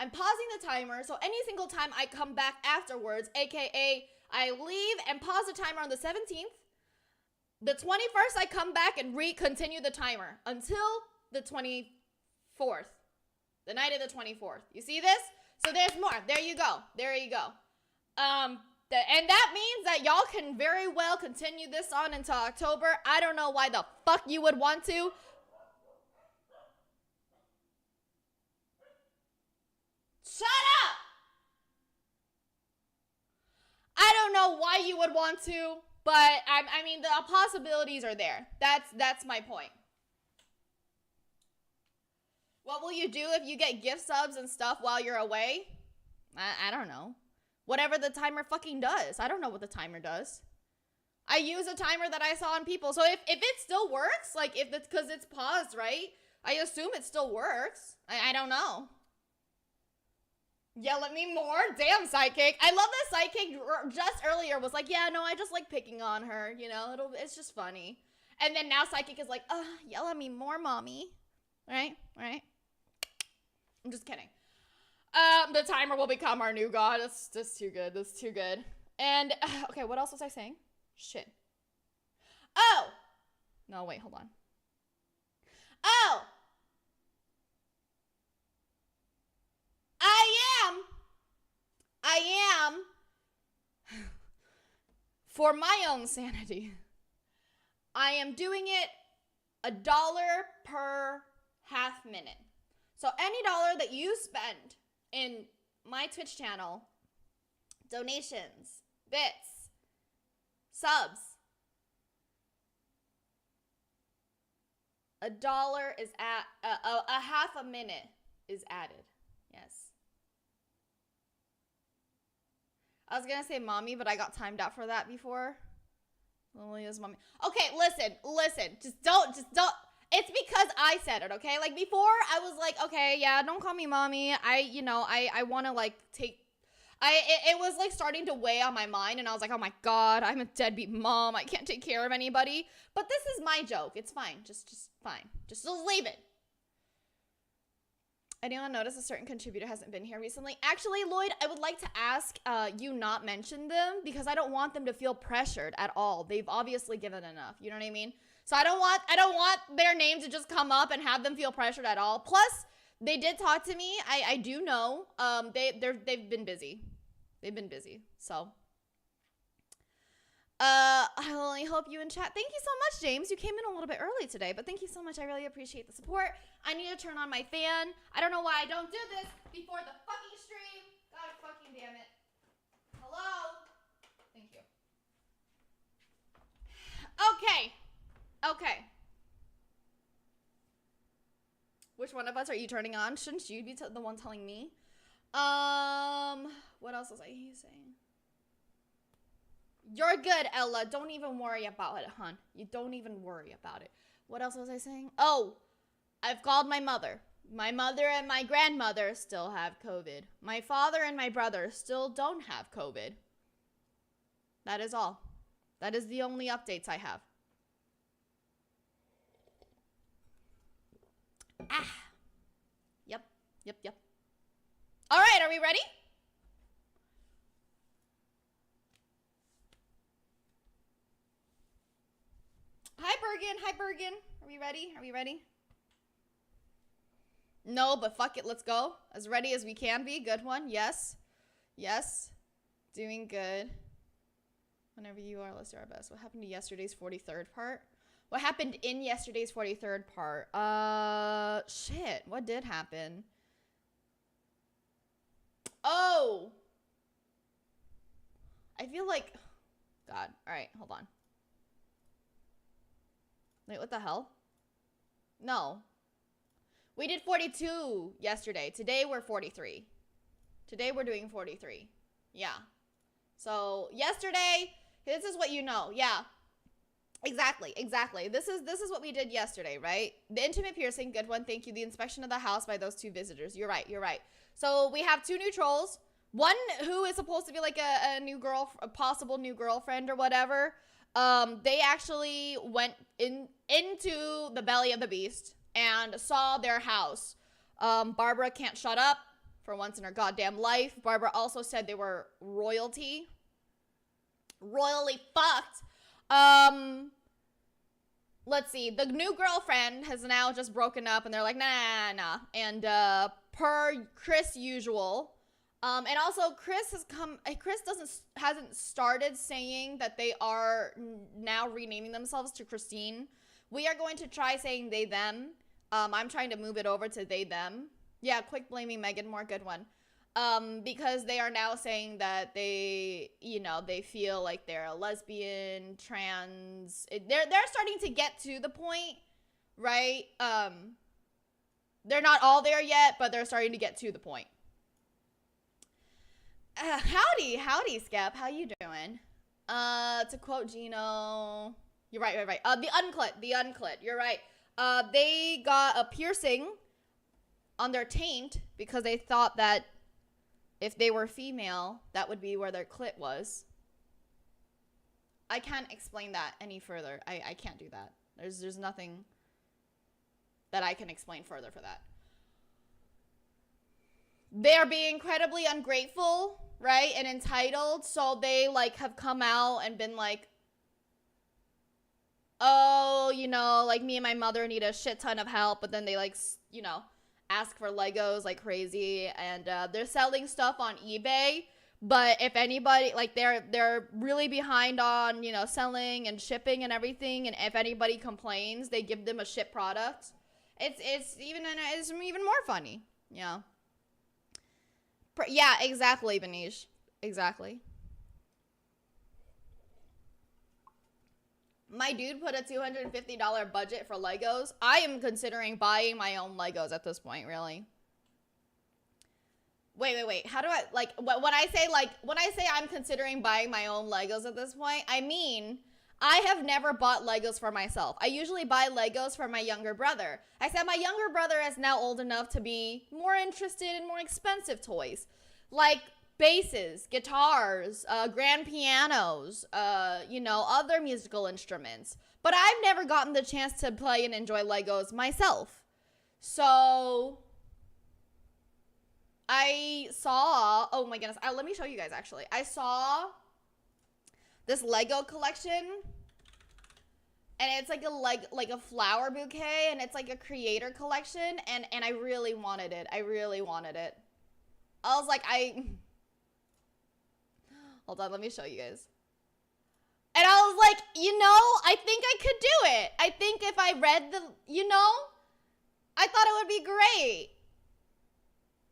I'm pausing the timer, so any single time I come back afterwards, aka I leave and pause the timer on the 17th, the 21st I come back and continue the timer until the 24th, the night of the 24th. You see this? So there's more. There you go. There you go. And that means that y'all can very well continue this on until October. I don't know why the fuck you would want to. Shut up! I don't know why you would want to, but I mean, the possibilities are there. That's my point. What will you do if you get gift subs and stuff while you're away? I don't know. Whatever the timer fucking does. I don't know what the timer does. I use a timer that I saw on people. So if it still works, like if it's because it's paused, right? I assume it still works. I don't know. Yell at me more? Damn, Sidekick. I love that Sidekick just earlier was like, yeah, no, I just like picking on her. You know, it's just funny. And then now Sidekick is like, yell at me more, mommy. Right? Right? I'm just kidding. The timer will become our new god. That's just too good. That's too good. And, okay, what else was I saying? Shit. Oh! No, wait, hold on. Oh! I am, for my own sanity, I am doing it $1 per half minute. So any dollar that you spend in my Twitch channel, donations, bits, subs, $1 is at a half a minute is added. Yes. I was gonna say mommy, but I got timed out for that before. Lilia's mommy. Okay, listen. Just don't. It's because I said it, okay? Like before, I was like, okay, yeah, don't call me mommy. I want to like take. It was like starting to weigh on my mind, and I was like, oh my god, I'm a deadbeat mom. I can't take care of anybody. But this is my joke. It's fine. Just fine. Just leave it. Anyone notice a certain contributor hasn't been here recently? Actually, Lloyd, I would like to ask you not mention them because I don't want them to feel pressured at all. They've obviously given enough. You know what I mean? So I don't want their name to just come up and have them feel pressured at all. Plus, they did talk to me. I do know. They've been busy. They've been busy. So I only hope you in chat. Thank you so much, James. You came in a little bit early today, but thank you so much. I really appreciate the support. I need to turn on my fan. I don't know why I don't do this before the fucking stream. God fucking damn it. Hello? Thank you. Okay. Which one of us are you turning on? Shouldn't you be the one telling me? What else was I saying? You're good, Ella. Don't even worry about it, hon. You don't even worry about it. What else was I saying? Oh, I've called my mother. My mother and my grandmother still have COVID. My father and my brother still don't have COVID. That is all. That is the only updates I have. Yep. All right, are we ready? Hi, Bergen. Are we ready? No, but fuck it, let's go. As ready as we can be. Good one. Yes. Doing good. Whenever you are, let's do our best. What happened to yesterday's 43rd part? What happened in yesterday's 43rd part? Shit. What did happen? Oh. I feel like... God. All right, hold on. Wait, what the hell? No. We did 42 yesterday. Today we're 43. Today we're doing 43. Yeah. So yesterday, this is what you know. Yeah. Exactly. This is what we did yesterday, right? The intimate piercing, good one. Thank you. The inspection of the house by those two visitors. You're right. So we have two new trolls. One who is supposed to be like a possible new girlfriend or whatever. They actually went into the belly of the beast and saw their house. Barbara can't shut up. for once in her goddamn life. Barbara also said they were royalty. Royally fucked. Let's see. The new girlfriend has now just broken up, and they're like, nah. And per Chris usual. And also Chris hasn't started saying that they are now renaming themselves to Christine. We are going to try saying they them. I'm trying to move it over to they them. Yeah, quick blaming Megan Moore, good one. Because they are now saying that they, they feel like they're a lesbian, trans. They're starting to get to the point, right? They're not all there yet, but they're starting to get to the point. Howdy, Skep. How you doing? To quote Gino, you're right. The unclit. You're right. They got a piercing on their taint because they thought that if they were female, that would be where their clit was. I can't explain that any further. I can't do that. There's nothing that I can explain further for that. They're being incredibly ungrateful, right? And entitled. So they have come out and been like, oh, me and my mother need a shit ton of help. But then they ask for Legos like crazy. And they're selling stuff on eBay. But if anybody, they're really behind on, selling and shipping and everything. And if anybody complains, they give them a shit product. It's even more funny. Yeah. Yeah, exactly, Benish. Exactly. My dude put a $250 budget for Legos. I am considering buying my own Legos at this point, really. Wait. How do I, when I say I'm considering buying my own Legos at this point, I mean, I have never bought Legos for myself. I usually buy Legos for my younger brother. Except my younger brother is now old enough to be more interested in more expensive toys. Like basses, guitars, grand pianos, other musical instruments. But I've never gotten the chance to play and enjoy Legos myself. So I saw, oh my goodness, let me show you guys actually. I saw this Lego collection, and it's like a flower bouquet, and it's like a creator collection, and I really wanted it. I was like, hold on, let me show you guys. And I was like, I think I could do it. I think if I read I thought it would be great.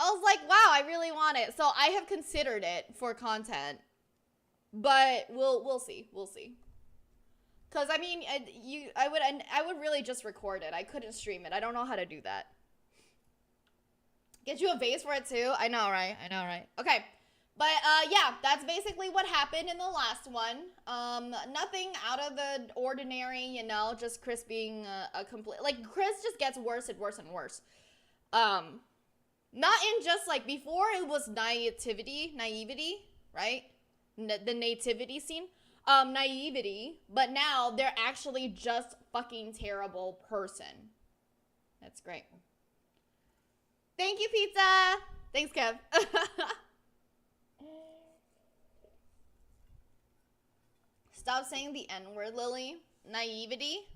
I was like, wow, I really want it. So I have considered it for content. But we'll see. Cause I mean, I would really just record it. I couldn't stream it. I don't know how to do that. Get you a vase for it too. I know, right? Okay, but yeah, that's basically what happened in the last one. Nothing out of the ordinary, just Chris being a complete, Chris just gets worse and worse and worse. Not in just before it was naivety, right? The nativity scene, naivety, but now they're actually just fucking terrible person. That's great. Thank you, pizza. Thanks, Kev. Stop saying the N-word, Lily. Naivety.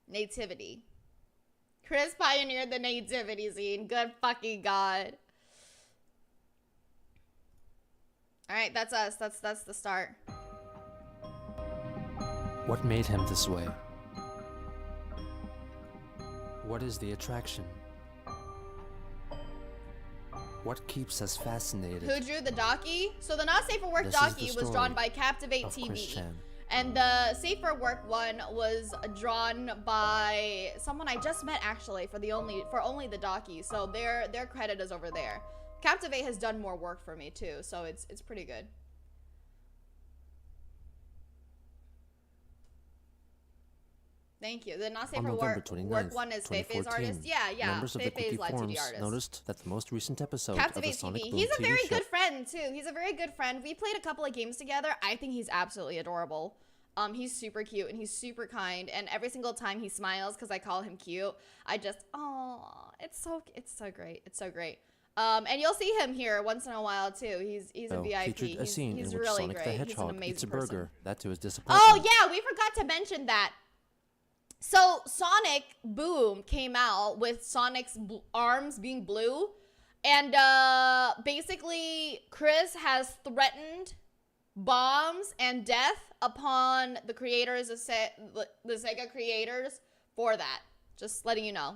Nativity. Chris pioneered the nativity scene. Good fucking God. All right, that's us. That's the start. What made him this way? What is the attraction? What keeps us fascinated? Who drew the docky? So the Not Safe for Work docky was drawn by Captivate TV. And the Safe for Work one was drawn by someone I just met actually for only the docky. So their credit is over there. Captivate has done more work for me too, so it's pretty good. Thank you. The Not Safe for Work one is Feifei's artist. Yeah. Members of the Cookie Feifei's live TV Forums artist. Noticed that the most recent episode Captivate of the Sonic TV. Boom He's a very TV show good friend too. He's a very good friend. We played a couple of games together. I think he's absolutely adorable. He's super cute and he's super kind. And every single time he smiles because I call him cute, I just, oh, it's so great. It's so great. And you'll see him here once in a while too. He's a VIP. Featured a scene He's in which really Sonic the great. He's an Hedgehog amazing eats a person. burger. That to his disappointment. Oh yeah, we forgot to mention that. So Sonic Boom came out with Sonic's arms being blue, and basically Chris has threatened bombs and death upon the creators of the Sega creators for that. Just letting you know.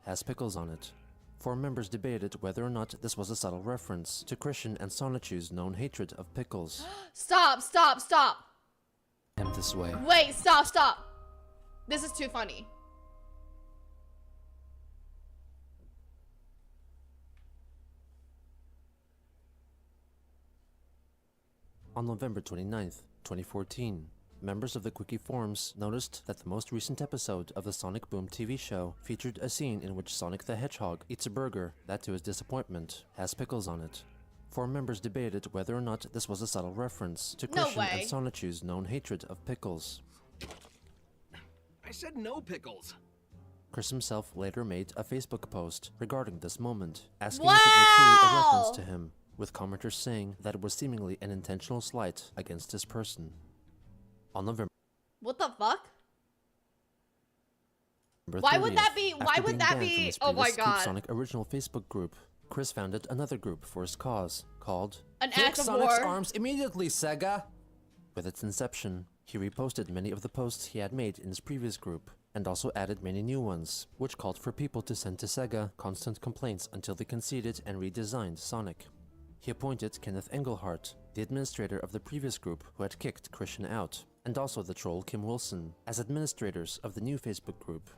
Has pickles on it. Forum members debated whether or not this was a subtle reference to Christian and Sonichu's known hatred of pickles. Stop. Him this way. Wait, stop. This is too funny. On November 29th, 2014, members of the Quickie forums noticed that the most recent episode of the Sonic Boom TV show featured a scene in which Sonic the Hedgehog eats a burger that, to his disappointment, has pickles on it. Forum members debated whether or not this was a subtle reference to Christian and Sonichu's known hatred of pickles. I said no pickles. Chris himself later made a Facebook post regarding this moment, asking if it was truly a reference to him, with commenters saying that it was seemingly an intentional slight against his person. On November What the fuck? 30th, Why would that be? after Why would being that banned from be? his Oh my previous Scoop god. Sonic original Facebook group, Chris founded another group for his cause called An Fix act of Sonic's war. Arms Immediately, Sega! With its inception, he reposted many of the posts he had made in his previous group, and also added many new ones, which called for people to send to Sega constant complaints until they conceded and redesigned Sonic. He appointed Kenneth Engelhart, the administrator of the previous group who had kicked Christian out, and also the troll Kim Wilson, as administrators of the new Facebook group.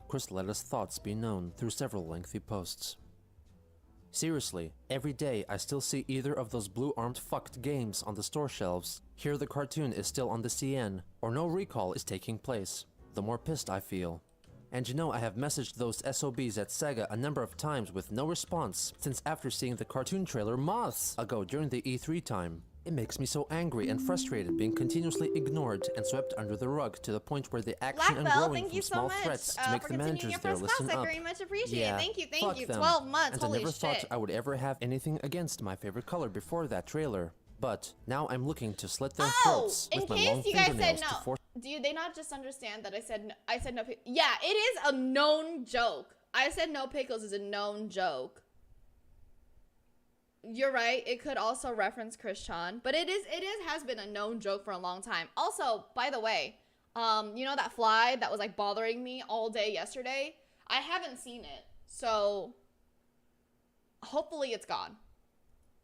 Chris let his thoughts be known through several lengthy posts. Seriously, every day I still see either of those blue-armed fucked games on the store shelves, here the cartoon is still on the CN, or no recall is taking place. The more pissed I feel. And you know I have messaged those SOBs at Sega a number of times with no response since after seeing the cartoon trailer months ago during the E3 time. It makes me so angry and frustrated being continuously ignored and swept under the rug to the point where the action and Blackbell, growing thank from you so small much threats to make for the continuing managers your there first listen class. I up. very much appreciate Yeah, it. Thank fuck you. them. 12 months, And holy I never shit. thought I would ever have anything against my favorite color before that trailer. But now I'm looking to slit their throats in with my case long you guys said fingernails to no. force. Do they not just understand that I said no? Yeah, it is a known joke. I said no pickles is a known joke. You're right. It could also reference Christian, but it has been a known joke for a long time. Also, by the way, you know that fly that was like bothering me all day yesterday? I haven't seen it, so hopefully it's gone.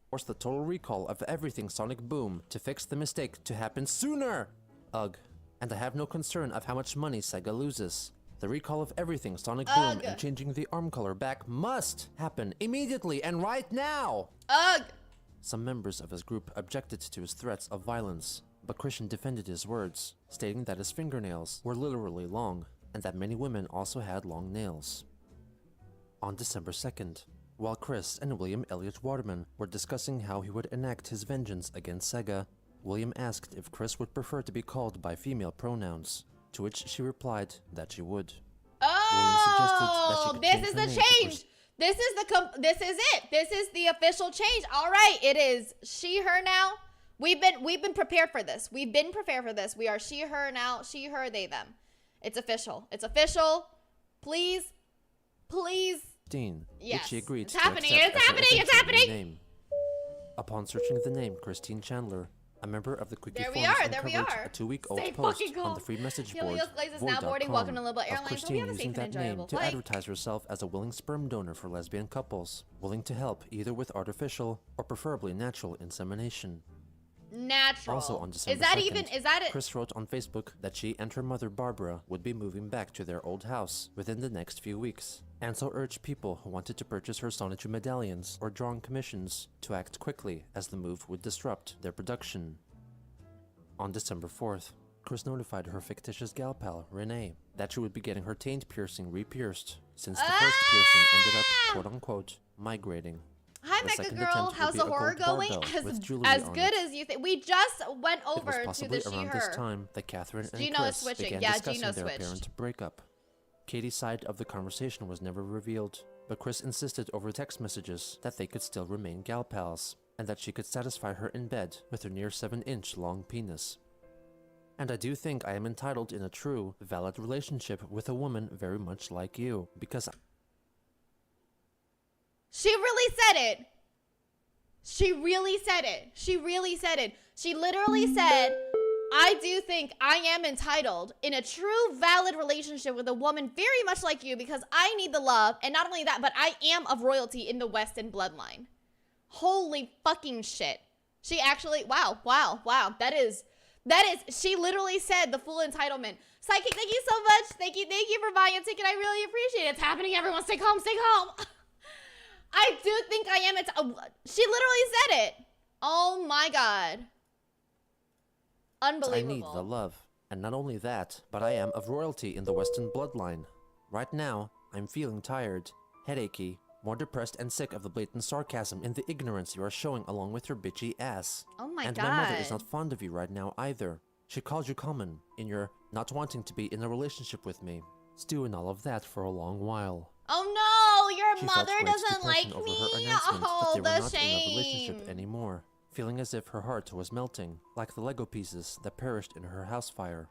Force the total recall of everything Sonic Boom to fix the mistake to happen sooner! Ugh. And I have no concern of how much money Sega loses. The recall of everything Sonic Boom and changing the arm color back must happen immediately and right now! Ugh! Some members of his group objected to his threats of violence, but Christian defended his words, stating that his fingernails were literally long, and that many women also had long nails. On December 2nd, while Chris and William Elliott Waterman were discussing how he would enact his vengeance against Sega, William asked if Chris would prefer to be called by female pronouns, to which she replied that she would. Oh, this is the change. This is it. This is the official change. All right, it is she, her now. We've been prepared for this. We've been prepared for this. We are she, her now. She, her, they, them. It's official. It's official. Please. Yes. Which she agreed it's to happening. accept It's as her happening. It's eventual happening. name. Upon searching the name Christine Chandler, a member of the Quickie There we forums are. There we uncovered are. a 2-week-old Stay post fucking on calm. the free message board Helios Glaze is now boarding. Welcome to Little of Airlines. Hope you Christine have a safe using and that name enjoyable to flight. advertise herself as a willing sperm donor for lesbian couples, willing to help either with artificial or preferably natural insemination. Natural. Also on December Is that 2nd, even? Is that it? Chris wrote on Facebook that she and her mother Barbara would be moving back to their old house within the next few weeks, and so urged people who wanted to purchase her Sonichu medallions or drawing commissions to act quickly as the move would disrupt their production. On December 4th, Chris notified her fictitious gal pal, Renee, that she would be getting her taint piercing re-pierced, since the first piercing ended up, quote-unquote, migrating. Hi, The Mecha second Girl. attempt How's would the be a horror gold going? barbell with jewelry As on good it. as you think. We just went It was over to possibly the around she, this her. time that Catherine and Gino is Chris switching. began Yeah, discussing Gino their switched. apparent breakup. Katie's side of the conversation was never revealed, but Chris insisted over text messages that they could still remain gal pals, and that she could satisfy her in bed with her near 7-inch long penis. And I do think I am entitled in a true, valid relationship with a woman very much like you, because She really said it. She really said it. She really said it. She literally said, I do think I am entitled in a true, valid relationship with a woman very much like you because I need the love. And not only that, but I am of royalty in the Weston bloodline. Holy fucking shit. She actually, wow. That is, she literally said the full entitlement. Psychic, thank you so much. Thank you for buying a ticket. I really appreciate it. It's happening, everyone. Stay calm. I do think I am. She literally said it. Oh my god. Unbelievable. I need the love. And not only that, but I am of royalty in the Weston bloodline. Right now, I'm feeling tired, headachy, more depressed and sick of the blatant sarcasm and the ignorance you are showing along with your bitchy ass. Oh my and god. my mother is not fond of you right now either. She calls you common in your not wanting to be in a relationship with me. Stew in all of that for a long while. Oh no, your She mother felt great doesn't depression like over me. her announcement Oh, that they were the not in a shame. relationship anymore, feeling as if her heart was melting, like the Lego pieces that perished in her house fire.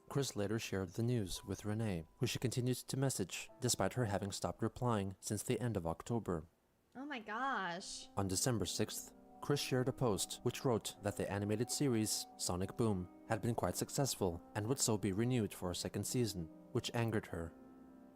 Chris later shared the news with Renee, who she continued to message, despite her having stopped replying since the end of October. Oh my gosh. On December 6th, Chris shared a post which wrote that the animated series, Sonic Boom, had been quite successful and would so be renewed for a second season, which angered her.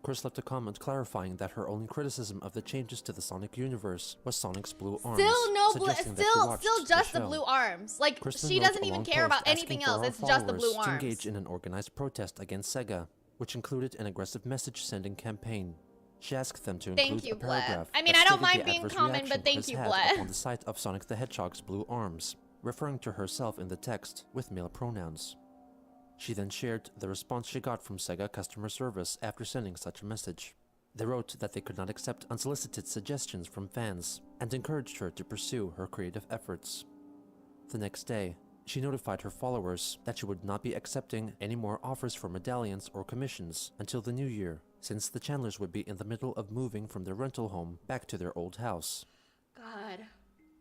Chris left a comment clarifying that her only criticism of the changes to the Sonic universe was Sonic's blue arms. Still no blue, suggesting that she watched still just the show. blue arms. Like, Kristen she wrote doesn't a even long care about post asking anything for else. our It's just the followers blue to arms. engage in an organized protest against Sega, which included an aggressive message-sending campaign. She asked them to Thank include you, a paragraph Bleh. I mean, that I don't stated mind the being adverse common, reaction but thank Chris you, had Bleh. upon the sight of Sonic the Hedgehog's blue arms, referring to herself in the text with male pronouns. She then shared the response she got from Sega customer service after sending such a message. They wrote that they could not accept unsolicited suggestions from fans and encouraged her to pursue her creative efforts. The next day, she notified her followers that she would not be accepting any more offers for medallions or commissions until the new year, since the Chandlers would be in the middle of moving from their rental home back to their old house. God.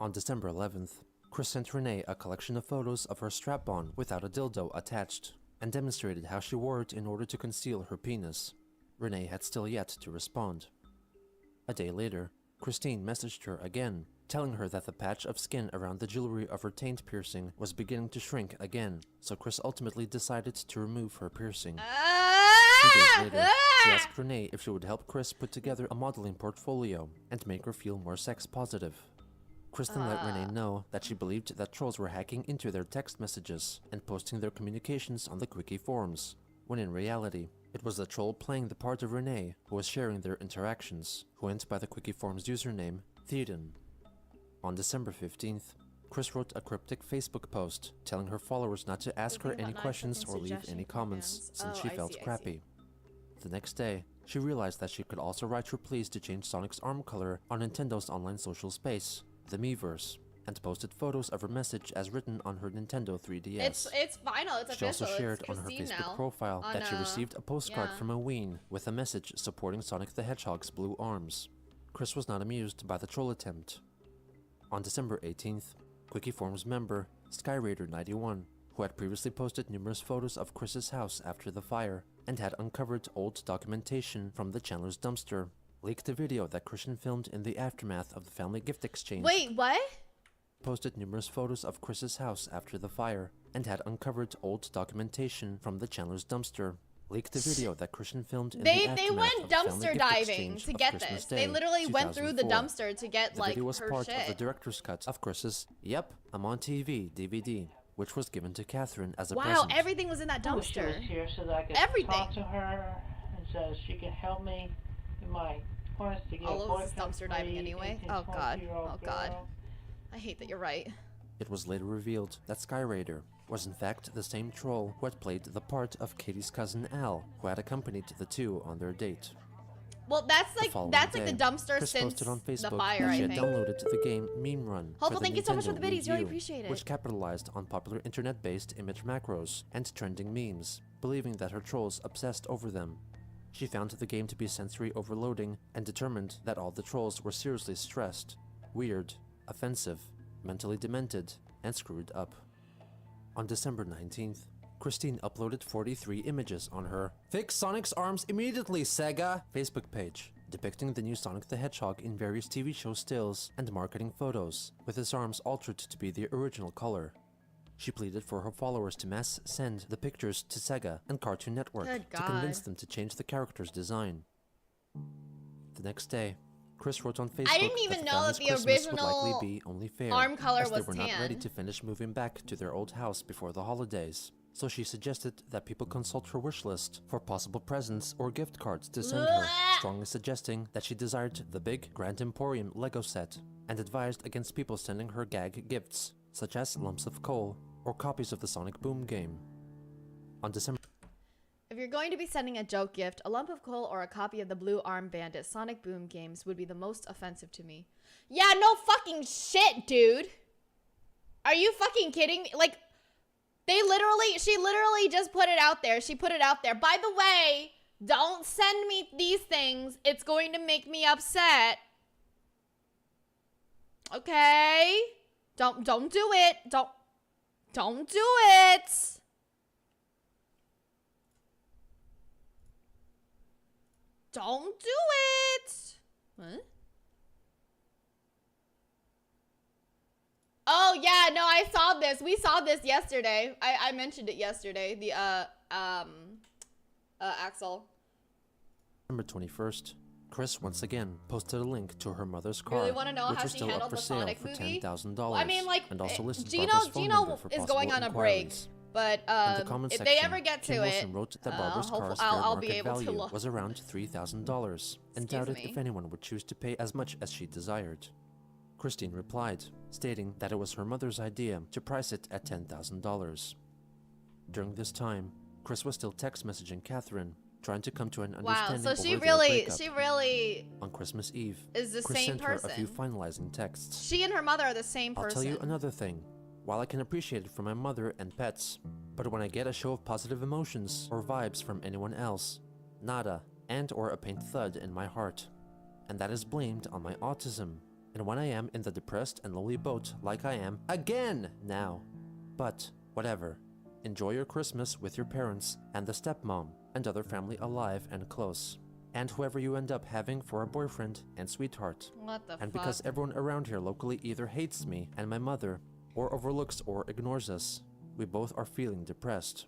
On December 11th, Chris sent Renee a collection of photos of her strap-on without a dildo attached, and demonstrated how she wore it in order to conceal her penis. Renee had still yet to respond. A day later, Christine messaged her again, telling her that the patch of skin around the jewelry of her taint piercing was beginning to shrink again, so Chris ultimately decided to remove her piercing. 2 days later, she asked Renee if she would help Chris put together a modeling portfolio and make her feel more sex positive. Kristen let Renee know that she believed that trolls were hacking into their text messages and posting their communications on the Quickie forums, when in reality, it was the troll playing the part of Renee who was sharing their interactions, who went by the Quickie forums username Theoden. On December 15th, Chris wrote a cryptic Facebook post telling her followers not to ask her any questions or leave any comments since she felt crappy. The next day, she realized that she could also write her pleas to change Sonic's arm color on Nintendo's online social space, the Miiverse, and posted photos of her message as written on her Nintendo 3DS. It's final. It's She official. also shared It's on her Christine Facebook now. profile On, that she received a postcard yeah. from a ween with a message supporting Sonic the Hedgehog's blue arms. Chris was not amused by the troll attempt. On December 18th, Quickie Forums member Skyraider91, who had previously posted numerous photos of Chris's house after the fire and had uncovered old documentation from the Chandler's dumpster, leaked a video that Christian filmed in the aftermath of the family gift exchange. Wait, what? Posted numerous photos of Chris's house after the fire and had uncovered old documentation from the Chandler's dumpster, leaked a video that Christian filmed in the aftermath They went of the family dumpster gift diving exchange to of get Christmas this. Day, They literally went through the 2004. dumpster to get The like video was her part shit. of the director's cut of Chris's "Yep, I'm on TV" DVD, which was given to Catherine as a Wow, present. everything was in that She dumpster. was here so that I could Everything. talk to her and so she could help me in my quest to get All a of this is boyfriend dumpster diving free, anyway. 18, Oh god. 20-year-old Oh god. girl. I hate that you're right. It was later revealed that Skyraider was in fact the same troll who had played the part of Katie's cousin Al, who had accompanied the two on their date. Well, that's The like following the day, dumpster Chris since posted on Facebook the fire, that I she had think. downloaded the game Meme Run for Hopeful, the thank you so much for Nintendo the biddies. Wii Really U, appreciate it. which capitalized on popular internet-based image macros and trending memes, believing that her trolls obsessed over them. She found the game to be sensory overloading and determined that all the trolls were seriously stressed, weird, offensive, mentally demented, and screwed up. On December 19th, Christine uploaded 43 images on her "Fix Sonic's arms immediately, Sega" Facebook page, depicting the new Sonic the Hedgehog in various TV show stills and marketing photos, with his arms altered to be the original color. She pleaded for her followers to mass send the pictures to Sega and Cartoon Network Good to convince God. them to change the character's design. The next day, Chris wrote on Facebook I didn't even that know family's that the Christmas would original likely be only fair, arm color as they was were not ready tan. to finish moving back to their old house before the holidays. So she suggested that people consult her wish list for possible presents or gift cards to send her, Blech. strongly suggesting that she desired the big Grand Emporium Lego set, and advised against people sending her gag gifts, such as lumps of coal or copies of the Sonic Boom game. On December If you're going to be sending a joke gift, a lump of coal or a copy of the Blue Arm Bandit Sonic Boom games would be the most offensive to me. Yeah, no fucking shit, dude. Are you fucking kidding me? Like, she literally just put it out there. She put it out there. By the way, don't send me these things. It's going to make me upset. Okay? Don't do it. Don't do it. Don't do it. What? Oh yeah, no, I saw this. We saw this yesterday. I mentioned it yesterday. The Axel. December 21st, Chris once again posted a link to her mother's car, Really wanna know which how was she still handled up for the sale Sonic for movie? $10,000. I mean, like, and also listed Gino Barbara's phone number Gino for is possible going on a inquiries. break, but In the comment if section, they ever get Kim to Wilson it, wrote that Barbara's car's fair I'll be market able to value look. was around $3,000, and Excuse doubted me. if anyone would choose to pay as much as she desired. Christine replied, stating that it was her mother's idea to price it at $10,000. During this time, Chris was still text messaging Catherine, trying to come to an Wow, understanding so over she their breakup. really On Christmas Eve, is the Chris same sent her a few person. finalizing texts. She and her mother are the same I'll person. tell you another thing. While I can appreciate it from my mother and pets, but when I get a show of positive emotions or vibes from anyone else, nada, and or a paint thud in my heart. And that is blamed on my autism. And when I am in the depressed and lonely boat like I am again now. But, whatever. Enjoy your Christmas with your parents and the stepmom and other family alive and close. And whoever you end up having for a boyfriend and sweetheart. What the And fuck? because everyone around here locally either hates me and my mother, or overlooks or ignores us, we both are feeling depressed.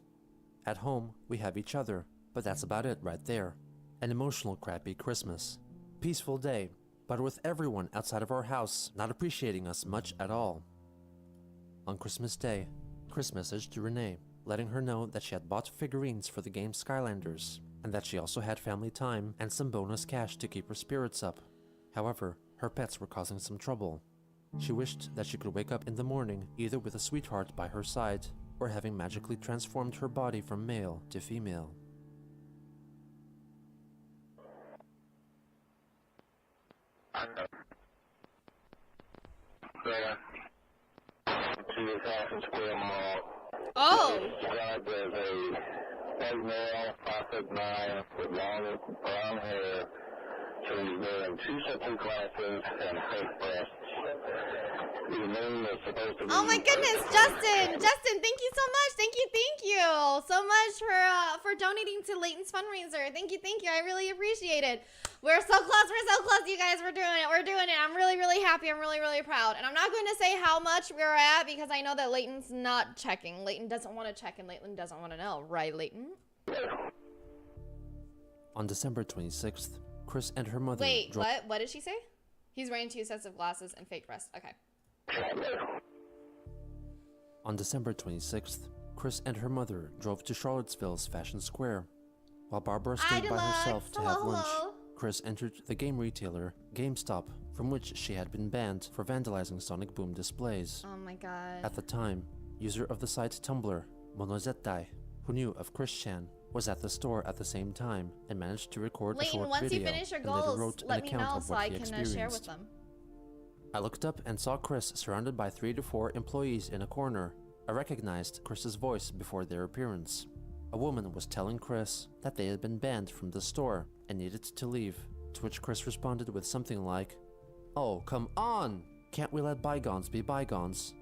At home, we have each other, but that's about it right there. An emotional, crappy Christmas. Peaceful day, but with everyone outside of our house not appreciating us much at all. On Christmas Day, Chris messaged Renee, letting her know that she had bought figurines for the game Skylanders, and that she also had family time and some bonus cash to keep her spirits up. However, her pets were causing some trouble. She wished that she could wake up in the morning either with a sweetheart by her side, or having magically transformed her body from male to female. To the Thousand Square Mall. Oh, Described as a white male, 5'9", with long brown hair. He's wearing two sets of glasses and fake breasts. The name is supposed to be... oh my goodness, Justin, thank you so much. Thank you so much for donating to Leighton's fundraiser. Thank you. I really appreciate it. We're so close, you guys. We're doing it. I'm really happy. I'm really proud. And I'm not going to say how much we're at because I know that Leighton's not checking. Leighton doesn't want to check and Leighton doesn't want to know, right, Leighton? On December 26th, Chris and her mother Wait, drove what did she say? He's wearing two sets of glasses and fake breasts. Okay. On December 26th, Chris and her mother drove to Charlottesville's Fashion Square. While Barbara Hi, stayed by Deluxe. herself to Hello, have lunch, hello. Chris entered the game retailer GameStop, from which she had been banned for vandalizing Sonic Boom displays. Oh my god. At the time, user of the site Tumblr, Monozetai, who knew of Chris-chan, was at the store at the same time and managed to record a Leighton, short once video you finish your and later goals, wrote an let me account know of so what I he can experienced. share with them. I looked up and saw Chris surrounded by 3 to 4 employees in a corner. I recognized Chris's voice before their appearance. A woman was telling Chris that they had been banned from the store and needed to leave, to which Chris responded with something like, "Oh, come on! Can't we let bygones be bygones?"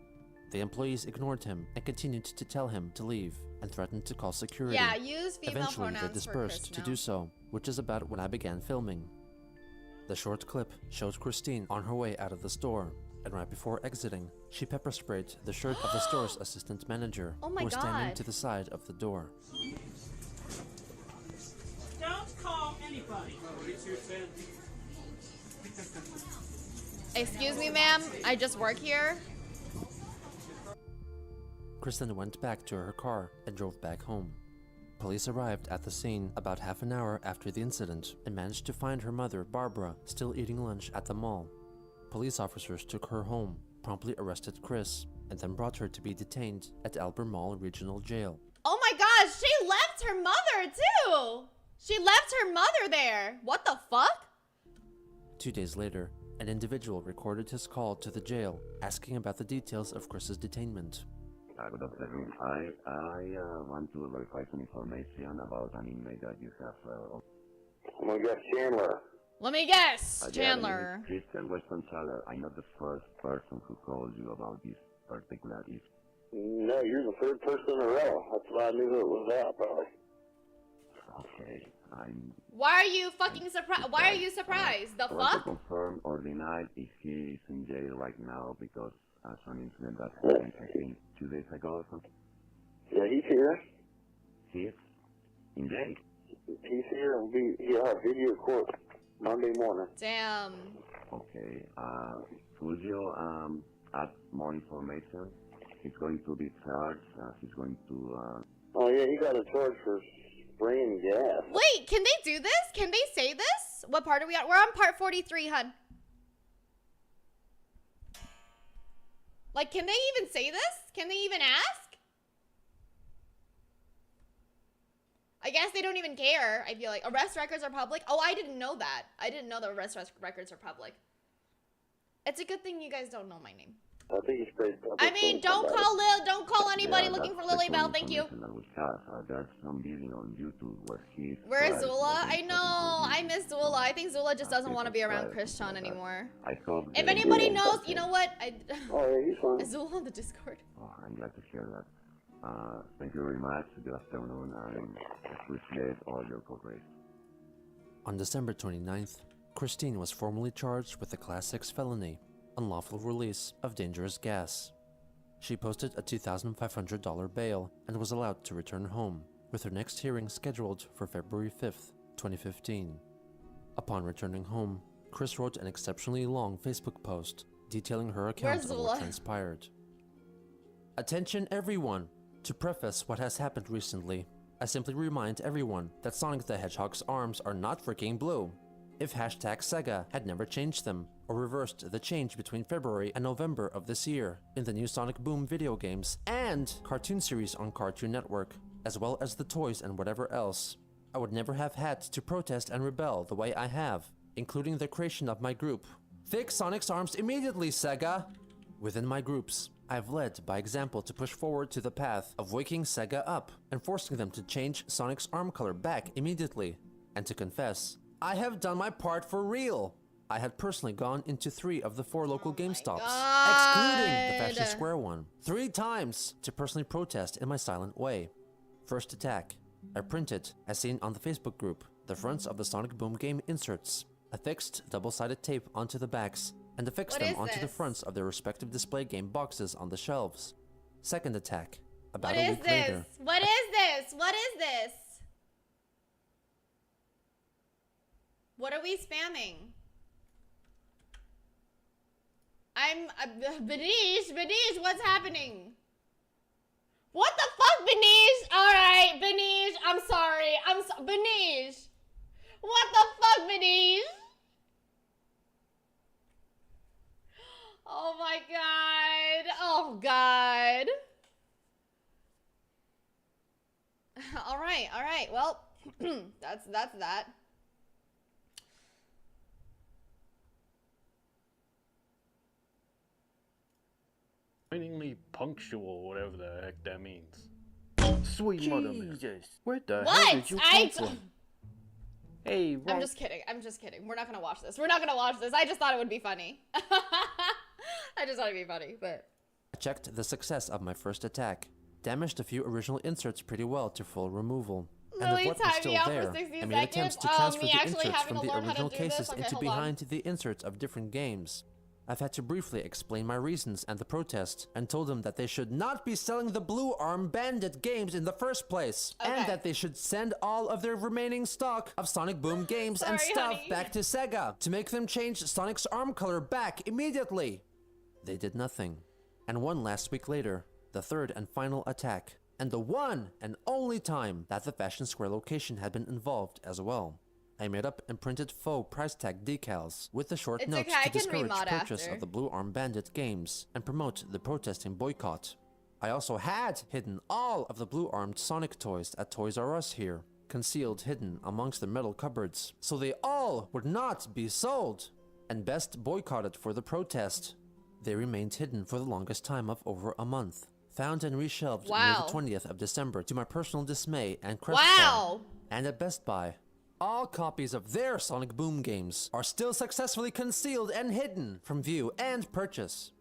The employees ignored him and continued to tell him to leave and threatened to call security. Yeah, use female Eventually, they pronouns for dispersed Chris to now. do so, which is about when I began filming. The short clip showed Christine on her way out of the store, and right before exiting, she pepper sprayed the shirt of the store's assistant manager, Oh my who was standing God. to the side of the door. Don't call anybody. Excuse me, ma'am. I just work here. Kristen went back to her car and drove back home. Police arrived at the scene about half an hour after the incident and managed to find her mother, Barbara, still eating lunch at the mall. Police officers took her home, promptly arrested Chris, and then brought her to be detained at Albert Mall Regional Jail. Oh my gosh, she left her mother too! She left her mother there! What the fuck? 2 days later, an individual recorded his call to the jail, asking about the details of Chris's detainment. Good afternoon. I want to verify some information about an email that you have. I'm gonna guess Chandler. Let me guess, Yeah, Chandler. my name is Christian Weston Chandler. I'm not the first person who called you about this particular issue. No, you're the third person in a row. That's why I knew who it was at, probably. Okay, I'm. Why are you fucking surprised? Why are you surprised? The I want to fuck? confirm or deny if he is in jail right now because an incident that happened, I think, 2 days ago or something. Yeah, he's here. He is in jail. He's here. He'll have video court Monday morning. Damn. Okay, could you add more information? He's going to be charged. He's going to. Oh yeah, he got a charge for spraying gas. Wait, can they do this? Can they say this? What part are we at? We're on part 43, hun. Like, can they even say this? Can they even ask? I guess they don't even care. I feel like arrest records are public. Oh, I didn't know that. I didn't know the arrest records are public. It's a good thing you guys don't know my name. I think he sprayed. I mean, don't call anybody looking for Lily Bell. Thank you. That we have. There's some video on YouTube where he's. Where's Zula? I know. I miss Zula. I think Zula just doesn't want to be around Christian anymore. I hope. If anybody knows, you know what? Oh yeah, he's fine. Is Zula on the Discord? Oh, I'm glad to hear that. Thank you very much. Good afternoon. I appreciate all your cooperation. On December 29th, Christine was formally charged with a Class 6 felony, unlawful release of dangerous gas. She posted a $2,500 bail and was allowed to return home, with her next hearing scheduled for February 5th, 2015. Upon returning home, Chris wrote an exceptionally long Facebook post detailing her account of what transpired. Attention everyone! To preface what has happened recently, I simply remind everyone that Sonic the Hedgehog's arms are not freaking blue. If hashtag Sega had never changed them, or reversed the change between February and November of this year in the new Sonic Boom video games and cartoon series on Cartoon Network, as well as the toys and whatever else, I would never have had to protest and rebel the way I have, including the creation of my group. Fix Sonic's arms immediately, Sega! Within my groups, I've led by example to push forward to the path of waking Sega up and forcing them to change Sonic's arm color back immediately. And to confess, I have done my part for real. I had personally gone into 3 of the 4 local GameStops, excluding the Fashion Square one, 3 times to personally protest in my silent way. First attack, I printed, as seen on the Facebook group, the fronts of the Sonic Boom game inserts, affixed double-sided tape onto the backs, and affixed them onto the fronts of their respective display game boxes on the shelves. Second attack, about a week later. What is this? What is this? What are we spamming? Benish, what's happening? What the fuck, Benish? Alright, Benish, I'm sorry. Benish. What the fuck, Benish? Oh my god. Oh god. Alright. Well, that's that. Disappointingly punctual, whatever the heck that means. Sweet mother. Jesus. Where the hell What? did you come from? Hey, I'm just kidding. I'm just kidding. We're not gonna watch this. We're not gonna watch this. I just thought it would be funny. I just thought it'd be funny, but. I checked the success of my first attack. Damaged a few original inserts pretty well to full removal. And Lily of what was timed still me out there, for 60 I made seconds. attempts to Oh, transfer me the actually inserts having from to the learn how to original do this? cases Okay, into hold on. behind the inserts of different games. I've had to briefly explain my reasons and the protest, and told them that they should not be selling the Blue Arm Bandit games in the first place, Okay. and that they should send all of their remaining stock of Sonic Boom games and Sorry, stuff honey. back to Sega to make them change Sonic's arm color back immediately. They did nothing. And one last week later, the third and final attack, and the one and only time that the Fashion Square location had been involved as well. I made up and printed faux price tag decals with a short It's note okay, I to can discourage remod purchase after. of the Blue Arm Bandit games and promote the protesting boycott. I also had hidden all of the blue-armed Sonic toys at Toys R Us here, concealed hidden amongst the metal cupboards, so they all would not be sold, and best boycotted for the protest. They remained hidden for the longest time of over a month. Found and reshelved near Wow. the 20th of December to my personal dismay and crestfallen. Wow! And at Best Buy, all copies of their Sonic Boom games are still successfully concealed and hidden from view and purchase.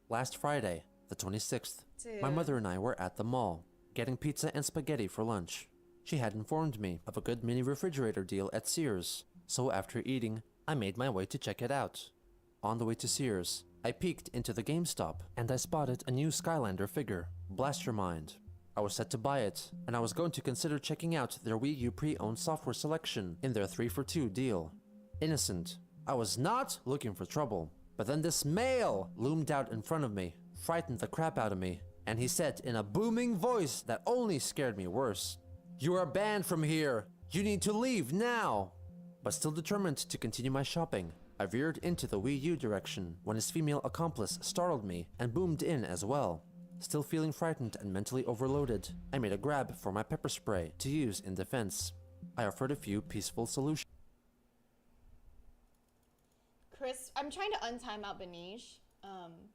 Last Friday, the 26th, my Dude. mother and I were at the mall, getting pizza and spaghetti for lunch. She had informed me of a good mini refrigerator deal at Sears, so after eating, I made my way to check it out. On the way to Sears, I peeked into the GameStop, and I spotted a new Skylander figure, Blast Your Mind. I was set to buy it, and I was going to consider checking out their Wii U pre-owned software selection in their 3-for-2 deal. Innocent. I was not looking for trouble, but then this male loomed out in front of me, frightened the crap out of me, and he said in a booming voice that only scared me worse, "You are banned from here! You need to leave now!" But still determined to continue my shopping, I veered into the Wii U direction when his female accomplice startled me and boomed in as well. Still feeling frightened and mentally overloaded, I made a grab for my pepper spray to use in defense. I offered a few peaceful solutions. Chris, I'm trying to untime out Benish,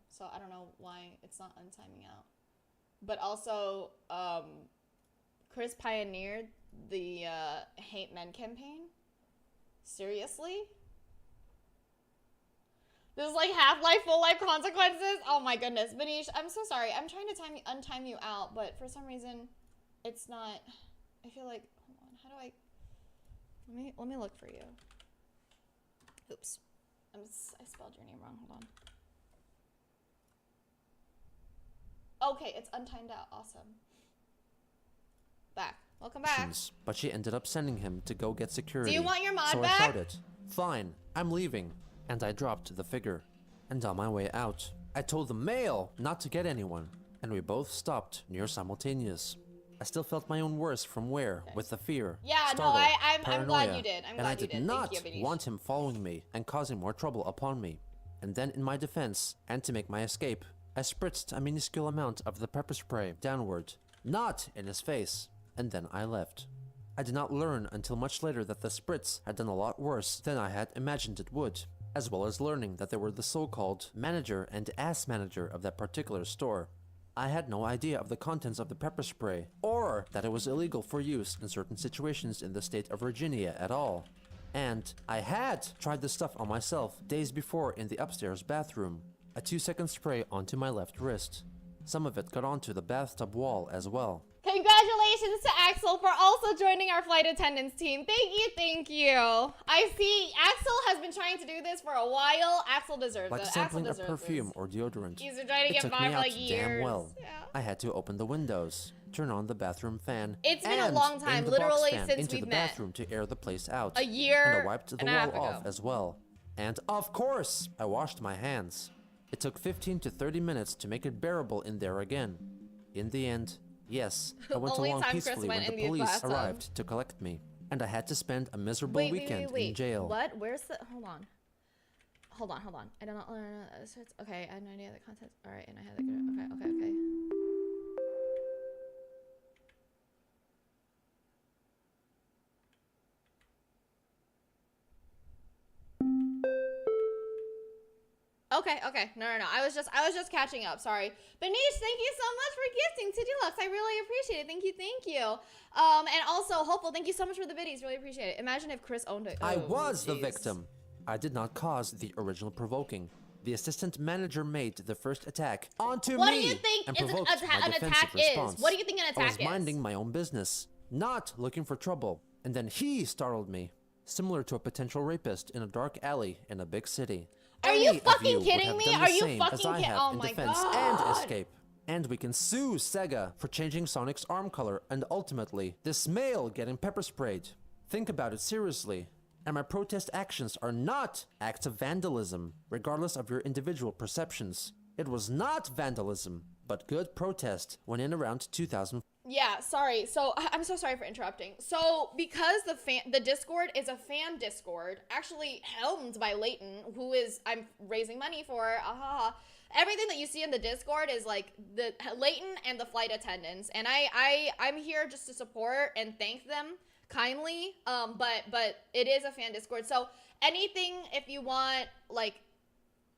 so I don't know why it's not untiming out. But also, Chris pioneered the hate men campaign. Seriously? This is like Half-Life, Full-Life consequences? Oh my goodness. Benish, I'm so sorry. I'm trying to untime you out, but for some reason, it's not. I feel like, hold on, how do I, let me look for you. Oops. I spelled your name wrong, hold on. Okay, it's untimed out, awesome. Back, welcome back. But she ended up sending him to go get security. Do you want your mod so back? I shouted, "Fine, I'm leaving." And I dropped the figure. And on my way out, I told the male not to get anyone, and we both stopped near simultaneous. I still felt my own worst from where, with the fear, Yeah, no, startle, I'm glad paranoia, you did. I'm and I glad you did did. not Thank you, Benish. want him following me and causing more trouble upon me. And then in my defense, and to make my escape, I spritzed a minuscule amount of the pepper spray downward, not in his face, and then I left. I did not learn until much later that the spritz had done a lot worse than I had imagined it would, as well as learning that they were the so-called manager and ass manager of that particular store. I had no idea of the contents of the pepper spray, or that it was illegal for use in certain situations in the state of Virginia at all. And I had tried the stuff on myself days before in the upstairs bathroom. A 2-second spray onto my left wrist. Some of it got onto the bathtub wall as well. Congratulations to Axel for also joining our flight attendants team. Thank you, thank you. I see Axel has been trying to do this for a while. Axel deserves Like it. Axel sampling a deserves perfume this. or deodorant. He's been trying to It get took by me for out like years. damn well. Yeah. I had to open the windows, turn on the bathroom fan, It's been a and long time, aim the box literally fan since into we've the met. bathroom to air the place out. A year And I wiped the and a half wall off ago. as well. And of course, I washed my hands. It took 15 to 30 minutes to make it bearable in there again. In the end, yes, I went Only along time Chris peacefully went when in the the police bathtub. arrived to collect me. And I had to spend a miserable weekend in jail. What? Where's the? Hold on. Hold on. I don't know. Okay, I have no idea of the content. All right, and I had the. Okay. Okay. No. I was just catching up. Sorry. Benish, thank you so much for gifting to Deluxe. I really appreciate it. Thank you. And also, Hopeful, thank you so much for the biddies. Really appreciate it. Imagine if Chris owned it. I Oh, was the jeez. victim. I did not cause the original provoking. The assistant manager made the first attack onto What me do you think and is provoked an my defensive attack response. is? What do you think an I attack was minding my own business, not looking for trouble, and then he startled me, similar to a potential rapist in a dark alley in a big city. Are Any you of fucking would kidding have me? done the Are you same as fucking I kidding? have Oh in my defense God. and escape. And we can sue Sega for changing Sonic's arm color and ultimately this male getting pepper sprayed. Think about it seriously. And my protest actions are not acts of vandalism, regardless of your individual perceptions. It was not vandalism, but good protest when in around 2000. Yeah, sorry. So I'm so sorry for interrupting. So because the Discord is a fan Discord, actually helmed by Leighton, who is I'm raising money for. Everything that you see in the Discord is like the Leighton and the flight attendants, and I'm here just to support and thank them kindly. But it is a fan Discord, so anything if you want, like,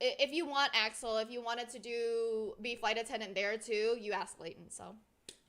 if you want Axel, if you wanted to be flight attendant there too, you ask Leighton. So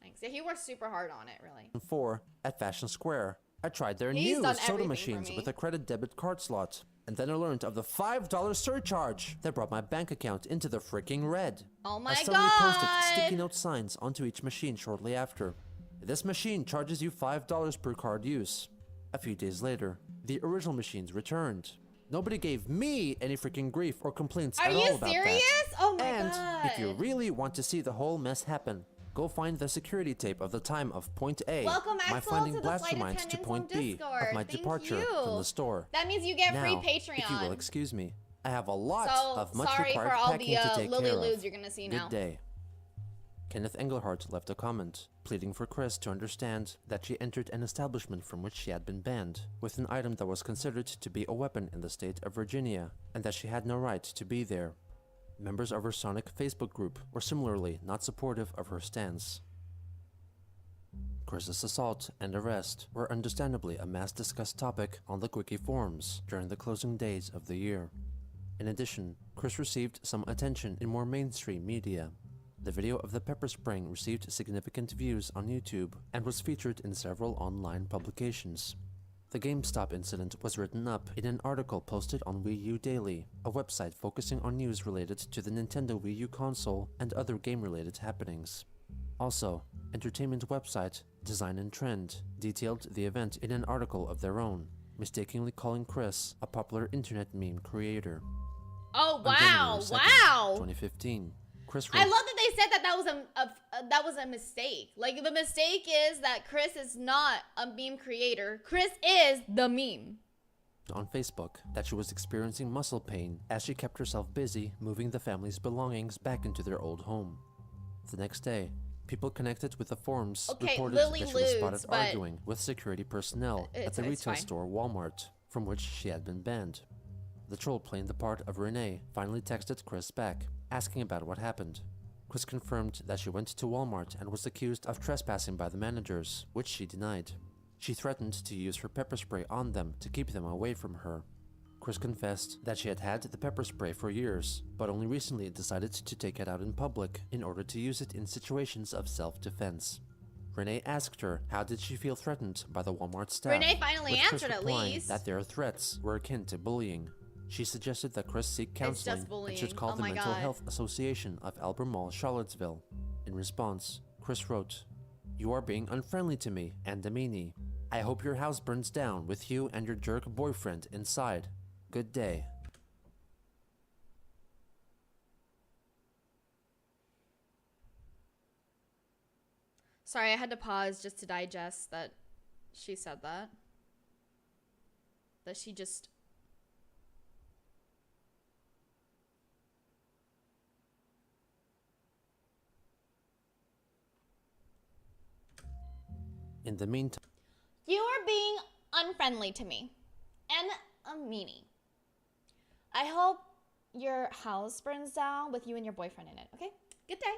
thanks. Yeah, he works super hard on it, really. 4 at Fashion Square. I tried their He's new done soda everything machines for me. with a credit debit card slot. And then I learned of the $5 surcharge that brought my bank account into the freaking red. Oh my I suddenly posted God. sticky note signs onto each machine shortly after. This machine charges you $5 per card use. A few days later, the original machines returned. Nobody gave me any freaking grief or complaints Are at you all about serious? that. Oh my and God. if you really want to see the whole mess happen, go find the security tape of the time of point A, Welcome, my Axel, finding to the blast flight mines to attendants point on B Discord. of my Thank departure you. from the store. That means you get free Now, Patreon. if you will excuse me, I have a lot So of much sorry required for all packing the to take Lily care Ludes of. you're gonna see Good now. day. Kenneth Engelhardt left a comment, pleading for Chris to understand that she entered an establishment from which she had been banned, with an item that was considered to be a weapon in the state of Virginia, and that she had no right to be there. Members of her Sonic Facebook group were similarly not supportive of her stance. Chris's assault and arrest were understandably a mass discussed topic on the Quickie forums during the closing days of the year. In addition, Chris received some attention in more mainstream media. The video of the pepper spraying received significant views on YouTube and was featured in several online publications. The GameStop incident was written up in an article posted on Wii U Daily, a website focusing on news related to the Nintendo Wii U console and other game-related happenings. Also, entertainment website Design and Trend detailed the event in an article of their own, mistakenly calling Chris a popular internet meme creator. Oh On wow! January 2nd, Wow! 2015, Chris wrote, I love that they said that was a mistake. Like, the mistake is that Chris is not a meme creator. Chris is the meme. on Facebook that she was experiencing muscle pain as she kept herself busy moving the family's belongings back into their old home. The next day, people connected with the forums reported Lily that she was spotted Ludes, but arguing with security personnel at the it's retail fine. store Walmart, from which she had been banned. The troll playing the part of Renee finally texted Chris back, asking about what happened. Chris confirmed that she went to Walmart and was accused of trespassing by the managers, which she denied. She threatened to use her pepper spray on them to keep them away from her. Chris confessed that she had had the pepper spray for years, but only recently decided to take it out in public in order to use it in situations of self-defense. Renee asked her how did she feel threatened by the Walmart staff, Renee finally with Chris answered at replying least. that their threats were akin to bullying. She suggested that Chris seek counseling just bullying. and should call Oh the my Mental God. Health Association of Albemarle, Charlottesville. In response, Chris wrote, "You are being unfriendly to me and Amini. I hope your house burns down with you and your jerk boyfriend inside. Good day." Sorry, I had to pause just to digest that she said that. That she just... In the meantime, You are being unfriendly to me. And a meanie. I hope your house burns down with you and your boyfriend in it, okay? Good day.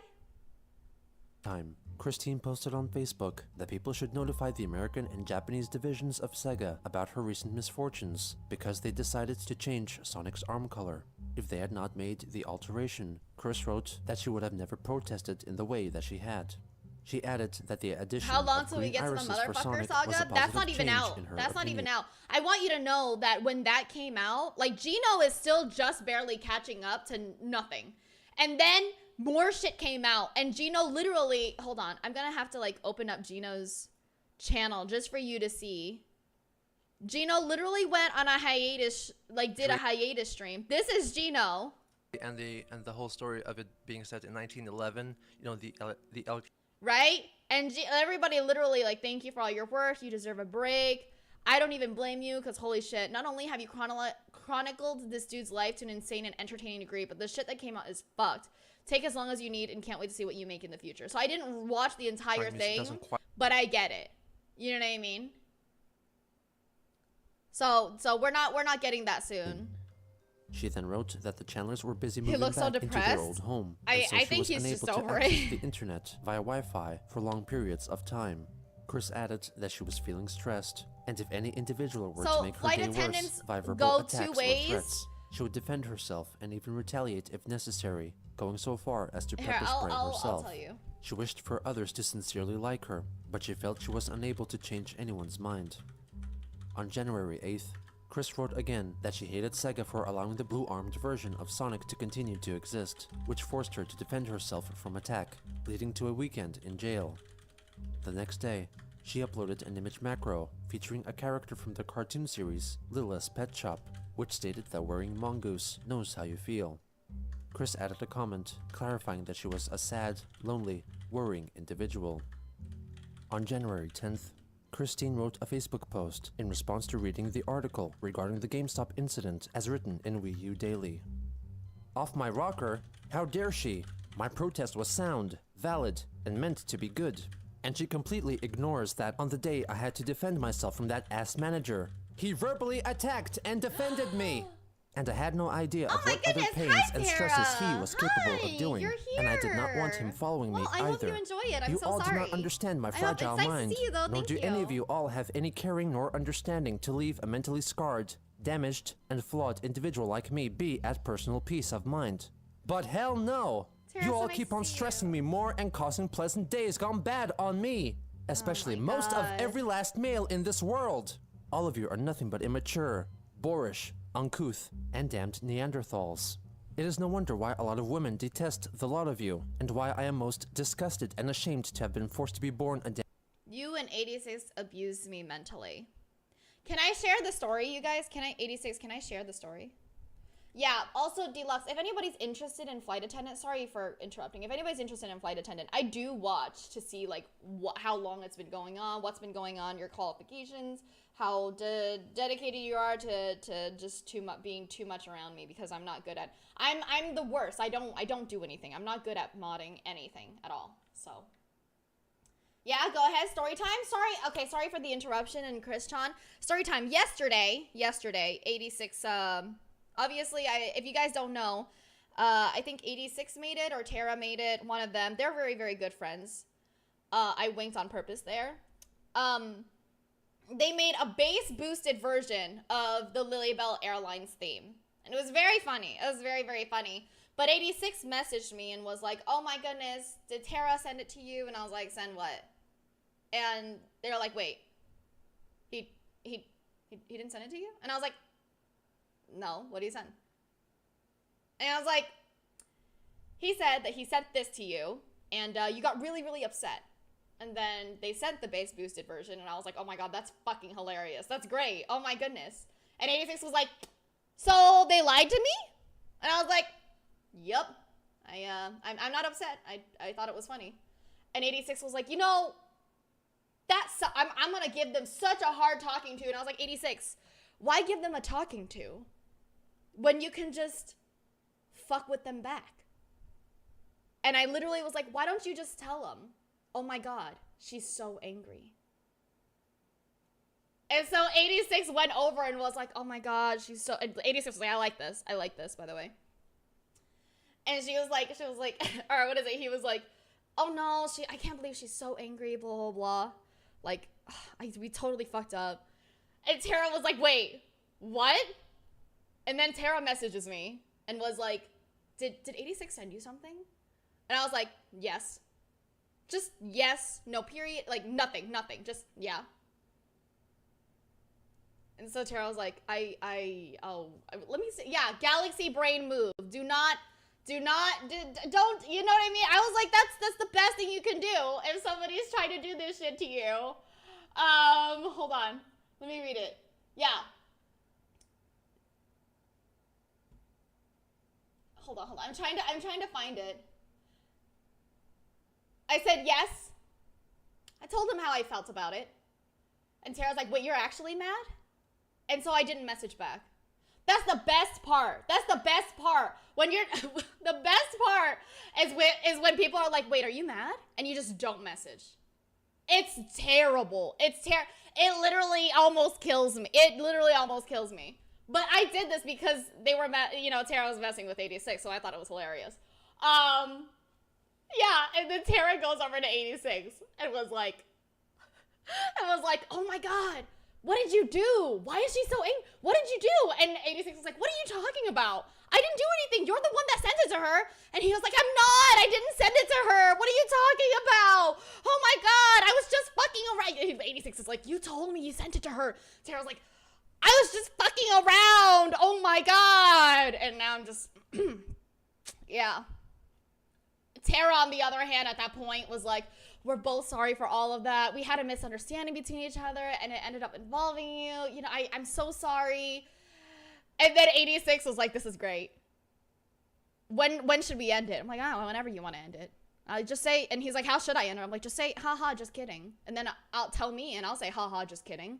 Christine posted on Facebook that people should notify the American and Japanese divisions of Sega about her recent misfortunes because they decided to change Sonic's arm color. if they had not made the alteration. Chris wrote that she would have never protested in the way that she had. She added that the addition How long of till we green get to the irises for motherfucker Sonic was a saga? That's not positive even change out. in her That's not even opinion. out. I want you to know that when that came out, like Gino is still just barely catching up to nothing. And then more shit came out and Gino literally, hold on, I'm gonna have to like open up Gino's channel just for you to see. Gino literally went on a hiatus, like did a hiatus stream. This is Gino. And the whole story of it being set in 1911, you know, the Right? And everybody literally like, thank you for all your work. You deserve a break. I don't even blame you because holy shit, not only have you chronicled this dude's life to an insane and entertaining degree, but the shit that came out is fucked. Take as long as you need and can't wait to see what you make in the future. So I didn't watch the entire thing, but I get it. You know what I mean? So we're not getting that soon. She then wrote that the Chandlers were busy He moving looks so back into their old depressed. home. I and so she think was he's unable just to over access it. the internet via Wi-Fi for long periods of time. Chris added that she was feeling stressed, and if any individual were So, to make her flight day worse attendants by verbal go attacks two or ways? threats, she would defend herself and even retaliate if necessary, going so far as to Here, pepper spray I'll herself. tell you. She wished for others to sincerely like her, but she felt she was unable to change anyone's mind. On January 8th, Chris wrote again that she hated Sega for allowing the blue-armed version of Sonic to continue to exist, which forced her to defend herself from attack, leading to a weekend in jail. The next day, she uploaded an image macro featuring a character from the cartoon series Lila's Pet Shop, which stated that wearing mongoose knows how you feel. Chris added a comment clarifying that she was a sad, lonely, worrying individual. On January 10th, Christine wrote a Facebook post in response to reading the article regarding the GameStop incident as written in Wii U Daily. Off my rocker? How dare she? My protest was sound, valid, and meant to be good. And she completely ignores that on the day I had to defend myself from that ass manager, he verbally attacked and defended me! And I had no idea of what other pains and stresses he was capable of doing, and I did not want him following me I either. hope you enjoy it. I'm You so all sorry. do not understand my I hope fragile it's nice to mind, see you, though. nor Thank do any you. of you all have any caring nor understanding to leave a mentally scarred, damaged, and flawed individual like me be at personal peace of mind. But hell no! Tara, You so all nice keep to on see stressing me more and causing pleasant days gone bad on me, especially most of God. every last male in this world. All of you are nothing but immature, boorish, uncouth, and damned Neanderthals. It is no wonder why a lot of women detest the lot of you, and why I am most disgusted and ashamed to have been forced to be born a You and 86 abused me mentally. Can I share the story, you guys? 86, can I share the story? Yeah, also Deluxe, if anybody's interested in flight attendant, sorry for interrupting. If anybody's interested in flight attendant, I do watch to see like how long it's been going on, what's been going on, your qualifications, how dedicated you are to just being too much around me, because I'm not good at, I'm the worst. I don't do anything. I'm not good at modding anything at all. So yeah, go ahead. Story time. Sorry. Okay, sorry for the interruption. And Chris Chan, story time. Yesterday, 86. Obviously, if you guys don't know, I think 86 made it or Tara made it. One of them. They're very, very good friends. I winked on purpose there. They made a bass boosted version of the Lilybell Airlines theme, and it was very funny. It was very, very funny. But 86 messaged me and was like, "Oh my goodness, did Tara send it to you?" And I was like, "Send what?" And they're like, "Wait, he didn't send it to you?" And I was like, "No, what did he send?" And I was like, "He said that he sent this to you, and you got really, really upset. And then they sent the bass boosted version, and I was like, oh my god, that's fucking hilarious. That's great. Oh my goodness." And 86 was like, "So they lied to me?" And I was like, "Yep. I'm not upset. I thought it was funny." And 86 was like, "You know, I'm gonna give them such a hard talking to." And I was like, 86, why give them a talking to when you can just fuck with them back? And I literally was like, why don't you just tell them, "Oh my god, she's so angry"? And so 86 went over and was like, "Oh my god, she's so..." And 86 was like, I like this, by the way. And she was like, or what is it? He was like, "Oh no, I can't believe she's so angry, blah, blah, blah. Like, we totally fucked up." And Tara was like, "Wait, what?" And then Tara messages me and was like, did 86 send you something? And I was like, yes. Just yes, no period, like nothing, just yeah. And so Tara was like, let me see, yeah, galaxy brain move. Don't, you know what I mean? I was like, that's the best thing you can do if somebody's trying to do this shit to you. Hold on, let me read it. Yeah. Hold on, I'm trying to find it. I said yes. I told him how I felt about it. And Tara's like, wait, you're actually mad? And so I didn't message back. That's the best part. That's the best part. When you're, the best part is when people are like, wait, are you mad? And you just don't message. It's terrible. It literally almost kills me. It literally almost kills me. But I did this because they were, Tara was messing with 86, so I thought it was hilarious. Yeah, and then Tara goes over to 86 and was like, oh my god, what did you do? Why is she so angry? What did you do? And 86 was like, what are you talking about? I didn't do anything. You're the one that sent it to her. And he was like, I'm not. I didn't send it to her. What are you talking about? Oh my god, I was just fucking around. 86 is like, you told me you sent it to her. Tara was like, I was just fucking around. Oh my god. And now I'm just, yeah. Tara, on the other hand, at that point was like, we're both sorry for all of that. We had a misunderstanding between each other and it ended up involving you. You know, I'm so sorry. And then 86 was like, this is great. When should we end it? I'm like, I don't know, whenever you want to end it. I just say, and he's like, how should I end it? I'm like, just say, haha, just kidding. And then I'll tell me and I'll say, haha, just kidding.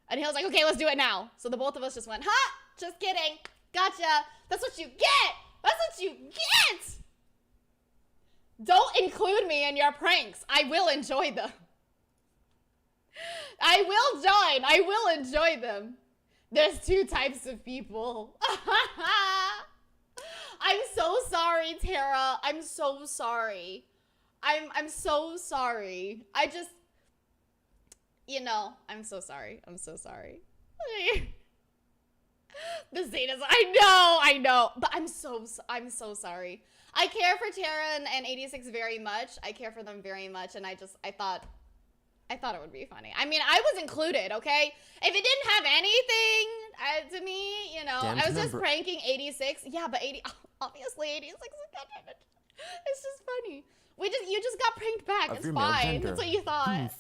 And he was like, okay, let's do it now. So the both of us just went, ha, just kidding. Gotcha. That's what you get. That's what you get. Don't include me in your pranks. I will enjoy them. I will join. I will enjoy them. There's two types of people. I'm so sorry, Tara. I'm so sorry. I'm so sorry. I just, I'm so sorry. I'm so sorry. The Zetas, I know. But I'm so sorry. I care for Tara and 86 very much. I care for them very much, and I thought it would be funny. I mean, I was included, okay? If it didn't have anything to me, I was just pranking 86. Yeah, but obviously 86 is good. It's just funny. You just got pranked back. It's fine. That's what you thought.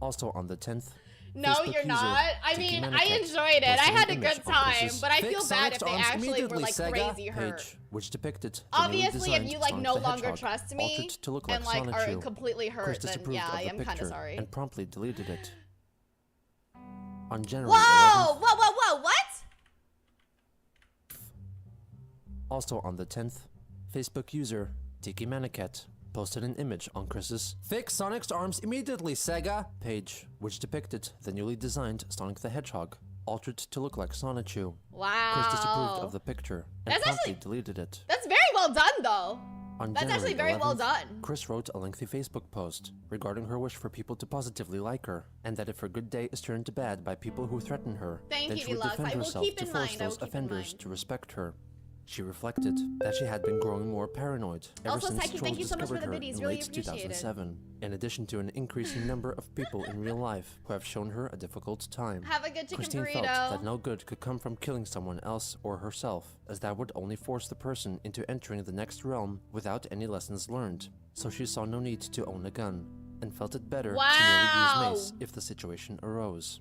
Also on the 10th. No, Facebook you're not. I mean, I enjoyed it. I had a good time, but I feel bad if they actually were like crazy hurt. Which depicted obviously, if you like no longer trust me and like are completely hurt, then yeah, I am kind of sorry. And promptly deleted it. On January 11th. Whoa! What? Also on the 10th, Facebook user Tiki Manicat posted an image on Chris's "Fix Sonic's arms immediately, Sega" page, which depicted the newly designed Sonic the Hedgehog, altered to look like Sonichu. Wow. Chris disapproved of the picture and promptly deleted it. That's very well done, though. On That's January actually very 11th, well done. Chris wrote a lengthy Facebook post regarding her wish for people to positively like her, and that if her good day is turned to bad by people who threaten her, then she would defend herself to force those offenders to respect her. She reflected that she had been growing more paranoid ever since trolls discovered her in late 2007, in addition to an increasing number of people in real life who have shown her a difficult time. Have a good chicken Christine burrito. felt that no good could come from killing someone else or herself, as that would only force the person into entering the next realm without any lessons learned, so she saw no need to own a gun, and felt it better to merely use mace if the situation arose.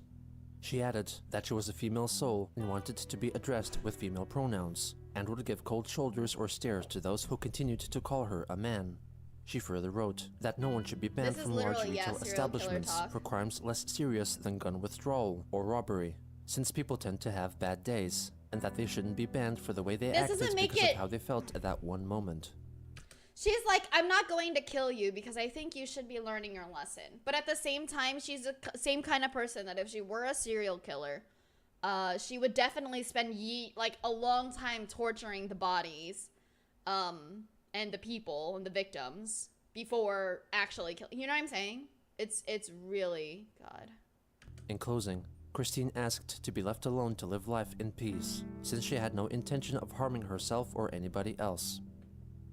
She added that she was a female soul and wanted to be addressed with female pronouns, and would give cold shoulders or stares to those who continued to call her a man. She further wrote that no one should be banned from large retail establishments for crimes less serious than gun withdrawal or robbery, since people tend to have bad days, and that they shouldn't be banned for the way they acted because of how they felt at that one moment. She's like, I'm not going to kill you because I think you should be learning your lesson. But at the same time, she's the same kind of person that if she were a serial killer, she would definitely spend a long time torturing the bodies, and the people and the victims before actually killing. You know what I'm saying? It's really God. In closing, Christine asked to be left alone to live life in peace, since she had no intention of harming herself or anybody else.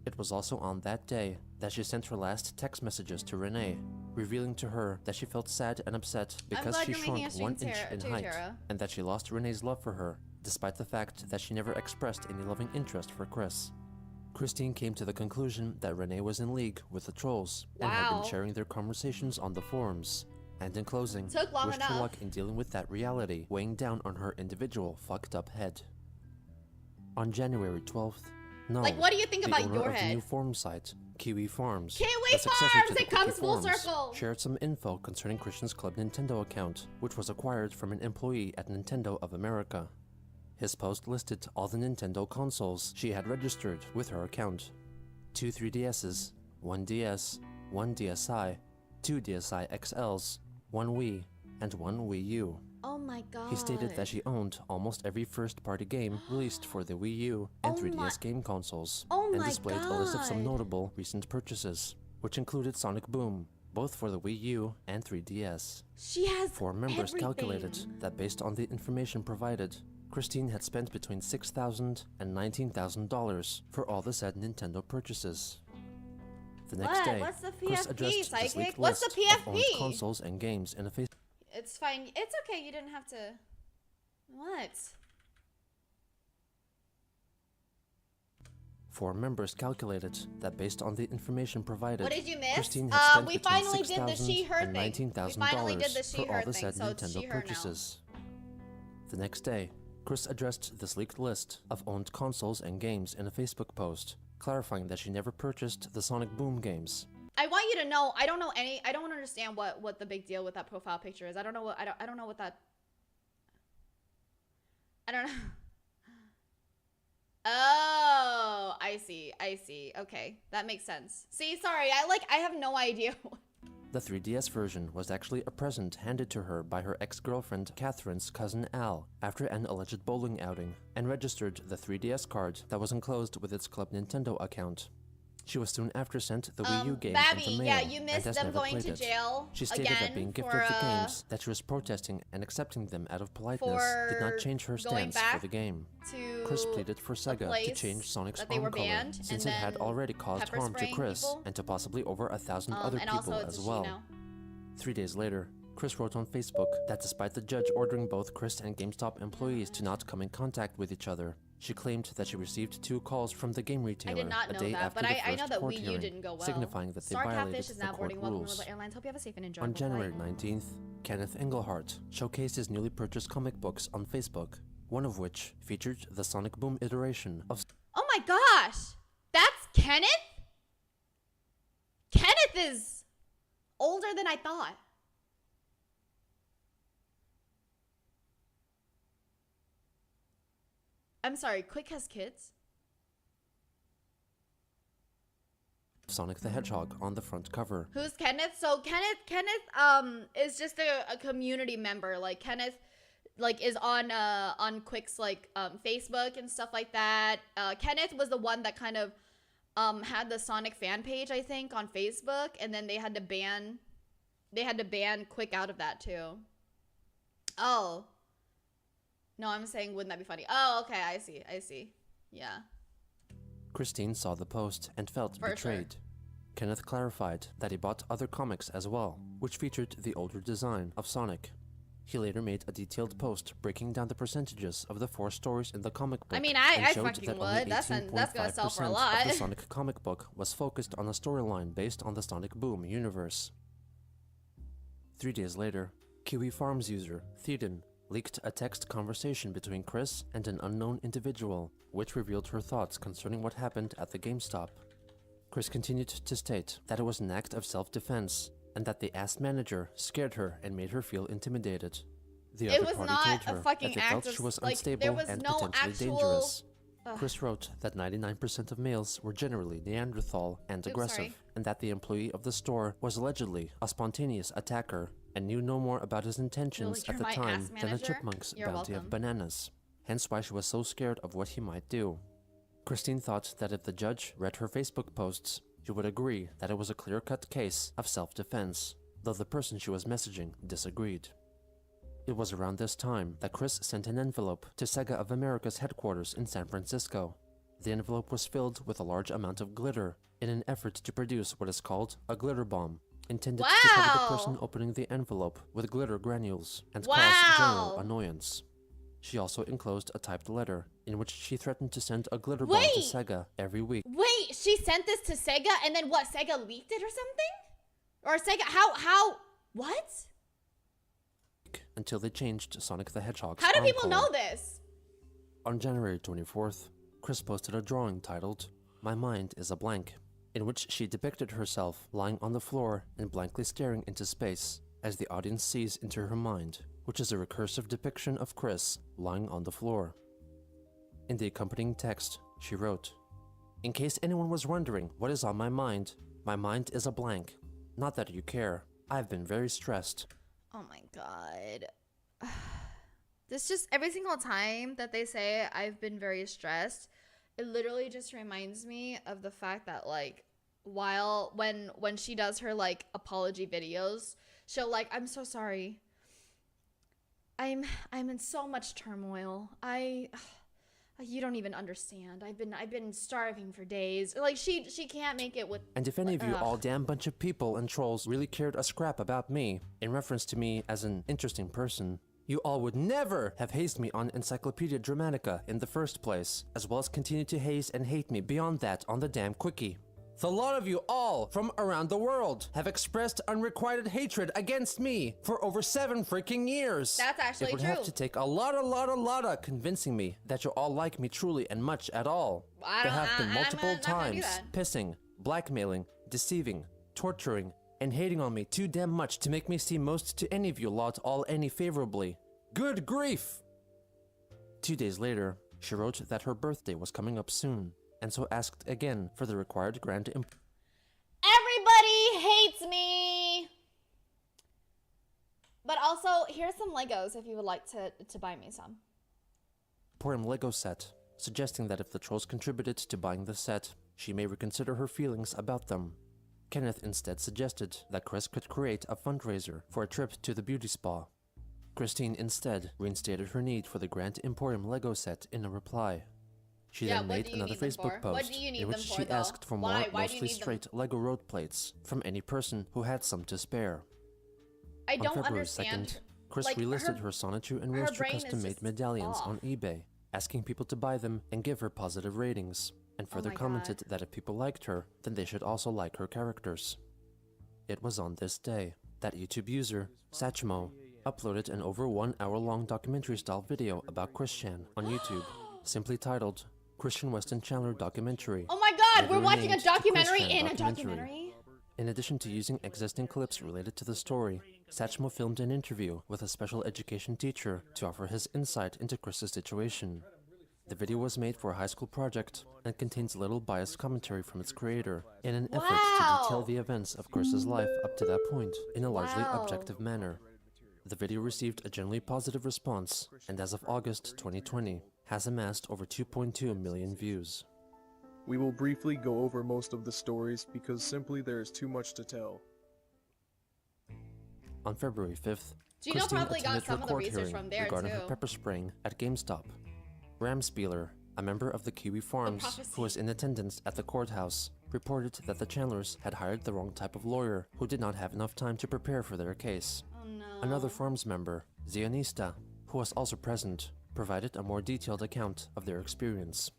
It was also on that day that she sent her last text messages to Renee, revealing to her that she felt sad and upset because glad she you're making shrunk a stream, 1 inch in too, height, Tara. and that she lost Renee's love for her, despite the fact that she never expressed any loving interest for Chris. Christine came to the conclusion that Renee was in league with the trolls and had Wow. been sharing their conversations on the forums. And in closing, Took long wished her enough. luck in dealing with that reality weighing down on her individual fucked up head. On January 12th, Null, Like, what do you think the about owner your of the head? new forum site, Kiwi Farms, Kiwi the successor Farms! to the It comes Quickie full Forums, circle! shared some info concerning Christian's Club Nintendo account, which was acquired from an employee at Nintendo of America. His post listed all the Nintendo consoles she had registered with her account. 2 3DSs, 1 DS, 1 DSi, 2 DSi XLs, 1 Wii, and 1 Wii U. Oh my god. He stated that she owned almost every first-party game released for the Wii U and Oh 3DS my- game consoles, Oh and my displayed a list of some God. notable recent purchases, which included Sonic Boom, both for the Wii U and 3DS. She has Four members everything. calculated that based on the information provided, Christine had spent between $6,000 and $19,000 for all the said Nintendo purchases. The next What? day, What's the Chris PFP, addressed the Psychic? sleek What's the list of owned PFP? consoles and games in a face. It's fine. It's okay. You didn't have to. What? Four members calculated that based on the information provided, What did you miss? Christine had spent We between finally did the $6,000 she-her and thing. $19,000 We finally did the for all she-her the thing, said so it's Nintendo she-her now. purchases. The next day, Chris addressed this leaked list of owned consoles and games in a Facebook post, clarifying that she never purchased the Sonic Boom games. I want you to know. I don't understand what the big deal with that profile picture is. I don't know what. I don't know what that. I don't know. Oh, I see. I see. Okay, that makes sense. See, sorry. I have no idea. The 3DS version was actually a present handed to her by her ex-girlfriend Catherine's cousin Al after an alleged bowling outing, and registered the 3DS card that was enclosed with its Club Nintendo account. She was soon after sent the Wii U game Babby, in the mail, yeah, you and missed has them never going played to it. jail She stated again that being gifted for, the games that she was protesting and accepting them out of politeness did for not change her going stance for back the game. to Chris pleaded for a Sega to place change Sonic's that they arm were color, banned, since and it had then already caused pepper harm to spraying Chris people. and to possibly over 1,000 other and people also it's as a well. she now. 3 days later, Chris wrote on Facebook that despite the judge ordering both Chris and GameStop employees to not come in contact with each other, she claimed that she received 2 calls from the game retailer not a know day that, after but the I know first that court Wii U hearing, didn't go well. signifying that they Star violated Catfish is the now court boarding. Welcome to rules. Mobile Airlines. Hope you have a safe and enjoyable On January flight. 19th, Kenneth Engelhart showcased his newly purchased comic books on Facebook, one of which featured the Sonic Boom iteration of Oh my gosh, that's Kenneth. Kenneth is older than I thought. I'm sorry, Quick has kids? Sonic the Hedgehog on the front cover. Who's Kenneth? So Kenneth is just a community member. Like Kenneth is on Quick's Facebook and stuff like that. Kenneth was the one that kind of had the Sonic fan page, I think, on Facebook, and then they had to ban Quick out of that too. Oh. No, I'm saying, wouldn't that be funny? Oh, okay, I see. Yeah. Christine saw the post and felt For betrayed. sure. Kenneth clarified that he bought other comics as well, which featured the older design of Sonic. He later made a detailed post breaking down the percentages of the 4 stories in the comic book. I mean, and I showed fucking that only would. That's gonna sell for a 18.5% lot. of the Sonic comic book was focused on a storyline based on the Sonic Boom universe. 3 days later, Kiwi Farms user Theoden leaked a text conversation between Chris and an unknown individual, which revealed her thoughts concerning what happened at the GameStop. Chris continued to state that it was an act of self-defense, and that the ass manager scared her and made her feel intimidated. The It other was party not told a her fucking that they act felt of- she was like, unstable there was and no potentially actual- dangerous. Ugh. Chris wrote that 99% of males were generally Neanderthal and Oops, aggressive, sorry. and that the employee of the store was allegedly a spontaneous attacker and knew no more about his intentions you're at the my time ass than a manager? chipmunk's You're bounty welcome. of bananas, hence why she was so scared of what he might do. Christine thought that if the judge read her Facebook posts, he would agree that it was a clear-cut case of self-defense, though the person she was messaging disagreed. It was around this time that Chris sent an envelope to Sega of America's headquarters in San Francisco. The envelope was filled with a large amount of glitter in an effort to produce what is called a glitter bomb, intended to cover the person opening the envelope with glitter granules and cause general annoyance. She also enclosed a typed letter in which she threatened to send a glitter bomb to Sega every week. Wait, she sent this to Sega and then what? Sega leaked it or something? Or Sega, how, what? Until they changed Sonic the Hedgehog's How do people arm know color. this? On January 24th, Chris posted a drawing titled, "My Mind is a Blank," in which she depicted herself lying on the floor and blankly staring into space as the audience sees into her mind, which is a recursive depiction of Chris lying on the floor. In the accompanying text, she wrote, "In case anyone was wondering what is on my mind is a blank. Not that you care. I've been very stressed." Oh my god. This just, every single time that they say I've been very stressed, it literally just reminds me of the fact that like when she does her like apology videos, she'll like, "I'm so sorry. I'm in so much turmoil. You don't even understand. I've been starving for days." Like she can't make it with. And if any of you all damn bunch of people and trolls really cared a scrap about me, in reference to me as an interesting person, you all would never have hazed me on Encyclopedia Dramatica in the first place, as well as continue to haze and hate me beyond that on the damn quickie. The lot of you all from around the world have expressed unrequited hatred against me for over 7 freaking years. That's actually It would true. have to take a lot of convincing me that you all like me truly and much at all. There have been multiple times pissing, blackmailing, deceiving, torturing, and hating on me too damn much to make me see most to any of you lot all any favorably. Good grief! 2 days later, she wrote that her birthday was coming up soon, and so asked again for the required grand Everybody hates me. But also, here's some Legos if you would like to buy me some. Emporium Lego set, suggesting that if the trolls contributed to buying the set, she may reconsider her feelings about them. Kenneth instead suggested that Chris could create a fundraiser for a trip to the beauty spa. Christine instead reinstated her need for the Grand Emporium Lego set in a reply. She then made another Facebook post in which she asked for more mostly straight Lego road plates from any person who had some to spare. I don't On February understand. 2nd, Chris like, relisted her Sonichu and Roaster brain is custom-made just medallions off. on eBay, asking people to buy them and give her positive ratings, and further my commented God. that if people liked her, then they should also like her characters. It was on this day that YouTube user, Satchmo, uploaded an over 1 hour-long documentary-style video about Christian on YouTube, simply titled Christian Weston Chandler Documentary. Oh my god, later we're watching a renamed to documentary Christian in a documentary? In addition to using existing clips related to the story, Satchmo filmed an interview with a special education teacher to offer his insight into Chris's situation. The video was made for a high school project and contains little biased commentary from its creator in an effort to detail the events of Chris's life up to that point in a largely objective manner. The video received a generally positive response, and as of August 2020, has amassed over 2.2 million views. We will briefly go over most of the stories because simply there is too much to tell. On February 5th, Gino Christine probably got attended some her of the court research hearing from there regarding too. her pepper spraying at GameStop. Ramspieler, a member of the Kiwi Farms prophecy. who was in attendance at the courthouse, reported that the Chandlers had hired the wrong type of lawyer who did not have enough time to prepare for their case. Oh no. Another Farms member, Zionista, who was also present, provided a more detailed account of their experience.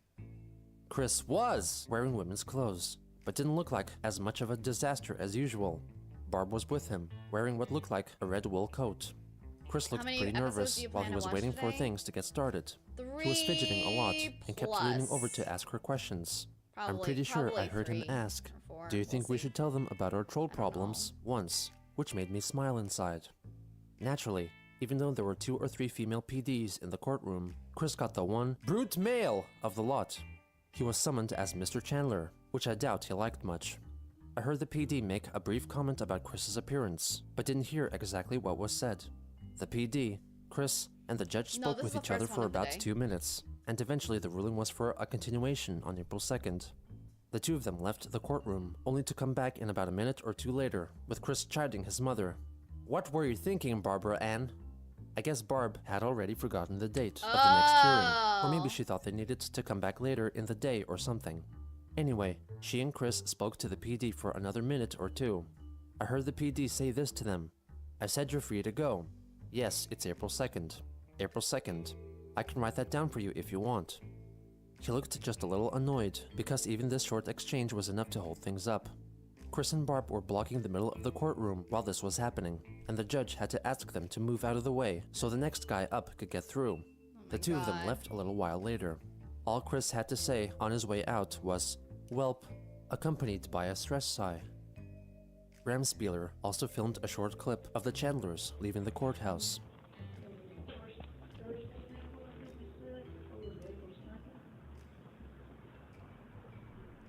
Chris was wearing women's clothes, but didn't look like as much of a disaster as usual. Barb was with him, wearing what looked like a red wool coat. Chris looked many pretty episodes nervous do you while plan he to was watch waiting for today? things to get started. He was fidgeting a lot and kept leaning over to ask her questions. I'm pretty sure I heard him ask, "Do you think we should tell them about our troll problems?" once, which made me smile inside. Naturally, even though there were 2 or 3 female PDs in the courtroom, Chris got the one brute male of the lot. He was summoned as Mr. Chandler, which I doubt he liked much. I heard the PD make a brief comment about Chris's appearance, but didn't hear exactly what was said. The PD, Chris, and the judge spoke with each other for about 2 minutes, and eventually the ruling was for a continuation on April 2nd. The two of them left the courtroom, only to come back in about a minute or 2 later, with Chris chiding his mother. "What were you thinking, Barbara Ann?" I guess Barb had already forgotten the date of the next hearing, or maybe Oh. she thought they needed to come back later in the day or something. Anyway, she and Chris spoke to the PD for another minute or two. I heard the PD say this to them. I said you're free to go. Yes, it's April 2nd. April 2nd. I can write that down for you if you want. He looked just a little annoyed, because even this short exchange was enough to hold things up. Chris and Barb were blocking the middle of the courtroom while this was happening, and the judge had to ask them to move out of the way so the next guy up could get through. The two of them God. left a little while later. All Chris had to say on his way out was, "Welp," accompanied by a stress sigh. Ramspieler also filmed a short clip of the Chandlers leaving the courthouse.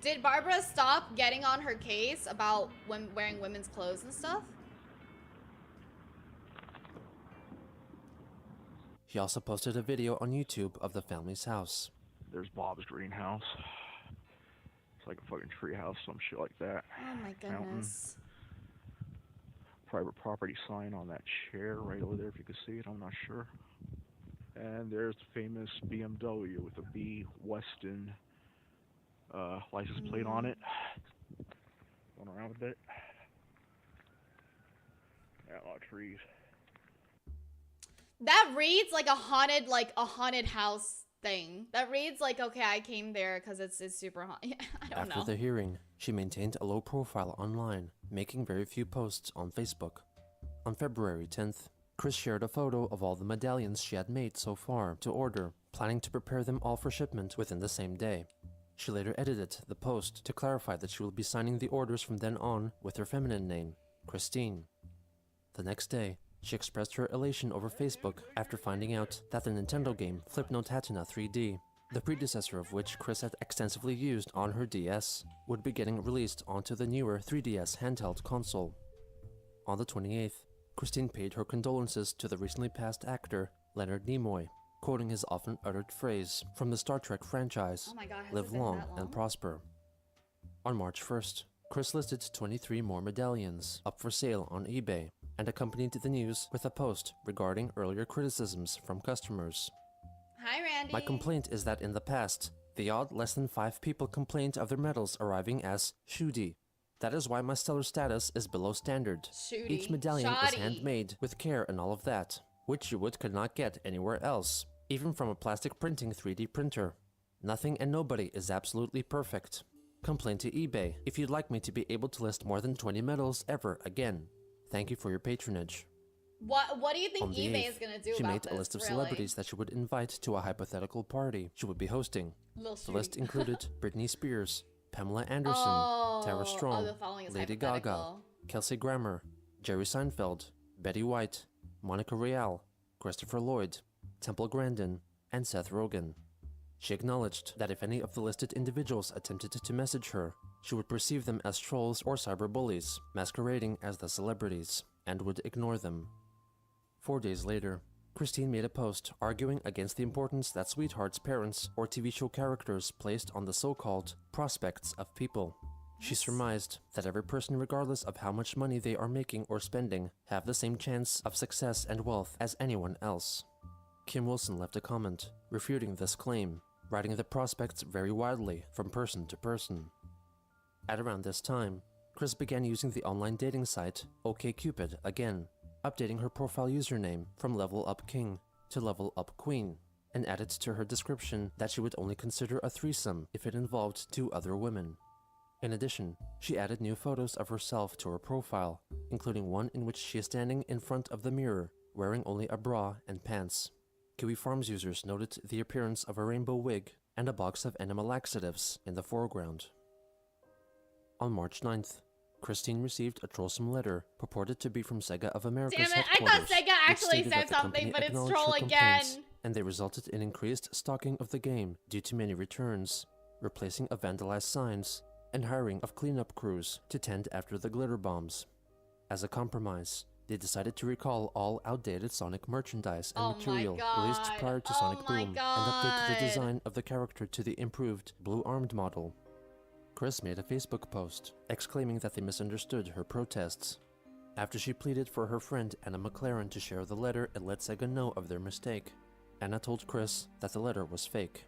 Did Barbara stop getting on her case about wearing women's clothes and stuff? He also posted a video on YouTube of the family's house. There's Bob's greenhouse. It's like a fucking treehouse, some shit like that. Oh my goodness. Private property sign on that chair right over there, if you can see it, I'm not sure. And there's the famous BMW with a B Weston license plate on it. Going around with it. Yeah, a lot of trees. That reads like a haunted house thing. That reads like, okay, I came there because it's super haunted. I don't After know. the hearing, she maintained a low profile online, making very few posts on Facebook. On February 10th, Chris shared a photo of all the medallions she had made so far to order, planning to prepare them all for shipment within the same day. She later edited the post to clarify that she will be signing the orders from then on with her feminine name, Christine. The next day, she expressed her elation over Facebook after finding out that the Nintendo game Flipnotatina 3D, the predecessor of which Chris had extensively used on her DS, would be getting released onto the newer 3DS handheld console. On the 28th, Christine paid her condolences to the recently passed actor Leonard Nimoy, quoting his often uttered phrase from the Star Trek franchise, Oh my God, has "Live it been long that long? and prosper." On March 1st, Chris listed 23 more medallions up for sale on eBay and accompanied the news with a post regarding earlier criticisms from customers. Hi, Randy. My complaint is that in the past, the odd less than 5 people complained of their medals arriving as shoddy. That is why my stellar status is below standard. Shooty. Each medallion is Shoddy. handmade with care and all of that, which you could not get anywhere else, even from a plastic printing 3D printer. Nothing and nobody is absolutely perfect. Complain to eBay if you'd like me to be able to list more than 20 medals ever again. Thank you for your patronage. What do you think On the eBay 8th, is gonna do she about made this? a list of really? celebrities that she would invite to a hypothetical party she would be hosting. Little The list shooty. included Britney Spears, Pamela Anderson, Oh, Tara Strong, the following is Lady Gaga, hypothetical. Kelsey Grammer, Jerry Seinfeld, Betty White, Monica Rial, Christopher Lloyd, Temple Grandin, and Seth Rogen. She acknowledged that if any of the listed individuals attempted to message her, she would perceive them as trolls or cyberbullies, masquerading as the celebrities, and would ignore them. 4 days later, Christine made a post arguing against the importance that sweethearts' parents or TV show characters placed on the so-called prospects of people. She surmised that every person, regardless of how much money they are making or spending, have the same chance of success and wealth as anyone else. Kim Wilson left a comment, refuting this claim, writing the prospects very widely from person to person. At around this time, Chris began using the online dating site OkCupid again, updating her profile username from Level Up King to Level Up Queen, and added to her description that she would only consider a threesome if it involved 2 other women. In addition, she added new photos of herself to her profile, including one in which she is standing in front of the mirror, wearing only a bra and pants. Kiwi Farms users noted the appearance of a rainbow wig and a box of enema laxatives in the foreground. On March 9th, Christine received a trollsome letter purported to be from Sega of America's Damn it, I headquarters, thought Sega which actually stated said that the something, company but it's acknowledged troll her again. complaints, and they resulted in increased stocking of the game due to many returns, replacing of vandalized signs, and hiring of cleanup crews to tend after the glitter bombs. As a compromise, they decided to recall all outdated Sonic merchandise and Oh my material released God. prior to Oh Sonic my Boom, and update the God. design of the character to the improved blue-armed model. Chris made a Facebook post, exclaiming that they misunderstood her protests. After she pleaded for her friend Anna McLaren to share the letter and let Sega know of their mistake, Anna told Chris that the letter was fake.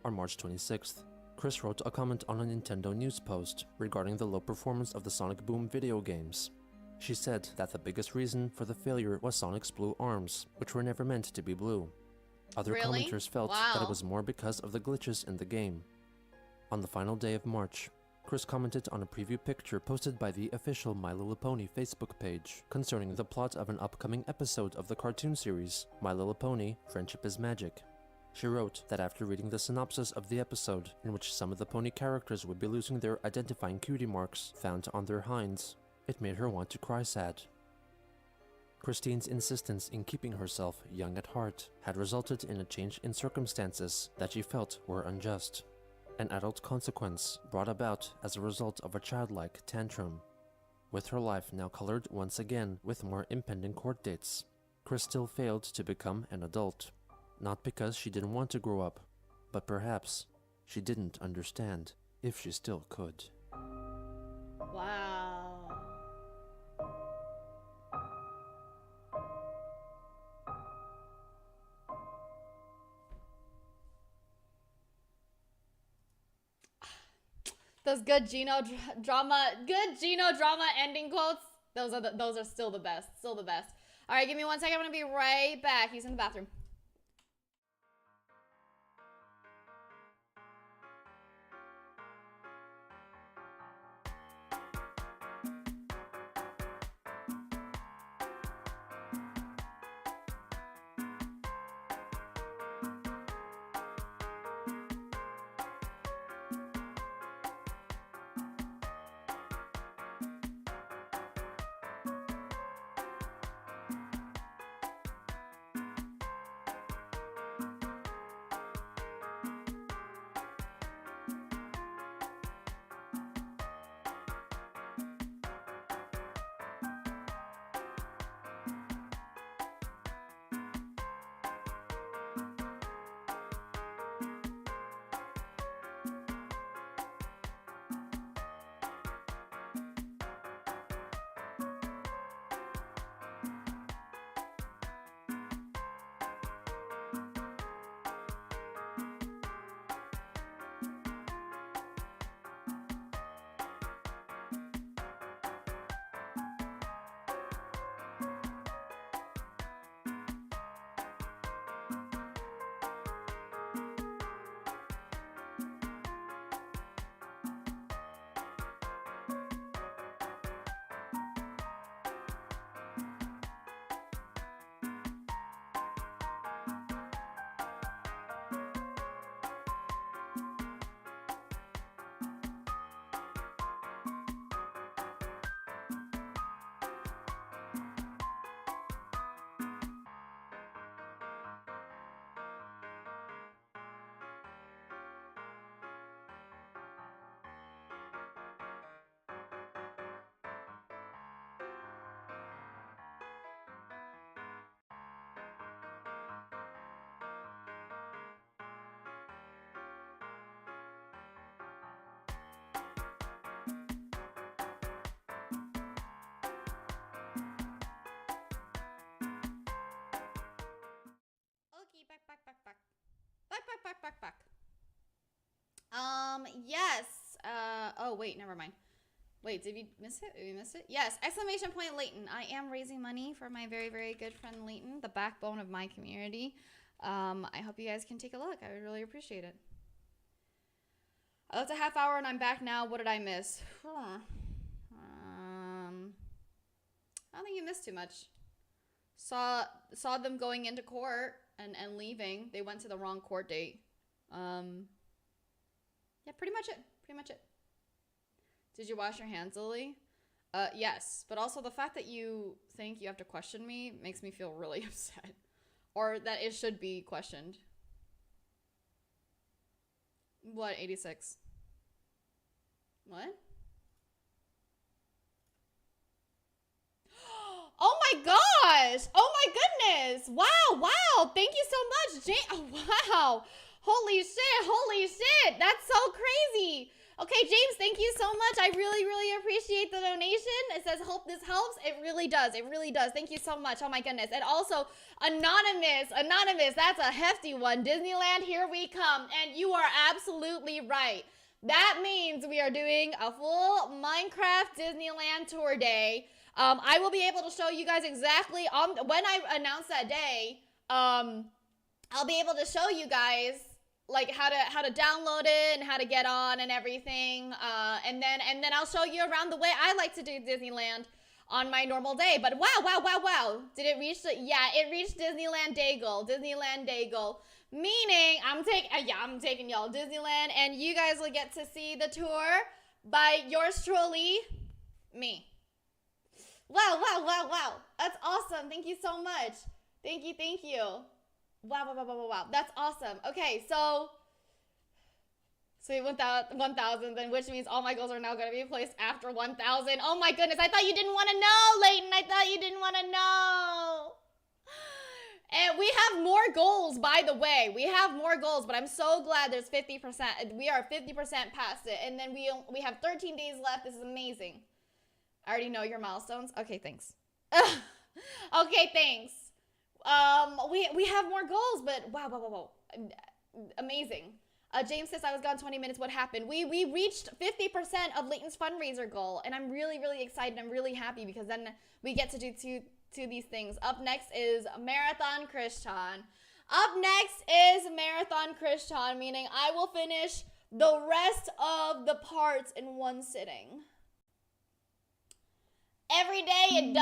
On March 26th, Chris wrote a comment on a Nintendo news post regarding the low performance of the Sonic Boom video games. She said that the biggest reason for the failure was Sonic's blue arms, which were never meant to be blue. Other Really? commenters felt that Wow. it was more because of the glitches in the game. On the final day of March, Chris commented on a preview picture posted by the official My Little Pony Facebook page concerning the plot of an upcoming episode of the cartoon series My Little Pony: Friendship is Magic. She wrote that after reading the synopsis of the episode, in which some of the pony characters would be losing their identifying cutie marks found on their hinds, it made her want to cry sad. Christine's insistence in keeping herself young at heart had resulted in a change in circumstances that she felt were unjust. An adult consequence brought about as a result of a childlike tantrum. With her life now colored once again with more impending court dates, Chris still failed to become an adult. Not because she didn't want to grow up, but perhaps she didn't understand if she still could. Wow. Those good drama ending quotes. Those are still the best. Still the best. All right, give me 1 second. I'm gonna be right back. He's in the bathroom. Back. Yes. Oh, wait, never mind. Wait, did we miss it? Did we miss it? Yes, exclamation point Leighton. I am raising money for my very, very good friend Leighton, the backbone of my community. I hope you guys can take a look. I would really appreciate it. Oh, it's a half hour and I'm back now. What did I miss? I don't think you missed too much. Saw them going into court and leaving. They went to the wrong court date. Yeah, pretty much it. Did you wash your hands, Lily? Yes, but also the fact that you think you have to question me makes me feel really upset. Or that it should be questioned. What, 86? What? Oh my gosh! Oh my goodness! Wow! Thank you so much, Jane. Oh, wow! Holy shit! That's so crazy! Okay, James, thank you so much. I really, really appreciate the donation. It says, hope this helps. It really does. It really does. Thank you so much. Oh my goodness. And also, Anonymous, that's a hefty one. Disneyland, here we come. And you are absolutely right. That means we are doing a full Minecraft Disneyland tour day. I will be able to show you guys exactly when I announce that day. I'll be able to show you guys like how to download it and how to get on and everything. And then I'll show you around the way I like to do Disneyland on my normal day. But wow. Did it reach yeah, it reached Disneyland Day goal. Meaning I'm taking y'all to Disneyland and you guys will get to see the tour by yours truly, me. Wow. That's awesome. Thank you so much. Thank you. Wow. That's awesome. Okay, so 1,000, then which means all my goals are now going to be placed after 1,000. Oh my goodness, I thought you didn't want to know, Layton. I thought you didn't want to know. And we have more goals, by the way. We have more goals, but I'm so glad there's 50%. We are 50% past it, and then we have 13 days left. This is amazing. I already know your milestones. Okay, thanks. Okay, thanks. We have more goals, but wow. Amazing. James says I was gone 20 minutes. What happened? We reached 50% of Layton's fundraiser goal, and I'm really, really excited. I'm really happy because then we get to do two these things. Up next is Marathon Christian. Meaning I will finish the rest of the parts in one sitting. Every day we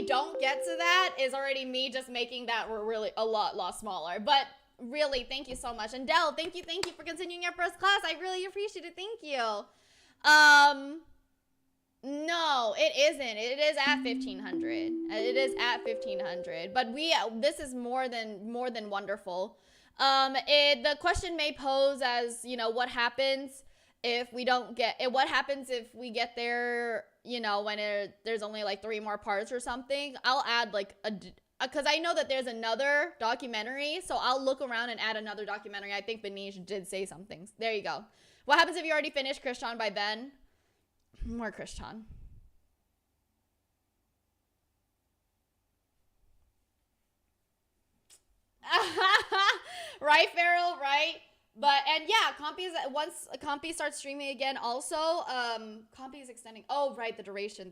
don't get to that is already me just making that really a lot smaller. But really, thank you so much. And Del, thank you for continuing your first class. I really appreciate it. Thank you. No, it isn't. It is at 1,500. It is at 1,500. But this is more than wonderful. The question may pose as, what happens if we don't get it? What happens if we get there, when there's only like 3 more parts or something? I'll add like because I know that there's another documentary, so I'll look around and add another documentary. I think Benish did say something. There you go. What happens if you already finished Christian by then? More Christian. Right, Farrell, right? And yeah, once Compy starts streaming again also, Compy is extending. Oh, right, the duration.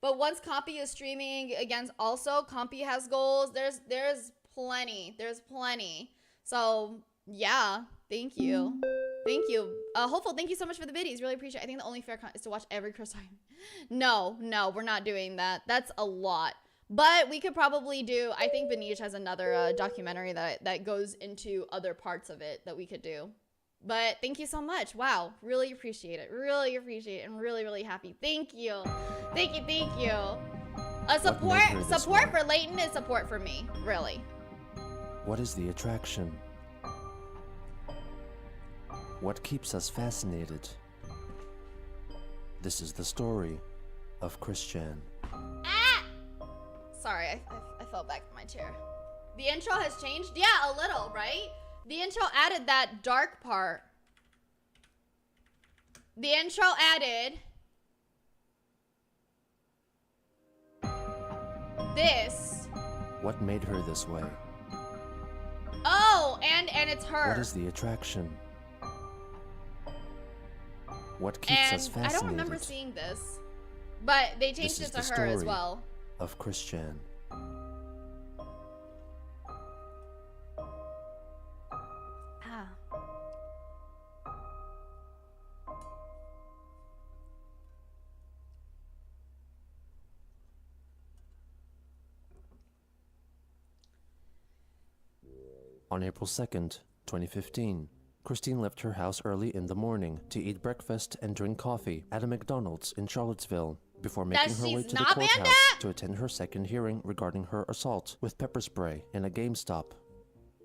But once Compy is streaming again also, Compy has goals. There's plenty. So, yeah, thank you. Hopeful, thank you so much for the biddies. Really appreciate it. I think the only fair is to watch every Chris time. No, we're not doing that. That's a lot. But we could probably do, I think Benish has another documentary that goes into other parts of it that we could do. But thank you so much. Wow, really appreciate it. I'm really, really happy. Thank you. Support for Layton is support for me, really. What is the attraction? What keeps us fascinated? This is the story of Christian. Sorry, I fell back from my chair. The intro has changed? Yeah, a little, right? The intro added that dark part. The intro added this. What made her this way? Oh, and it's her. What is the attraction? What keeps us fascinated? I don't remember seeing this, but they changed it to her as well. Of Christian. On April 2nd, 2015, Christine left her house early in the morning to eat breakfast and drink coffee at a McDonald's in Charlottesville before making her way to the courthouse to attend her second hearing regarding her assault with pepper spray in a GameStop.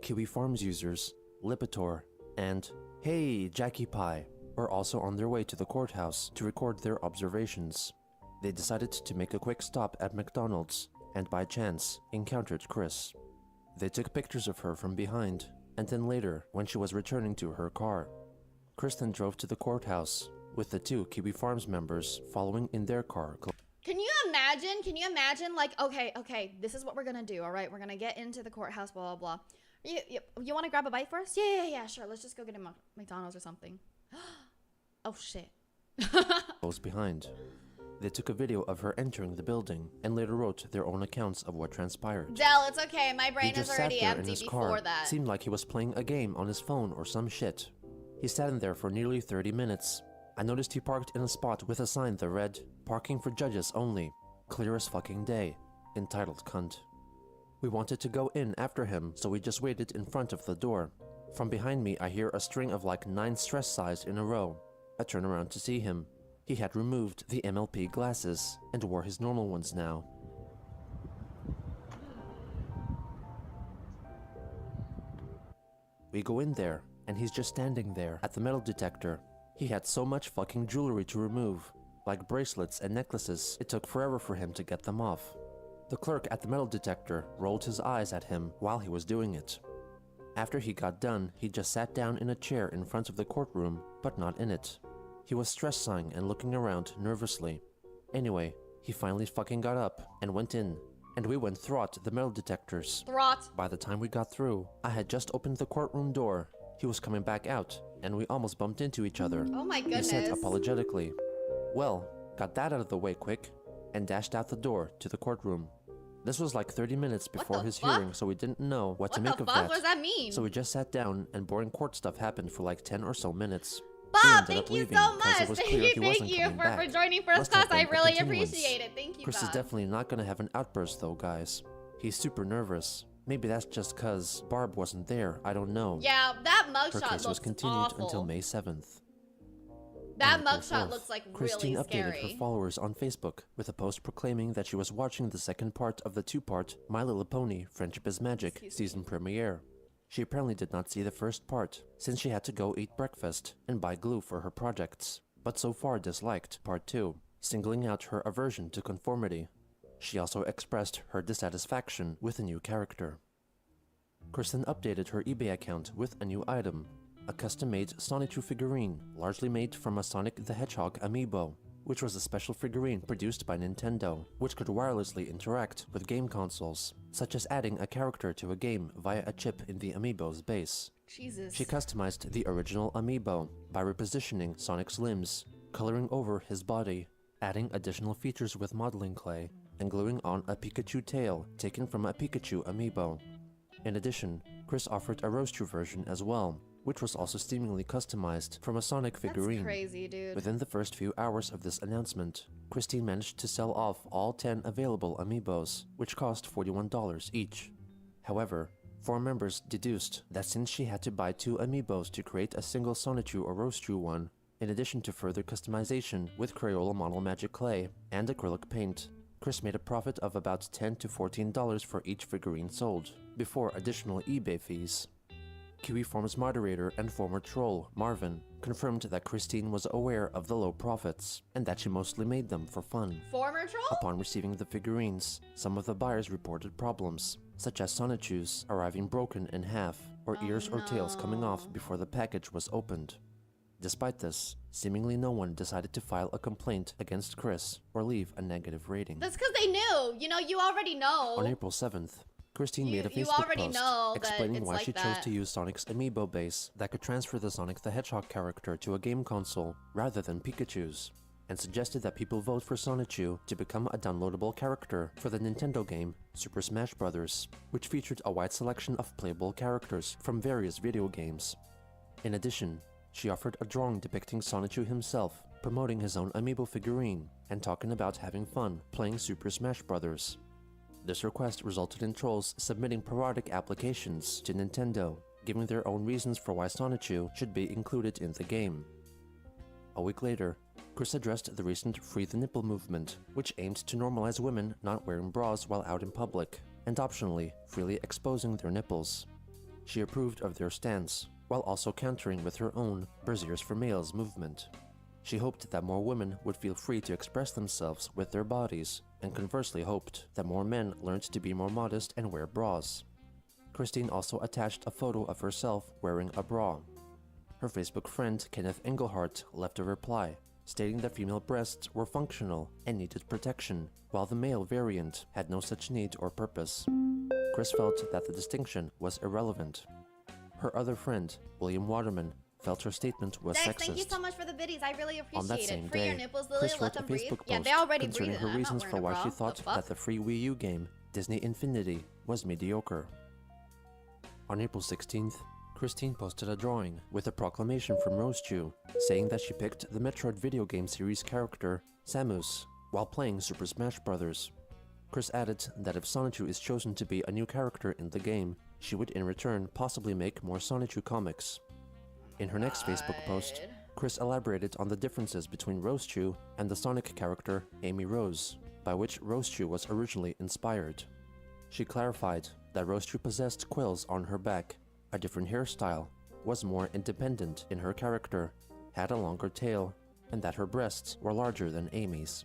Kiwi Farms users, Lipitor, and Hey Jackie Pie were also on their way to the courthouse to record their observations. They decided to make a quick stop at McDonald's and by chance encountered Chris. They took pictures of her from behind and then later when she was returning to her car. Chris then drove to the courthouse, with the 2 Kiwi Farms members following in their car. Can you imagine? Can you imagine? Like, okay, this is what we're gonna do. All right, we're gonna get into the courthouse. Blah blah blah. You want to grab a bite first? Yeah, sure. Let's just go get a McDonald's or something. Oh shit. Close behind. They took a video of her entering the building and later wrote their own accounts of what transpired. Dell, it's okay. My brain He is just already sat there in empty his before car. that. Seemed like he was playing a game on his phone or some shit. He sat in there for nearly 30 minutes. I noticed he parked in a spot with a sign that read, "Parking for judges only. Clear as fucking day. Entitled cunt." We wanted to go in after him, so we just waited in front of the door. From behind me, I hear a string of like 9 stress sighs in a row. I turn around to see him. He had removed the MLP glasses and wore his normal ones now. We go in there, and he's just standing there at the metal detector. He had so much fucking jewelry to remove, like bracelets and necklaces. It took forever for him to get them off. The clerk at the metal detector rolled his eyes at him while he was doing it. After he got done, he just sat down in a chair in front of the courtroom, but not in it. He was stress-sighing and looking around nervously. Anyway, he finally fucking got up and went in, and we went through the metal detectors. By the time we got through, I had just opened the courtroom door. He was coming back out, and we almost bumped into each other. Oh my goodness. He said apologetically, "Well, got that out of the way quick," and dashed out the door to the courtroom. This was like 30 minutes before his hearing, so we didn't know what to make of that. What does that mean? So we just sat down, and boring court stuff happened for like 10 or so minutes. Bob, thank you so much. Thank you for joining first class. I really appreciate it. Thank you, Chris Bob. is definitely not gonna have an outburst though, guys. He's super nervous. Maybe that's just cause Barb wasn't there, I don't know. Yeah, that Her mugshot case was looks continued awful. until May 7th. That On April mugshot 4th, looks like Christine really updated scary. her followers on Facebook with a post proclaiming that she was watching the second part of the 2-part My Little Pony Friendship is Magic season premiere. She apparently did not see the first part, since she had to go eat breakfast and buy glue for her projects, but so far disliked part 2, singling out her aversion to conformity. She also expressed her dissatisfaction with the new character. Kristen updated her eBay account with a new item, a custom-made Sonichu figurine, largely made from a Sonic the Hedgehog amiibo, which was a special figurine produced by Nintendo, which could wirelessly interact with game consoles, such as adding a character to a game via a chip in the amiibo's base. Jesus. She customized the original amiibo by repositioning Sonic's limbs, coloring over his body, adding additional features with modeling clay, and gluing on a Pikachu tail taken from a Pikachu amiibo. In addition, Chris offered a roaster version as well, which was also steamingly customized from a Sonic figurine. That's crazy, dude. Within the first few hours of this announcement, Christine managed to sell off all 10 available amiibos, which cost $41 each. However, 4 members deduced that since she had to buy 2 amiibos to create a single Sonichu or Roastu one, in addition to further customization with Crayola Model Magic Clay and acrylic paint, Chris made a profit of about $10 to $14 for each figurine sold, before additional eBay fees. Kiwi Farms moderator and former troll, Marvin, confirmed that Christine was aware of the low profits, and that she mostly made them for fun. Former troll? Upon receiving the figurines, some of the buyers reported problems, such as Sonichus arriving broken in half, or ears or tails coming off before the package was opened. Despite this, seemingly no one decided to file a complaint against Chris or leave a negative rating. That's because they knew. You know, you already know. On April 7th, Christine made a you Facebook already post know that explaining it's why like she chose that. to use Sonic's amiibo base that could transfer the Sonic the Hedgehog character to a game console rather than Pikachu's, and suggested that people vote for Sonichu to become a downloadable character for the Nintendo game Super Smash Bros., which featured a wide selection of playable characters from various video games. In addition, she offered a drawing depicting Sonichu himself, promoting his own amiibo figurine, and talking about having fun playing Super Smash Bros. This request resulted in trolls submitting parodic applications to Nintendo, giving their own reasons for why Sonichu should be included in the game. A week later, Chris addressed the recent Free the Nipple movement, which aimed to normalize women not wearing bras while out in public, and optionally, freely exposing their nipples. She approved of their stance, while also countering with her own Brasiers for Males movement. She hoped that more women would feel free to express themselves with their bodies, and conversely hoped that more men learned to be more modest and wear bras. Christine also attached a photo of herself wearing a bra. Her Facebook friend, Kenneth Engelhart, left a reply, stating that female breasts were functional and needed protection, while the male variant had no such need or purpose. Chris felt that the distinction was irrelevant. Her other friend, William Waterman, felt her statement was Dex, sexist. thank you so much for the biddies. I really appreciate On that it. same Free day, your nipples, Lily. Chris Let wrote a them breathe. Facebook Yeah, post they already concerning breathe. her I'm not reasons wearing for a why bra. she thought The fuck? that the free Wii U game, Disney Infinity, was mediocre. On April 16th, Christine posted a drawing with a proclamation from Rosechew saying that she picked the Metroid video game series character Samus while playing Super Smash Bros. Chris added that if Sonichu is chosen to be a new character in the game, she would in return possibly make more Sonichu comics. In her next Facebook post, Chris elaborated on the differences between Rosechew and the Sonic character Amy Rose, by which Rosechew was originally inspired. She clarified that Rosechew possessed quills on her back, a different hairstyle, was more independent in her character, had a longer tail, and that her breasts were larger than Amy's.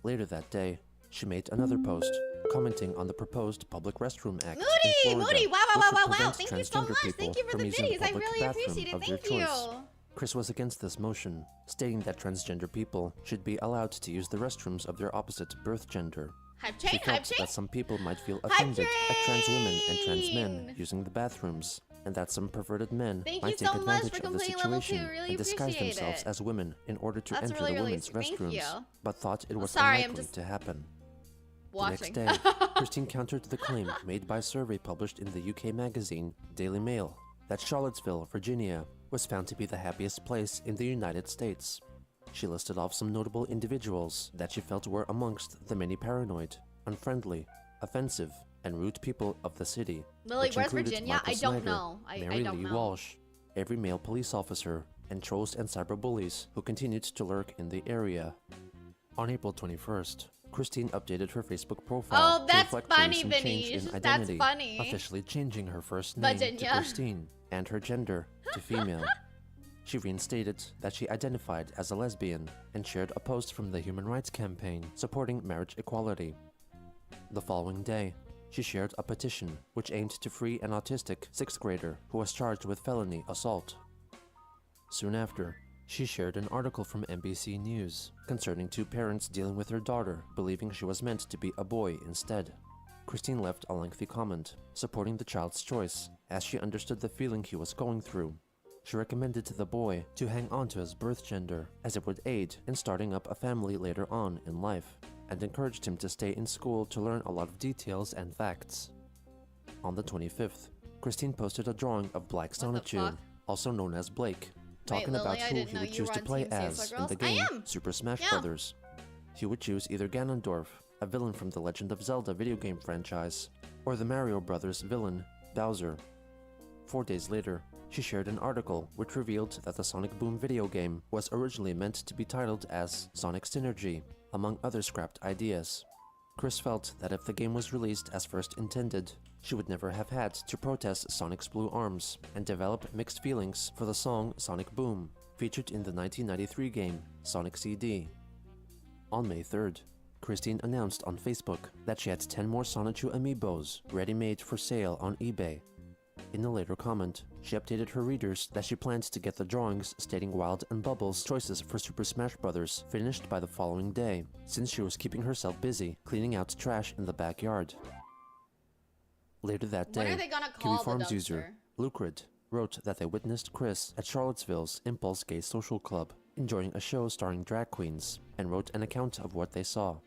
Later that day, she made another post, commenting on the proposed public restroom act in Florida, Moody! Wow, which would wow! prevent Thank you so transgender much. people Thank you for from the using biddies. I public really bathroom appreciate it. of their Thank you. choice. Chris was against this motion, stating that transgender people should be allowed to use the restrooms of their opposite birth gender. Hype She train, hype felt train. that some people might feel Hype offended at trans women and trans men train. using the bathrooms, and that some perverted men Thank might you take so much advantage for of the completing level 2. situation Really and disguise appreciate themselves it. as women in order to That's enter really, the really women's sweet. Thank restrooms, you. but thought it was sorry, I'm unlikely just to happen. Watching. The next day, Christine countered the claim made by a survey published in the UK magazine Daily Mail that Charlottesville, Virginia, was found to be the happiest place in the United States. She listed off some notable individuals that she felt were amongst the many paranoid, unfriendly, offensive, and rude people of the city. Lily, which where's included Virginia? Michael I don't Snyder, know. I Mary don't Lee know. Walsh, every male police officer, and trolls and cyberbullies who continued to lurk in the area. On April 21st, Christine updated her Facebook profile Oh, to that's reflect funny, the recent change Vinish. in That's identity, funny. officially changing her first name to Virginia. Christine and her gender to female. She reinstated that she identified as a lesbian and shared a post from the Human Rights Campaign supporting marriage equality. The following day, she shared a petition which aimed to free an autistic 6th grader who was charged with felony assault. Soon after, she shared an article from NBC News concerning two parents dealing with their daughter believing she was meant to be a boy instead. Christine left a lengthy comment supporting the child's choice as she understood the feeling he was going through. She recommended to the boy to hang on to his birth gender as it would aid in starting up a family later on in life, and encouraged him to stay in school to learn a lot of details and facts. On the 25th, Christine posted a drawing of Black What the Sonichu, fuck? also known as Blake, talking Lily, about I who didn't he know would you choose were to on play Team Sailor as in Girls. the I game am. Super Smash Yeah. Bros. He would choose either Ganondorf, a villain from the Legend of Zelda video game franchise, or the Mario Brothers villain, Bowser. 4 days later, she shared an article which revealed that the Sonic Boom video game was originally meant to be titled as Sonic Synergy, among other scrapped ideas. Chris felt that if the game was released as first intended, she would never have had to protest Sonic's blue arms and develop mixed feelings for the song Sonic Boom, featured in the 1993 game Sonic CD. On May 3rd, Christine announced on Facebook that she had 10 more Sonichu amiibos ready-made for sale on eBay. In a later comment, she updated her readers that she planned to get the drawings stating Wild and Bubbles' choices for Super Smash Bros. Finished by the following day, since she was keeping herself busy cleaning out trash in the backyard. Later that When day, are they gonna Kiwi call the Farms dumpster? user Lucrid wrote that they witnessed Chris at Charlottesville's Impulse Gay Social Club, enjoying a show starring drag queens, and wrote an account of what they saw.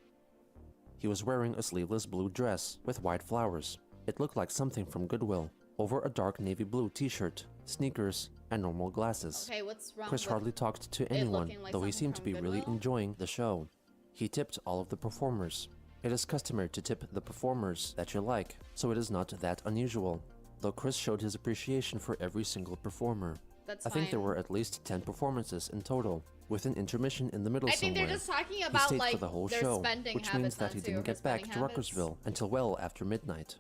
He was wearing a sleeveless blue dress with white flowers. It looked like something from Goodwill, over a dark navy blue t-shirt, sneakers, and normal glasses. Okay, what's wrong Chris with hardly talked to it anyone, looking like though he something seemed to from be really Goodwill? enjoying the show. He tipped all of the performers. It is customary to tip the performers that you like, so it is not that unusual, though Chris showed his appreciation for every single performer. That's I think there fine. were at least 10 performances in total, with an intermission in the middle I think somewhere. they're just talking He about stayed like for the whole their show, spending which habits means that now, he too, didn't their get back to spending habits. Ruckersville until well after midnight.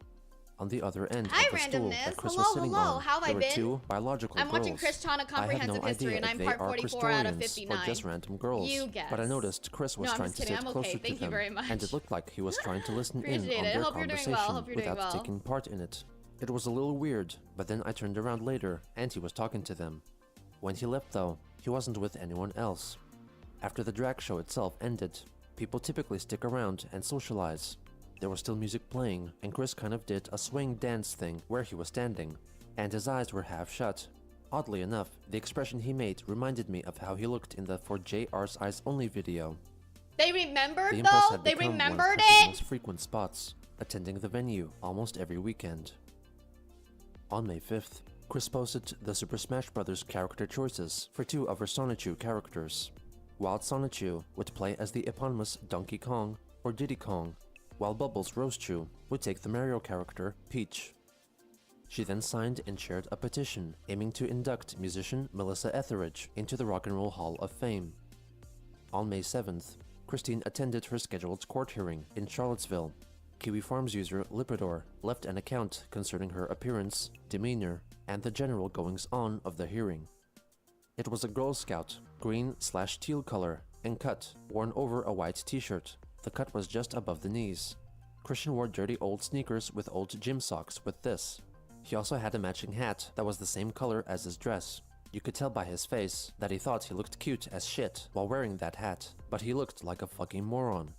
On the other end Hi, of the stool randomness. that Chris Hello, was sitting hello. on, How have I there were been? two biological I'm girls. watching Chris Chana I have Comprehensive no History, idea and if I'm they part are 44 out of Christorians 59. or just random girls, You guess. but I noticed Chris was No, I'm trying just to kidding. sit I'm closer okay. to Thank you them, very much. and it looked like he was trying to listen in Appreciate on it. their Hope you're doing conversation well. Hope you're doing without well. taking part in it. It was a little weird, but then I turned around later, and he was talking to them. When he left though, he wasn't with anyone else. After the drag show itself ended, people typically stick around and socialize. There was still music playing, and Chris kind of did a swing dance thing where he was standing, and his eyes were half shut. Oddly enough, the expression he made reminded me of how he looked in the For JR's Eyes Only video. They remembered The impulse though? had They become remembered one of Chris's it? most frequent spots, attending the venue almost every weekend. On May 5th, Chris posted the Super Smash Bros. Character choices for 2 of her Sonichu characters. Wild Sonichu would play as the eponymous Donkey Kong or Diddy Kong, while Bubbles Rosechu would take the Mario character Peach. She then signed and shared a petition aiming to induct musician Melissa Etheridge into the Rock and Roll Hall of Fame. On May 7th, Christine attended her scheduled court hearing in Charlottesville. Kiwi Farms user Lipitor left an account concerning her appearance, demeanor, and the general goings-on of the hearing. It was a Girl Scout, green/teal color, and cut, worn over a white t-shirt. The cut was just above the knees. Christian wore dirty old sneakers with old gym socks with this. He also had a matching hat that was the same color as his dress. You could tell by his face that he thought he looked cute as shit while wearing that hat, but he looked like a fucking moron.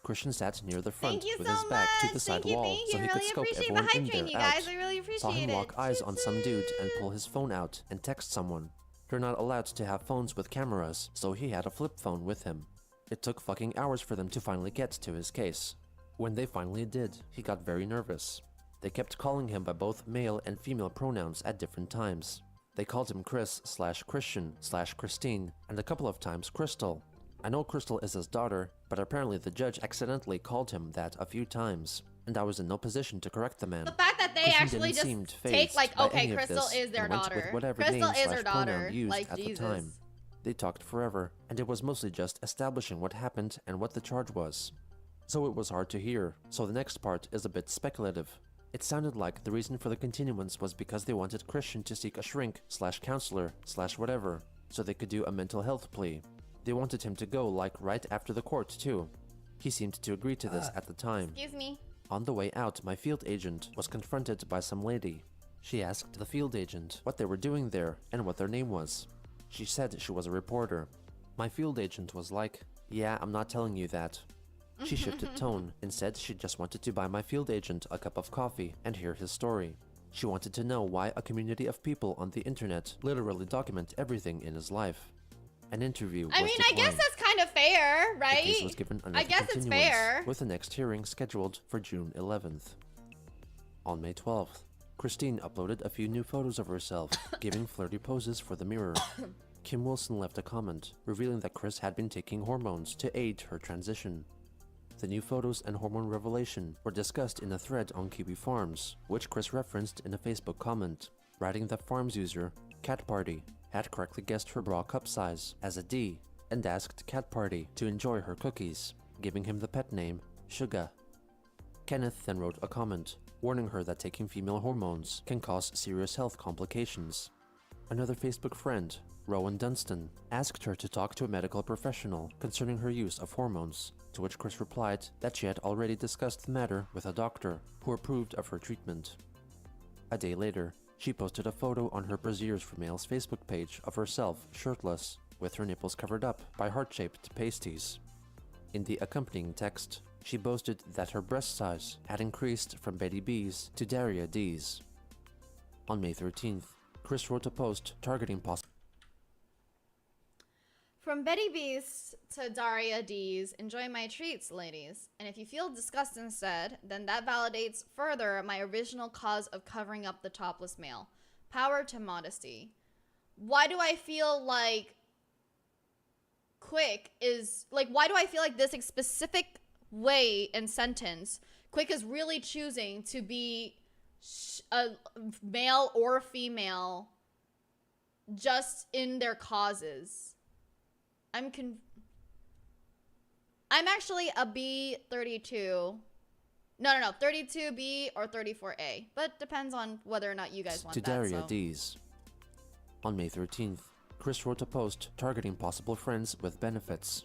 Christian sat near the front with his back to the side wall so he could scope everyone in there out. I really appreciate Saw him lock eyes on some dude and pull his phone out and text someone. You're not allowed to have phones with cameras, so he had a flip phone with him. It took fucking hours for them to finally get to his case. When they finally did, he got very nervous. They kept calling him by both male and female pronouns at different times. They called him Chris/Christian/Christine, and a couple of times Crystal. I know Crystal is his daughter, but apparently the judge accidentally called him that a few times, and I was in no position to correct the man. The fact that they Christian actually didn't just seem take fazed like, by okay, any of Crystal this is their and went daughter. with whatever Crystal is her name/pronoun daughter, used like at Jesus. the time. They talked forever, and it was mostly just establishing what happened and what the charge was. So it was hard to hear, so the next part is a bit speculative. It sounded like the reason for the continuance was because they wanted Christian to seek a shrink/counselor/whatever, so they could do a mental health plea. They wanted him to go like right after the court too. He seemed to agree to this at the time. Excuse me. On the way out, my field agent was confronted by some lady. She asked the field agent what they were doing there and what their name was. She said she was a reporter. My field agent was like, "Yeah, I'm not telling you that." She shifted tone and said she just wanted to buy my field agent a cup of coffee and hear his story. She wanted to know why a community of people on the internet literally document everything in his life. An interview was I mean, I guess declined. that's kind of fair, The right? case was given another I guess it's continuance, fair. with the next hearing scheduled for June 11th. On May 12th, Christine uploaded a few new photos of herself, giving flirty poses for the mirror. Kim Wilson left a comment, revealing that Chris had been taking hormones to aid her transition. The new photos and hormone revelation were discussed in a thread on Kiwi Farms, which Chris referenced in a Facebook comment, writing that Farms user, Cat Party, had correctly guessed her bra cup size as a D and asked Cat Party to enjoy her cookies, giving him the pet name Sugar. Kenneth then wrote a comment, warning her that taking female hormones can cause serious health complications. Another Facebook friend, Rowan Dunstan, asked her to talk to a medical professional concerning her use of hormones, to which Chris replied that she had already discussed the matter with a doctor who approved of her treatment. A day later, she posted a photo on her Braziers for Males Facebook page of herself shirtless, with her nipples covered up by heart-shaped pasties. In the accompanying text, she boasted that her breast size had increased from Betty B's to Daria D's. On May 13th, Chris wrote a post targeting possible From Betty B's to Daria D's, enjoy my treats, ladies. And if you feel disgust instead, then that validates further my original cause of covering up the topless male. Power to modesty. Why do I feel like Quick is, like, why do I feel like this specific way and sentence, Quick is really choosing to be a male or female just in their causes? I'm actually a B32. No, 32B or 34A. But depends on whether or not you guys want to that. Daria So. D's. On May 13th, Chris wrote a post targeting possible friends with benefits.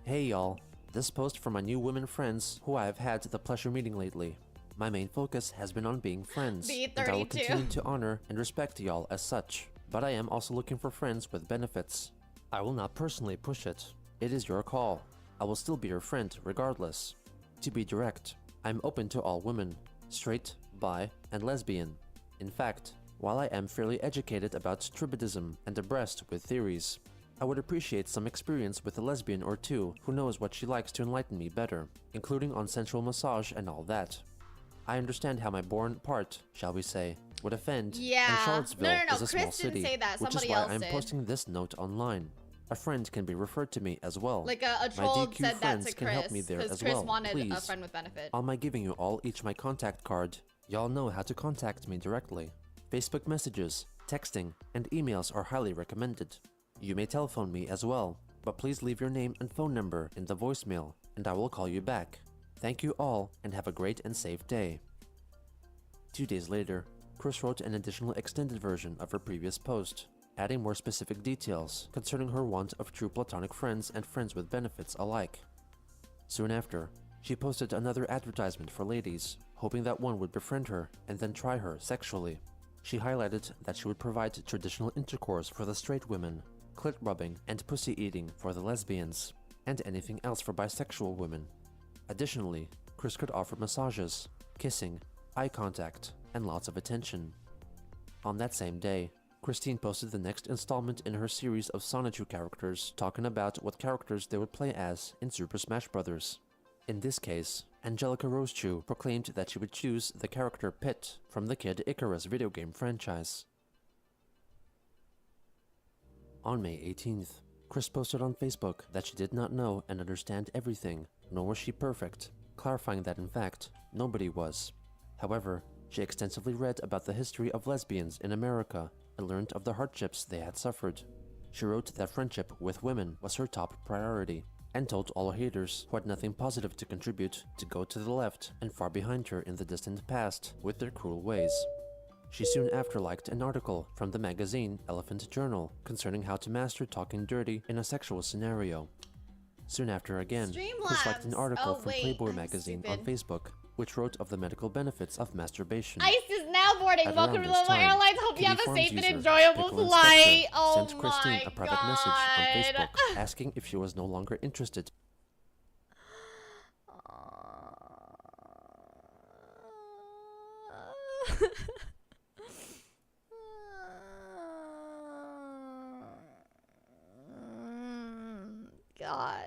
Hey y'all, this post for my new women friends who I have had the pleasure meeting lately. My main focus has been on being friends, and I will B32. continue to honor and respect y'all as such. but I am also looking for friends with benefits. I will not personally push it. It is your call. I will still be your friend regardless. To be direct, I'm open to all women, straight, bi, and lesbian. In fact, while I am fairly educated about tribadism and abreast with theories, I would appreciate some experience with a lesbian or two who knows what she likes to enlighten me better, including on sensual massage and all that. I understand how my born part, shall we say, would offend, Yeah. and Charlottesville No. is a small Chris didn't city, say that. which is Somebody why else I'm did. posting this note online. A friend can be referred to me as well. Like a My troll DQ said that friends to can help Chris me there because as Chris well, wanted a please. friend with benefit. On my giving you all each my contact card, y'all know how to contact me directly. Facebook messages, texting, and emails are highly recommended. You may telephone me as well, but please leave your name and phone number in the voicemail, and I will call you back. Thank you all, and have a great and safe day. 2 days later, Chris wrote an additional extended version of her previous post, adding more specific details concerning her want of true platonic friends and friends with benefits alike. Soon after, she posted another advertisement for ladies, hoping that one would befriend her and then try her sexually. She highlighted that she would provide traditional intercourse for the straight women, clit rubbing and pussy eating for the lesbians, and anything else for bisexual women. Additionally, Chris could offer massages, kissing, eye contact, and lots of attention. On that same day, Christine posted the next installment in her series of Sonichu characters talking about what characters they would play as in Super Smash Bros. In this case, Angelica Rosechew proclaimed that she would choose the character Pit from the Kid Icarus video game franchise. On May 18th, Chris posted on Facebook that she did not know and understand everything, nor was she perfect, clarifying that in fact, nobody was. However, she extensively read about the history of lesbians in America and learned of the hardships they had suffered. She wrote that friendship with women was her top priority, and told all haters who had nothing positive to contribute to go to the left and far behind her in the distant past with their cruel ways. She soon after liked an article from the magazine Elephant Journal concerning how to master talking dirty in a sexual scenario. Soon after again, Chris liked an article from Playboy magazine on Facebook, which wrote of the medical benefits of masturbation. Ice is now boarding. At Welcome around to this Global time, Airlines. Hope you Kitty have a Farms safe and user enjoyable Pickle flight. Inspector Oh sent Christine a private message on Facebook asking if she was no longer interested. God.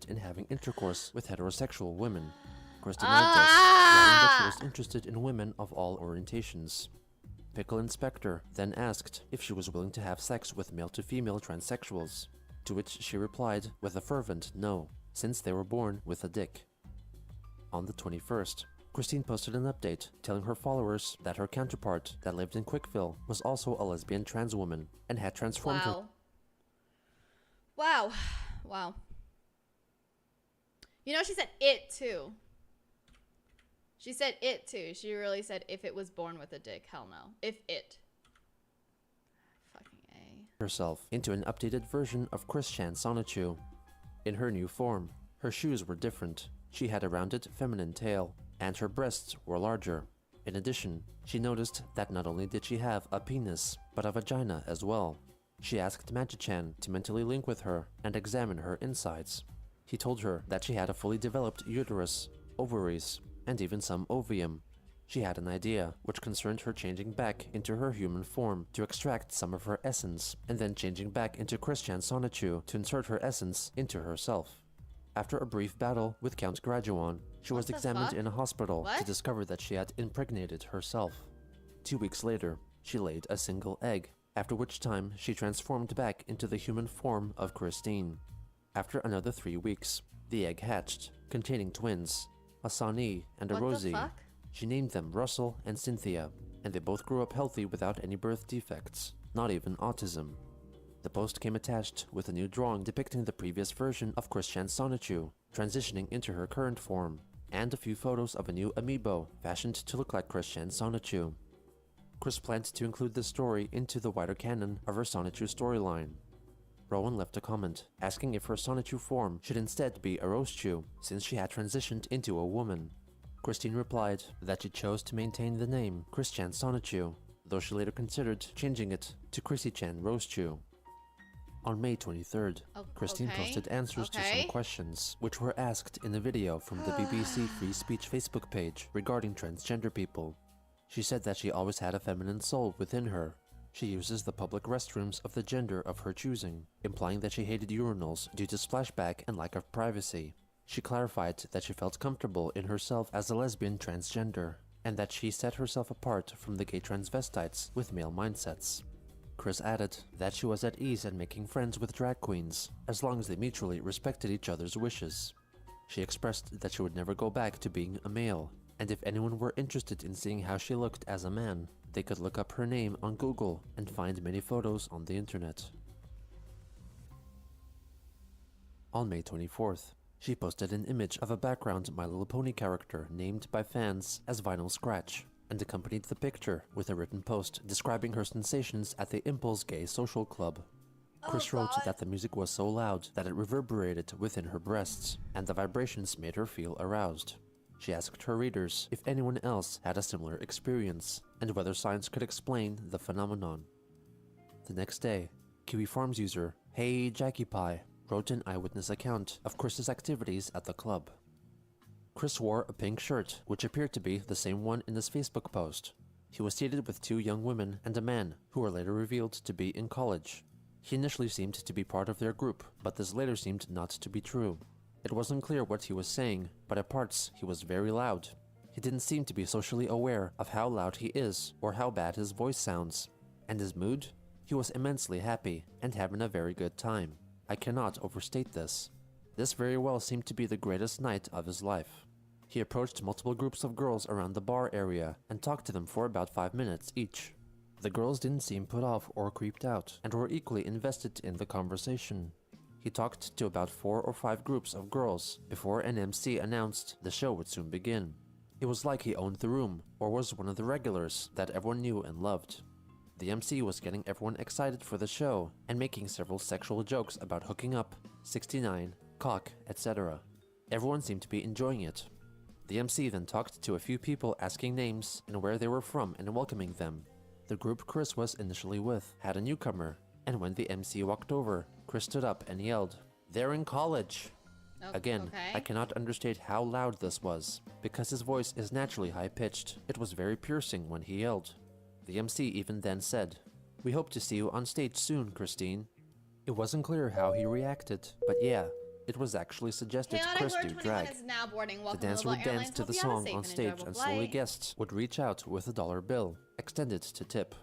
In having intercourse with heterosexual women. Chris denied this, writing that she was interested in women of all orientations. Pickle Inspector then asked if she was willing to have sex with male-to-female transsexuals, to which she replied with a fervent no, since they were born with a dick. On the 21st, Christine posted an update telling her followers that her counterpart that lived in Quickville was also a lesbian trans woman and had transformed her. Wow. Wow. You know, she said it too. She said it too. She really said if it was born with a dick. Hell no. If it. Fucking A. Herself into an updated version of Chris-chan Sonichu. In her new form, her shoes were different. She had a rounded feminine tail, and her breasts were larger. In addition, she noticed that not only did she have a penis, but a vagina as well. She asked Magi-chan to mentally link with her and examine her insides. He told her that she had a fully developed uterus, ovaries, and even some ovum. She had an idea, which concerned her changing back into her human form to extract some of her essence, and then changing back into Chris-chan Sonichu to insert her essence into herself. After a brief battle with Count Graduan, she was examined in a hospital to discover that she had impregnated herself. 2 weeks later, she laid a single egg, after which time she transformed back into the human form of Christine. After another 3 weeks, the egg hatched, containing twins, a Sani and a Rosie. She named them Russell and Cynthia, and they both grew up healthy without any birth defects, not even autism. The post came attached with a new drawing depicting the previous version of Chris-chan Sonichu, transitioning into her current form, and a few photos of a new amiibo fashioned to look like Chris-chan Sonichu. Chris planned to include the story into the wider canon of her Sonichu storyline. Rowan left a comment, asking if her Sonichu form should instead be a Rosechu, since she had transitioned into a woman. Christine replied that she chose to maintain the name Chris-chan Sonichu, though she later considered changing it to Chrissy-chan Rosechew. On May 23rd, Christine posted answers to some questions which were asked in a video from the BBC Free Speech Facebook page regarding transgender people. She said that she always had a feminine soul within her. She uses the public restrooms of the gender of her choosing, implying that she hated urinals due to splashback and lack of privacy. She clarified that she felt comfortable in herself as a lesbian transgender, and that she set herself apart from the gay transvestites with male mindsets. Chris added that she was at ease in making friends with drag queens, as long as they mutually respected each other's wishes. She expressed that she would never go back to being a male, and if anyone were interested in seeing how she looked as a man, they could look up her name on Google and find many photos on the internet. On May 24th, she posted an image of a background My Little Pony character named by fans as Vinyl Scratch, and accompanied the picture with a written post describing her sensations at the Impulse Gay Social Club. Chris wrote that the music was so loud that it reverberated within her breasts, and the vibrations made her feel aroused. She asked her readers if anyone else had a similar experience, and whether science could explain the phenomenon. The next day, Kiwi Farms user Hey Jackie Pie wrote an eyewitness account of Chris's activities at the club. Chris wore a pink shirt, which appeared to be the same one in his Facebook post. He was seated with two young women and a man, who were later revealed to be in college. He initially seemed to be part of their group, but this later seemed not to be true. It wasn't clear what he was saying, but at parts he was very loud. He didn't seem to be socially aware of how loud he is or how bad his voice sounds. And his mood? He was immensely happy and having a very good time. I cannot overstate this. This very well seemed to be the greatest night of his life. He approached multiple groups of girls around the bar area and talked to them for about 5 minutes each. The girls didn't seem put off or creeped out and were equally invested in the conversation. He talked to about 4 or 5 groups of girls before an MC announced the show would soon begin. It was like he owned the room, or was one of the regulars that everyone knew and loved. The MC was getting everyone excited for the show and making several sexual jokes about hooking up, 69, cock, etc. Everyone seemed to be enjoying it. The MC then talked to a few people asking names and where they were from and welcoming them. The group Chris was initially with had a newcomer, and when the MC walked over, Chris stood up and yelled, "They're in college!" Again, I cannot understate how loud this was, because his voice is naturally high-pitched. It was very piercing when he yelled. The MC even then said, "We hope to see you on stage soon, Christine." It wasn't clear how he reacted, but yeah, it was actually suggested Chris do drag. The dancer would dance to the song on stage and slowly guests would reach out with a dollar bill, extended to tip.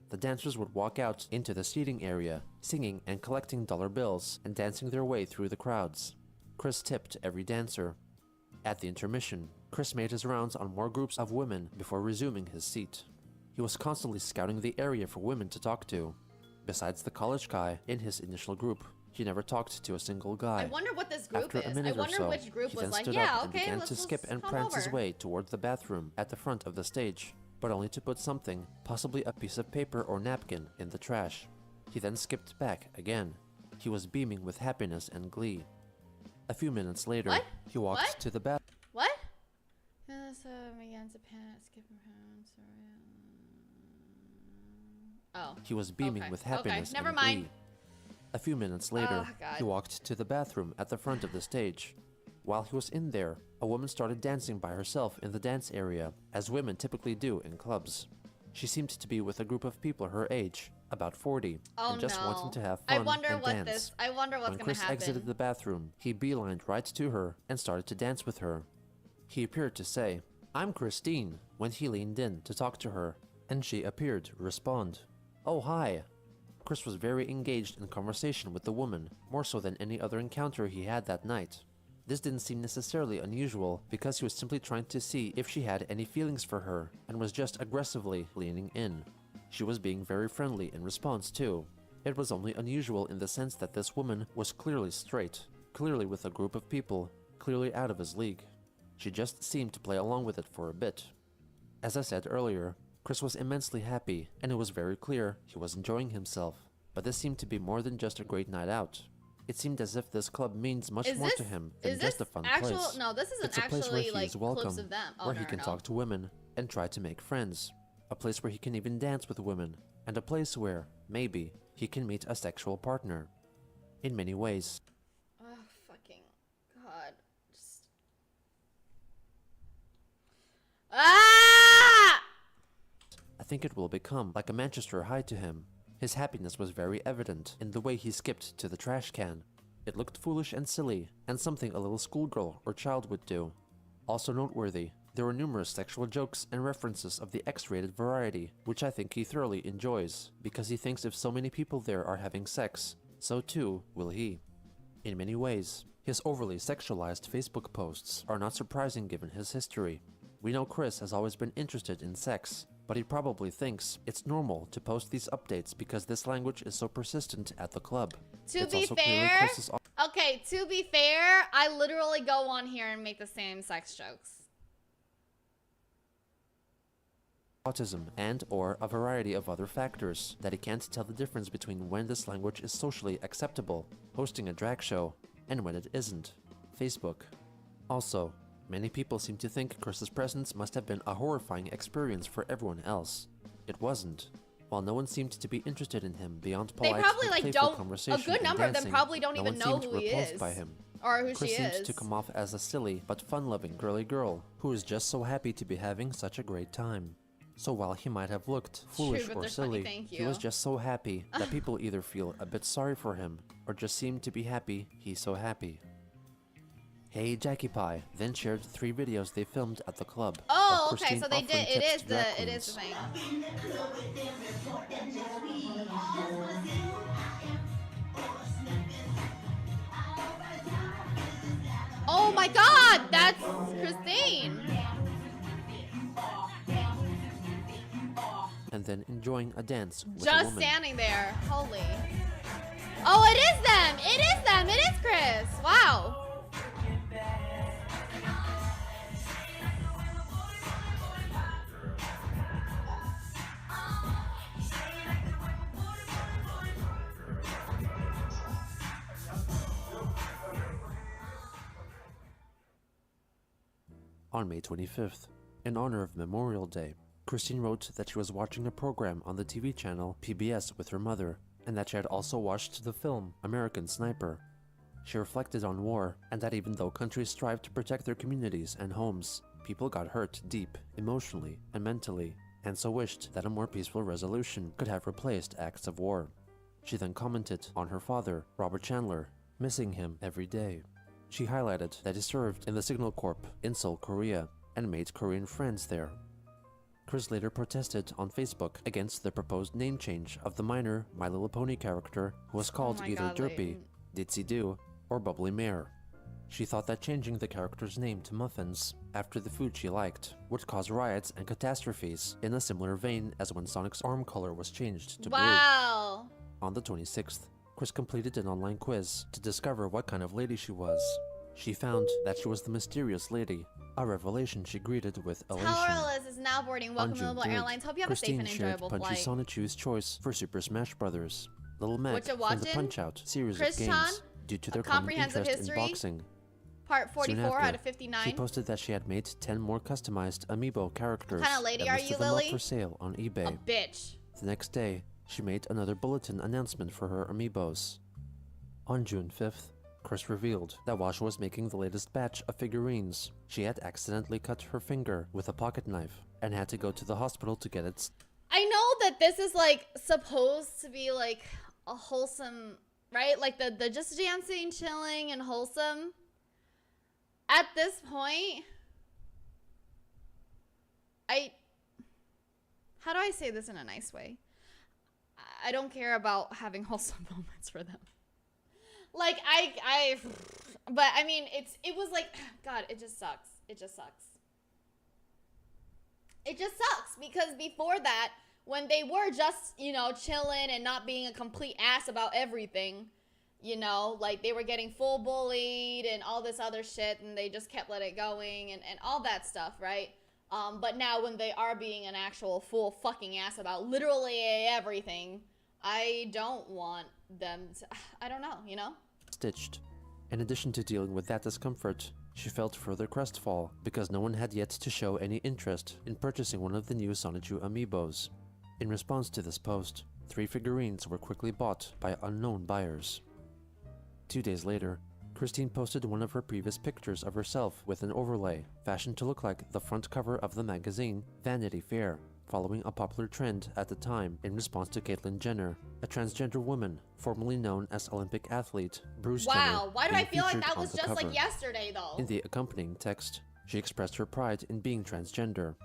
The dancers would walk out into the seating area, singing and collecting dollar bills and dancing their way through the crowds. Chris tipped every dancer. At the intermission, Chris made his rounds on more groups of women before resuming his seat. He was constantly scouting the area for women to talk to. Besides the college guy in his initial group, he never talked to a single guy. I wonder what this group After is. a minute I wonder or so, which group he was then like, stood yeah, up and okay, began let's to skip and hop prance his over. way toward the bathroom at the front of the stage, but only to put something, possibly a piece of paper or napkin, in the trash. He then skipped back again. He was beaming with happiness and glee. A few minutes later, he walked to the bath. What? Began to panic, skipping around, sorry. Oh. He was beaming with happiness never and mind. glee. A few minutes later, God. he walked to the bathroom at the front of the stage. While he was in there, a woman started dancing by herself in the dance area, as women typically do in clubs. She seemed to be with a group of people her age, about 40, and just wanting to have fun I wonder and what dance. I wonder what's When gonna Chris happen. exited the bathroom, he beelined right to her and started to dance with her. He appeared to say, "I'm Christine," when he leaned in to talk to her, and she appeared to respond. "Oh, hi." Chris was very engaged in conversation with the woman, more so than any other encounter he had that night. This didn't seem necessarily unusual, because he was simply trying to see if she had any feelings for her, and was just aggressively leaning in. She was being very friendly in response too. It was only unusual in the sense that this woman was clearly straight, clearly with a group of people, clearly out of his league. She just seemed to play along with it for a bit. As I said earlier, Chris was immensely happy, and it was very clear he was enjoying himself. But this seemed to be more than just a great night out. It seemed as if this club means much more to him than just a fun place. No, this isn't It's a place where actually he like is welcome, close to them. Oh, where no, he can no. talk to women and try to make friends. a place where he can even dance with women, and a place where, maybe, he can meet a sexual partner. In many ways. Oh, fucking God. Just... Ah! I think it will become like a Manchester High to him. His happiness was very evident in the way he skipped to the trash can. It looked foolish and silly, and something a little schoolgirl or child would do. Also noteworthy, there were numerous sexual jokes and references of the X-rated variety, which I think he thoroughly enjoys, because he thinks if so many people there are having sex, so too will he. In many ways, his overly sexualized Facebook posts are not surprising given his history. We know Chris has always been interested in sex, but he probably thinks it's normal to post these updates because this language is so persistent at the club. To be fair, okay, to be fair, I literally go on here and make the same sex jokes. Autism and or a variety of other factors that he can't tell the difference between when this language is socially acceptable, hosting a drag show, and when it isn't. Facebook. Also, many people seem to think Chris's presence must have been a horrifying experience for everyone else. It wasn't. While no one seemed to be interested in him beyond polite they probably and like playful don't. conversation A good and number of dancing, them probably don't no even one know seemed who he repulsed is by him. or who Chris she seemed is. to come off as a silly but fun-loving girly girl who is just so happy to be having such a great time. So while he might have looked foolish but or they're funny, silly, thank he was you. just so happy that people either feel a bit sorry for him or just seem to be happy he's so happy. Hey Jackie Pie then shared 3 videos they filmed at the club. Oh, of okay, Christine so they did. offering It tips is to drag the queens. thing. Oh my God, that's Christine. And then enjoying a dance with a Just woman. standing there. Holy. Oh, it is them. It is them. It is Chris. Wow. On May 25th, in honor of Memorial Day, Christine wrote that she was watching a program on the TV channel PBS with her mother, and that she had also watched the film American Sniper. She reflected on war, and that even though countries strive to protect their communities and homes, people got hurt deep, emotionally and mentally, and so wished that a more peaceful resolution could have replaced acts of war. She then commented on her father, Robert Chandler, missing him every day. She highlighted that he served in the Signal Corps in Seoul, Korea, and made Korean friends there. Chris later protested on Facebook against the proposed name change of the minor My Little Pony character, who was called either Derpy, Ditsy Doo, or Bubbly Mare. She thought that changing the character's name to Muffins, after the food she liked, would cause riots and catastrophes in a similar vein as when Sonic's arm color was changed to blue. Wow. On the 26th, Chris completed an online quiz to discover what kind of lady she was. She found that she was the mysterious lady, a revelation she greeted with elation. Towerless is now boarding. Welcome to Mobile Airlines. Hope you have Christine a safe and enjoyable shared Punchy flight. Sonichu's choice for Super Smash Bros. Little Mac What you from the watching? Punch-Out series Chris of games Chan? due to their A common comprehensive interest in history? boxing. Part Soon 44 after, out of 59. she posted that she had made 10 more customized amiibo characters kinda lady and are listed you, them up Lily? for sale on eBay. A bitch. The next day, she made another bulletin announcement for her amiibos. On June 5th, Chris revealed that while she was making the latest batch of figurines, she had accidentally cut her finger with a pocket knife and had to go to the hospital to get it. I know that this is like supposed to be like a wholesome, right? Like the just dancing, chilling, and wholesome. At this point, how do I say this in a nice way? I don't care about having wholesome moments for them. Like but I mean, it was like, God, it just sucks. It just sucks. It just sucks because before that, when they were just, you know, chilling and not being a complete ass about everything, you know, like they were getting full bullied and all this other shit and they just kept letting it going and all that stuff, right? But now when they are being an actual full fucking ass about literally everything, I don't want them to, I don't know, you know? Stitched. In addition to dealing with that discomfort, She felt further crestfall because no one had yet to show any interest in purchasing one of the new Sonichu amiibos. In response to this post, 3 figurines were quickly bought by unknown buyers. 2 days later, Christine posted one of her previous pictures of herself with an overlay, fashioned to look like the front cover of the magazine Vanity Fair, following a popular trend at the time in response to Caitlyn Jenner, a transgender woman formerly known as Olympic athlete Bruce Jenner. Wow, why do I being feel like featured that on was the just cover. like yesterday though? In the accompanying text, she expressed her pride in being transgender.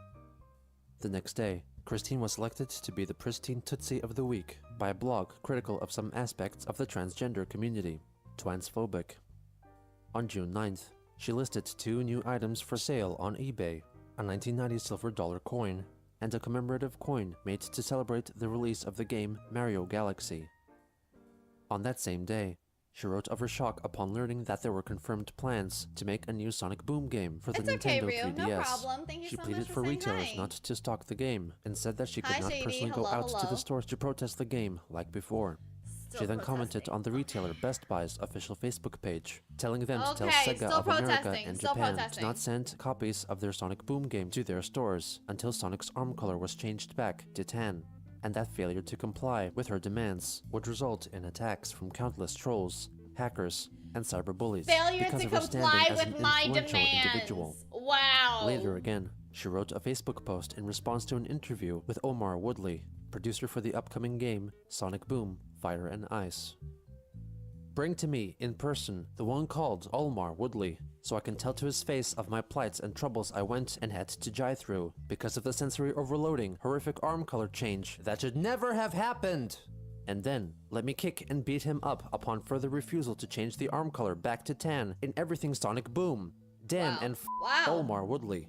The next day, Christine was selected to be the Pristine Tootsie of the Week by a blog critical of some aspects of the transgender community, Twansphobic. On June 9th, she listed 2 new items for sale on eBay, a 1990 silver dollar coin and a commemorative coin made to celebrate the release of the game Mario Galaxy. On that same day, she wrote of her shock upon learning that there were confirmed plans to make a new Sonic Boom game for the It's okay, Nintendo Ryu. 3DS. No problem. Thank you She so pleaded much for for saying retailers hi. not to stock the game and said that she could Hi, not Shady. personally Hello, go out to hello. the stores to protest the game like before. Still She then commented protesting. on the retailer Best Buy's official Facebook page, telling them to tell Okay, Sega still of America protesting, and still Japan to protesting. not send copies of their Sonic Boom game to their stores until Sonic's arm color was changed back to tan, and that failure to comply with her demands would result in attacks from countless trolls, hackers, and cyberbullies Failure because to of her standing comply as with an my influential demands. individual. Wow. Later again, she wrote a Facebook post in response to an interview with Omar Woodley, producer for the upcoming game Sonic Boom: Fire and Ice. Bring to me, in person, the one called Omar Woodley, so I can tell to his face of my plights and troubles I went and had to jai through because of the sensory overloading, horrific arm color change that should never have happened. And then, let me kick and beat him up upon further refusal to change the arm color back to tan in everything Sonic Boom. Damn Wow. and Wow. Omar Woodley.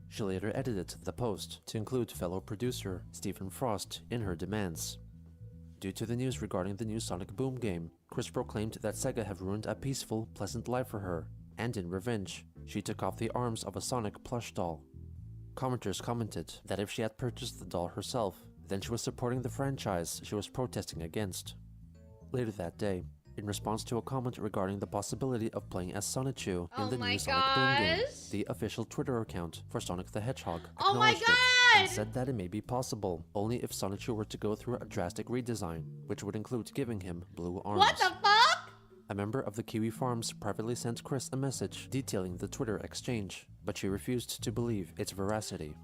She later edited the post to include fellow producer Stephen Frost in her demands. Due to the news regarding the new Sonic Boom game, Chris proclaimed that Sega have ruined a peaceful, pleasant life for her, and in revenge, she took off the arms of a Sonic plush doll. Commenters commented that if she had purchased the doll herself, then she was supporting the franchise she was protesting against. Later that day, in response to a comment regarding the possibility of playing as Sonichu in Oh the my new Sonic Boom game, gosh. the official Twitter account for Sonic the Hedgehog Oh my acknowledged it and God! said that it may be possible only if Sonichu were to go through a drastic redesign, which would include giving him blue arms. What the fuck? A member of the Kiwi Farms privately sent Chris a message detailing the Twitter exchange, but she refused to believe its veracity.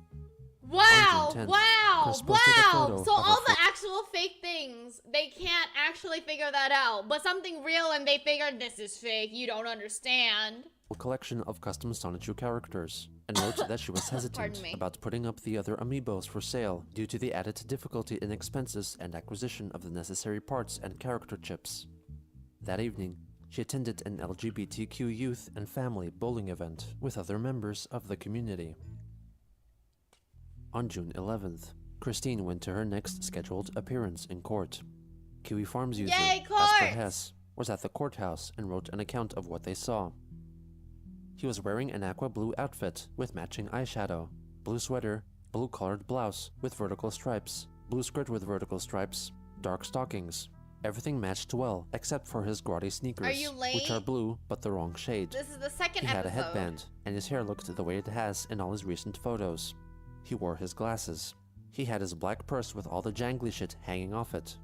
Wow, On June 10th, wow, Chris posted a photo wow. So of a all the actual fake things, they can't actually figure that out. But something real and they figured this is fake, you don't understand. a collection of custom Sonichu characters, and wrote that she was hesitant Pardon me. about putting up the other amiibos for sale due to the added difficulty in expenses and acquisition of the necessary parts and character chips. That evening, she attended an LGBTQ youth and family bowling event with other members of the community. On June 11th, Christine went to her next scheduled appearance in court. Kiwi Farms user Yay, Asper court! Hess was at the courthouse and wrote an account of what they saw. He was wearing an aqua blue outfit with matching eyeshadow, blue sweater, blue colored blouse with vertical stripes, blue skirt with vertical stripes, dark stockings. Everything matched well except for his grotty sneakers, Are you which are late? blue but the wrong shade. This is the second He had a episode. headband, and his hair looked the way it has in all his recent photos. He wore his glasses. He had his black purse with all the jangly shit hanging off it.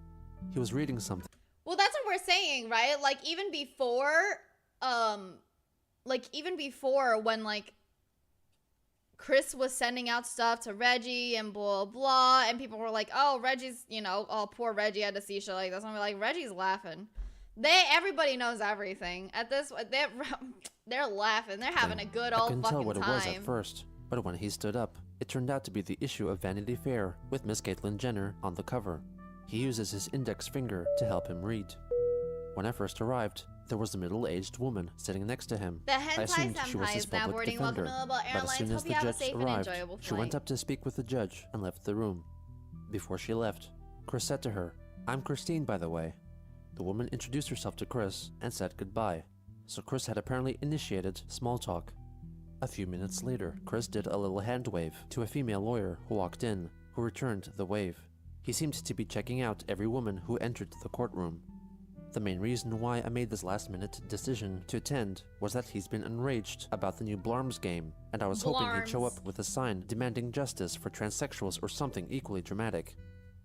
He was reading something. Well, that's what we're saying, right? Like even before when like Chris was sending out stuff to Reggie and blah blah, and people were like, "Oh, Reggie's, oh poor Reggie had to see shit like this." And we're like, Reggie's laughing. Everybody knows everything at this. They're laughing. They're having a good I old couldn't fucking tell what time. it was at first, but when he stood up, it turned out to be the issue of Vanity Fair with Miss Caitlyn Jenner on the cover. He uses his index finger to help him read. When I first arrived, there was a middle-aged woman sitting next to him. The I hentai assumed she was senpai his is now public boarding. Welcome defender, to Mobile but as Airlines. soon as Hope the you have a judge safe and arrived, enjoyable she flight. went up to speak with the judge and left the room. Before she left, Chris said to her, "I'm Christine, by the way." The woman introduced herself to Chris and said goodbye, so Chris had apparently initiated small talk. A few minutes later, Chris did a little hand wave to a female lawyer who walked in, who returned the wave. He seemed to be checking out every woman who entered the courtroom. The main reason why I made this last-minute decision to attend was that he's been enraged about the new Blarms game, and I was hoping he'd show up with a sign demanding justice for transsexuals or something equally dramatic.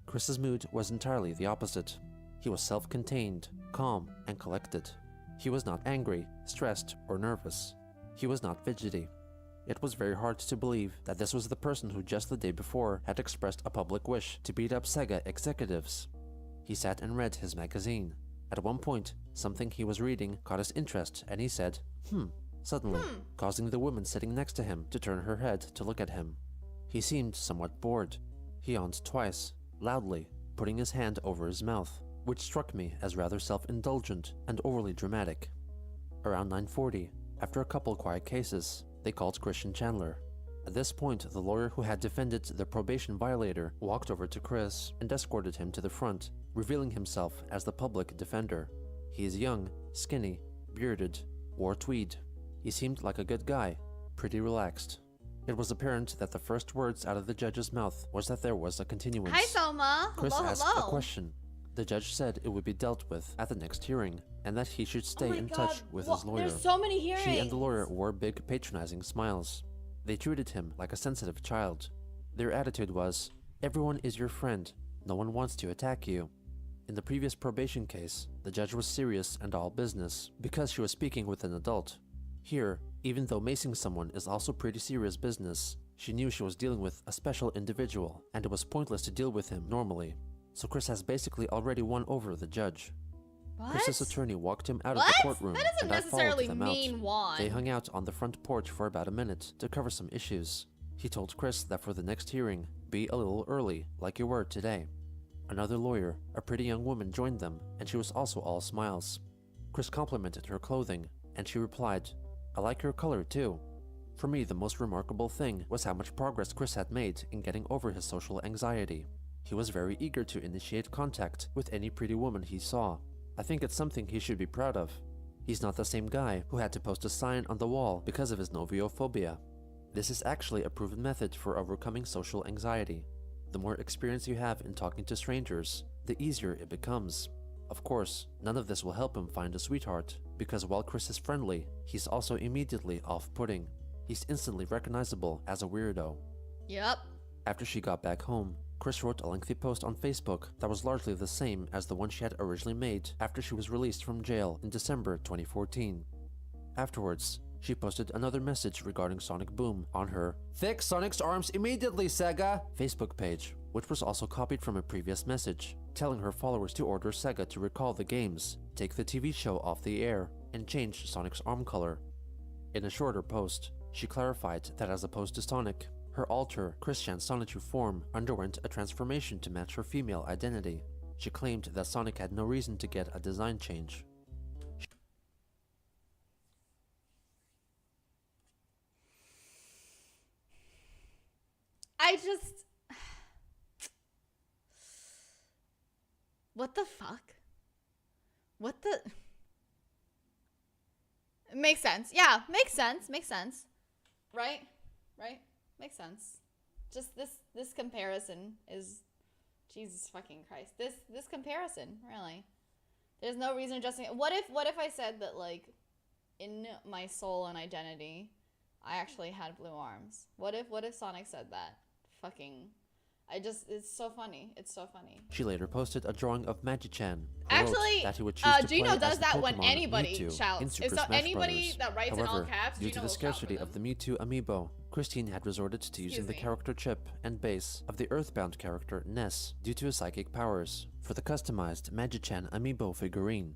Chris's mood was entirely the opposite. He was self-contained, calm, and collected. He was not angry, stressed, or nervous. He was not fidgety. It was very hard to believe that this was the person who just the day before had expressed a public wish to beat up Sega executives. He sat and read his magazine. At one point, something he was reading caught his interest and he said, suddenly, causing the woman sitting next to him to turn her head to look at him. He seemed somewhat bored. He yawned twice, loudly, putting his hand over his mouth, which struck me as rather self-indulgent and overly dramatic. Around 9:40, after a couple quiet cases, they called Christian Chandler. At this point, the lawyer who had defended the probation violator walked over to Chris and escorted him to the front, revealing himself as the public defender. He is young, skinny, bearded, wore tweed. He seemed like a good guy, pretty relaxed. It was apparent that the first words out of the judge's mouth was that there was a continuance. Hi, Selma. Chris Hello, asked hello. a question. The judge said it would be dealt with at the next hearing, and that he should stay in touch with his lawyer. There's so many hearings. She and the lawyer wore big, patronizing smiles. They treated him like a sensitive child. Their attitude was, everyone is your friend, no one wants to attack you. In the previous probation case, the judge was serious and all business, because she was speaking with an adult. Here, even though macing someone is also pretty serious business, she knew she was dealing with a special individual, and it was pointless to deal with him normally. So Chris has basically already won over the judge. What? Chris's attorney walked him out What? of the courtroom, That doesn't and I necessarily followed them mean out. won. They hung out on the front porch for about a minute to cover some issues. He told Chris that for the next hearing, be a little early, like you were today. Another lawyer, a pretty young woman, joined them, and she was also all smiles. Chris complimented her clothing, and she replied, I like your color too. For me, the most remarkable thing was how much progress Chris had made in getting over his social anxiety. He was very eager to initiate contact with any pretty woman he saw. I think it's something he should be proud of. He's not the same guy who had to post a sign on the wall because of his noviophobia. This is actually a proven method for overcoming social anxiety. The more experience you have in talking to strangers, the easier it becomes. Of course, none of this will help him find a sweetheart, because while Chris is friendly, he's also immediately off-putting. He's instantly recognizable as a weirdo. Yep. After she got back home, Chris wrote a lengthy post on Facebook that was largely the same as the one she had originally made after she was released from jail in December 2014. Afterwards, she posted another message regarding Sonic Boom on her "Fix Sonic's arms immediately, Sega!" Facebook page, which was also copied from a previous message, telling her followers to order Sega to recall the games, take the TV show off the air, and change Sonic's arm color. In a shorter post, she clarified that as opposed to Sonic, her alter, Christian Sonichu form, underwent a transformation to match her female identity. She claimed that Sonic had no reason to get a design change. I just... What the fuck? What the... Makes sense. Yeah, makes sense. Makes sense. Right? Right? Makes sense. Just this comparison is... Jesus fucking Christ. This comparison, really. There's no reason to justify... What if I said that, like, in my soul and identity, I actually had blue arms? What if Sonic said that? Fucking... it's so funny. It's so funny. She later posted a drawing of Magichan. Actually, that he would choose to Gino play does as the that when Pokemon anybody Mewtwo shouts. in If Super so Smash anybody Brothers. that writes in all However, caps, due Gino to will the shout for scarcity them. of the Mewtwo amiibo, Christine had resorted to using the me. character chip and base of the Earthbound character Ness due to his psychic powers for the customized Magichan amiibo figurine.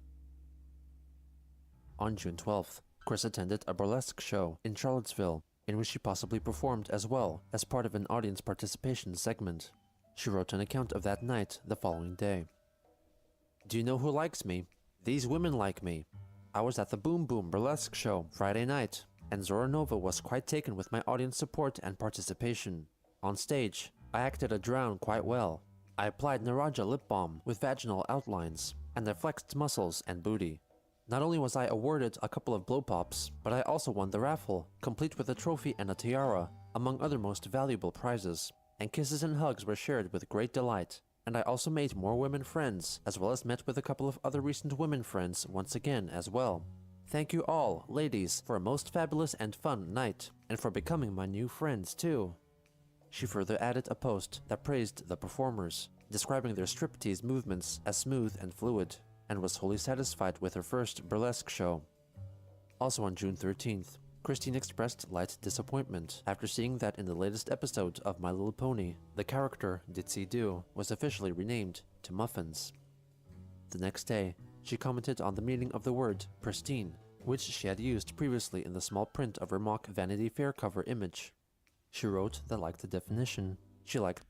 On June 12th, Chris attended a burlesque show in Charlottesville, in which she possibly performed as well as part of an audience participation segment. She wrote an account of that night the following day. Do you know who likes me? These women like me. I was at the Boom Boom burlesque show Friday night, and Zora Nova was quite taken with my audience support and participation. On stage, I acted a drown quite well. I applied Naraja lip balm with vaginal outlines, and I flexed muscles and booty. Not only was I awarded a couple of blow pops, but I also won the raffle, complete with a trophy and a tiara, among other most valuable prizes, and kisses and hugs were shared with great delight. And I also made more women friends, as well as met with a couple of other recent women friends once again as well. Thank you all, ladies, for a most fabulous and fun night, and for becoming my new friends too. She further added a post that praised the performers, describing their striptease movements as smooth and fluid, and was wholly satisfied with her first burlesque show. Also on June 13th, Christine expressed light disappointment after seeing that in the latest episode of My Little Pony, the character Ditsy Do was officially renamed to Muffins. The next day, she commented on the meaning of the word pristine, which she had used previously in the small print of her mock Vanity Fair cover image. She wrote that, like the definition, she liked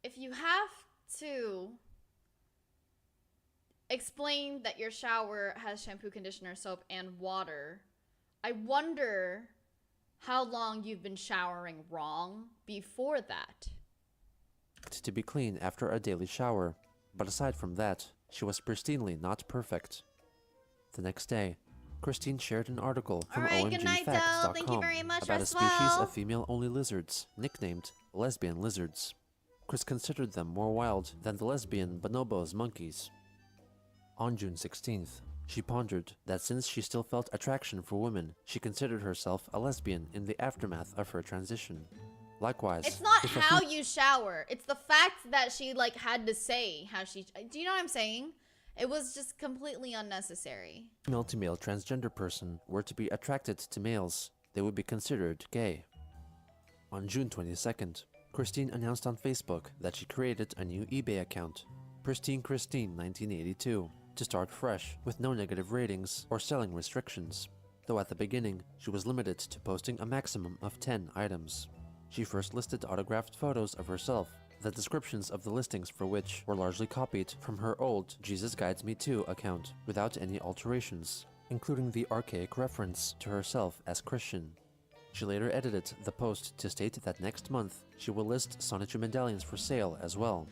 if you have to explain that your shower has shampoo, conditioner, soap, and water, I wonder how long you've been showering wrong before that. to be clean after a daily shower, but aside from that, she was pristinely not perfect. The next day, Christine shared an article from Alright, good night, Del. Thank you very much. about a Rest species well. of female-only lizards, nicknamed lesbian lizards. Chris considered them more wild than the lesbian bonobos monkeys. On June 16th, she pondered that since she still felt attraction for women, she considered herself a lesbian in the aftermath of her transition. Likewise, It's not if a how you shower. It's the fact that she like had to say how she. Do you know what I'm saying? It was just completely unnecessary. female-to-male transgender person were to be attracted to males, they would be considered gay. On June 22nd, Christine announced on Facebook that she created a new eBay account, Pristine Christine 1982, to start fresh with no negative ratings or selling restrictions, though at the beginning she was limited to posting a maximum of 10 items. She first listed autographed photos of herself, the descriptions of the listings for which were largely copied from her old Jesus Guides Me Too account without any alterations, including the archaic reference to herself as Christian. She later edited the post to state that next month she will list Sonichu medallions for sale as well.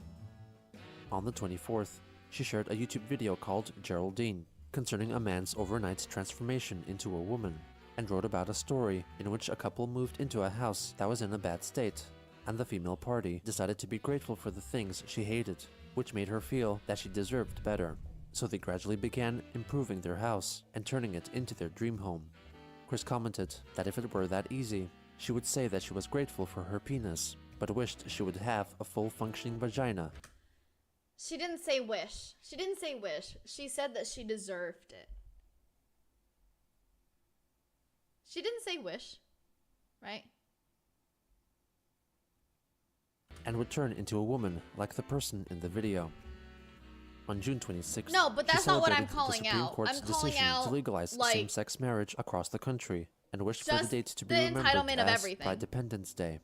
On the 24th, she shared a YouTube video called Geraldine, concerning a man's overnight transformation into a woman, and wrote about a story in which a couple moved into a house that was in a bad state, and the female party decided to be grateful for the things she hated, which made her feel that she deserved better. So they gradually began improving their house and turning it into their dream home. Chris commented that if it were that easy, she would say that she was grateful for her penis, but wished she would have a full functioning vagina. She didn't say wish. She didn't say wish. She said that she deserved it. She didn't say wish, right? And would turn into a woman like the person in the video. On June 26th, No, but she that's not what I'm celebrated calling the Supreme out. Court's I'm calling decision out, to legalize like, same-sex marriage across the country, and wished for the just date to be the remembered entitlement of as everything. Pride Dependence Day.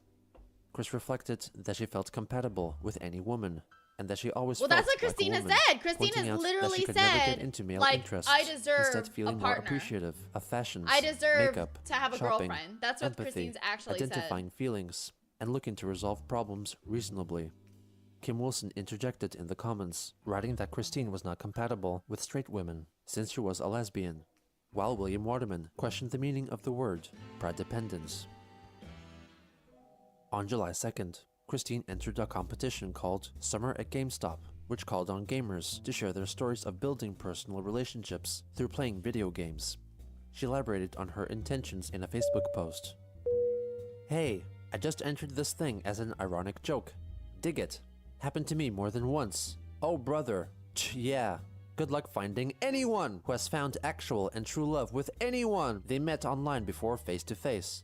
Chris reflected that she felt compatible with any woman, and that she always Well, felt that's what like a Christina woman, said. Christina pointing out that literally she could never get said, into male like, interests, I deserve instead feeling a more partner. appreciative of fashions, I deserve makeup, to have a shopping, girlfriend. That's what empathy, Christine's actually said. identifying feelings, and looking to resolve problems reasonably. Kim Wilson interjected in the comments, writing that Christine was not compatible with straight women, since she was a lesbian, while William Waterman questioned the meaning of the word pride dependence. On July 2nd, Christine entered a competition called Summer at GameStop, which called on gamers to share their stories of building personal relationships through playing video games. She elaborated on her intentions in a Facebook post. Hey, I just entered this thing as an ironic joke. Dig it. Happened to me more than once. Oh brother. Yeah. Good luck finding anyone who has found actual and true love with anyone they met online before face to face.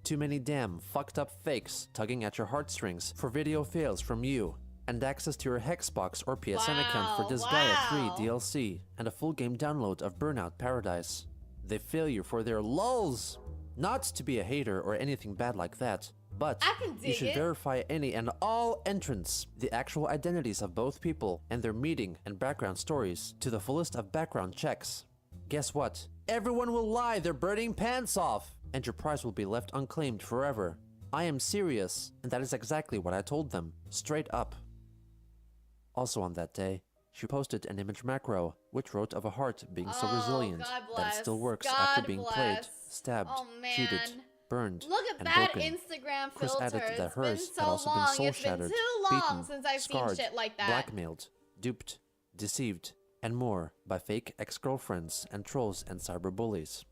Too many damn fucked up fakes tugging at your heartstrings for video fails from you, and access to your Hexbox or PSN account for Disgaea 3 DLC, and a full game download of Burnout Paradise. They fail you for their lulz. Not to be a hater or anything bad like that, but I can dig you should it. verify any and all entrants, the actual identities of both people and their meeting and background stories to the fullest of background checks. Guess what? Everyone will lie their burning pants off, and your prize will be left unclaimed forever. I am serious, and that is exactly what I told them, straight up. Also on that day, She posted an image macro, which wrote of a heart being so resilient God that it still bless. works God after being played, bless. stabbed, Oh, cheated, man. burned, Look at and that broken. Instagram Chris filter. added that It's been hers so had also been long. soul It's been shattered, too long beaten, since I've scarred, seen shit like that. blackmailed, duped, deceived, and more by fake ex-girlfriends and trolls and cyberbullies.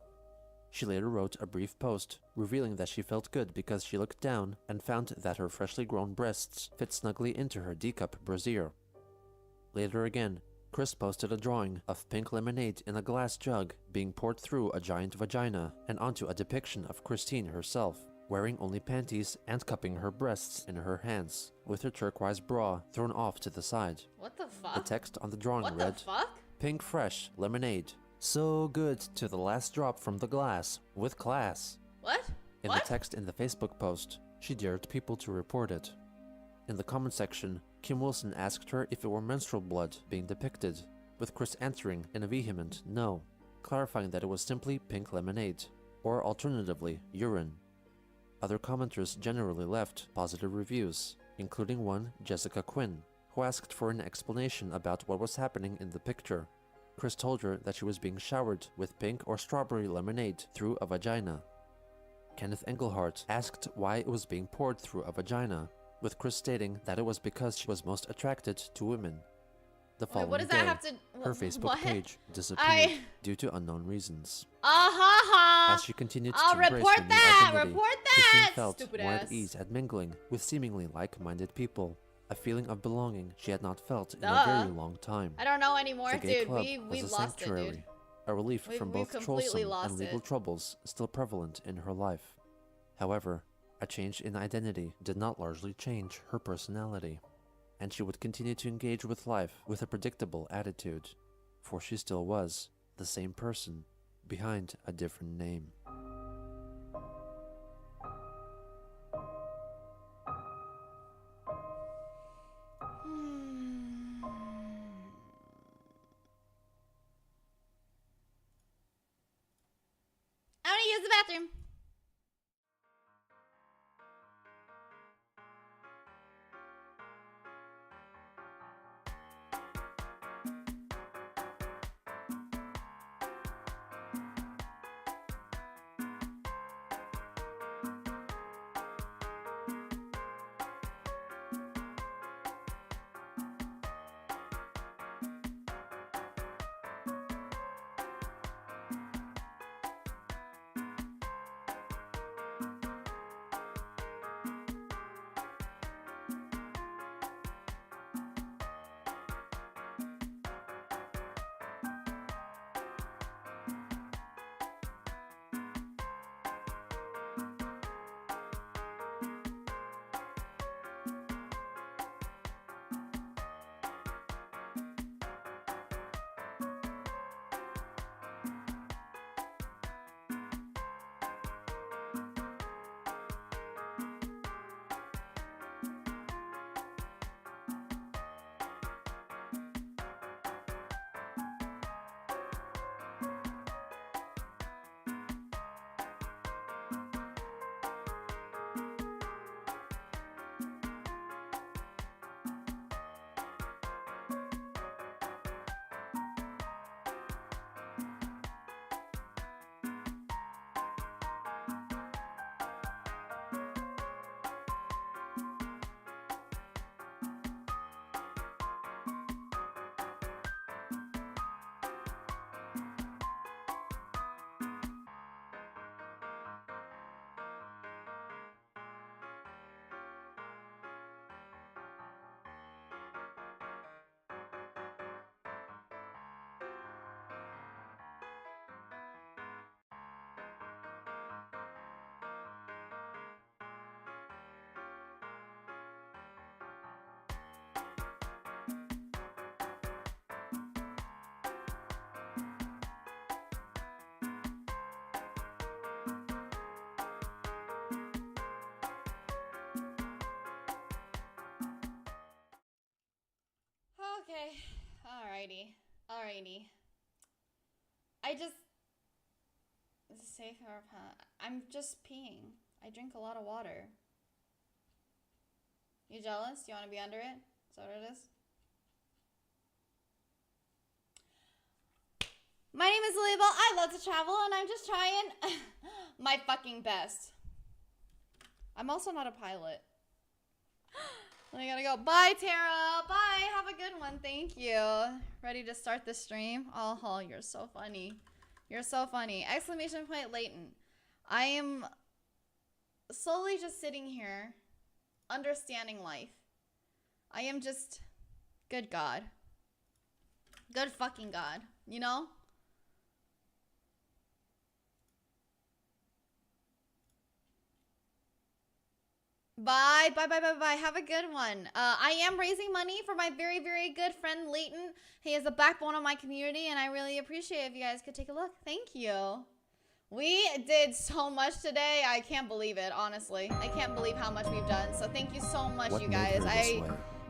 She later wrote a brief post, revealing that she felt good because she looked down and found that her freshly grown breasts fit snugly into her D-cup brassiere. Later again, Chris posted a drawing of pink lemonade in a glass jug being poured through a giant vagina and onto a depiction of Christine herself, wearing only panties and cupping her breasts in her hands, with her turquoise bra thrown off to the side. What the fuck? The text on the drawing What read, the fuck? "Pink fresh lemonade. So good to the last drop from the glass, with class." What? In What? the text in the Facebook post, she dared people to report it. In the comment section, Kim Wilson asked her if it were menstrual blood being depicted, with Chris answering in a vehement no, clarifying that it was simply pink lemonade, or alternatively, urine. Other commenters generally left positive reviews, including one, Jessica Quinn, who asked for an explanation about what was happening in the picture. Chris told her that she was being showered with pink or strawberry lemonade through a vagina. Kenneth Engelhardt asked why it was being poured through a vagina, with Chris stating that it was because she was most attracted to women. The Wait, following what does day, that have to... her Facebook what? page disappeared due to unknown reasons. Ha! As she continued I'll to embrace report her new that! identity, Report Christine that! felt Stupid more ass. at ease at mingling with seemingly like-minded people, a feeling of belonging she had not felt in a Duh. very long time. I don't know anymore, The gay dude. club We was a lost it, sanctuary, dude. a relief from we've both completely troublesome lost and legal it. troubles still prevalent in her life. However, a change in identity did not largely change her personality, and she would continue to engage with life with a predictable attitude, for she still was the same person behind a different name. I'm gonna use the bathroom. Okay. Alrighty. I just... Safe or I'm just peeing. I drink a lot of water. You jealous? You want to be under it? Is that what it is? My name is Lily Bell. I love to travel, and I'm just trying my fucking best. I'm also not a pilot. I gotta go. Bye, Tara. Bye. Have a good one. Thank you. Ready to start the stream? Oh, you're so funny. You're so funny. Exclamation point latent. I am slowly just sitting here, understanding life. I am just, good God. Good fucking God. You know? Bye. Have a good one. I am raising money for my very, very good friend Leighton. He is the backbone of my community, and I really appreciate it if you guys could take a look. Thank you. We did so much today. I can't believe it, honestly. I can't believe how much we've done. So thank you so much, you guys.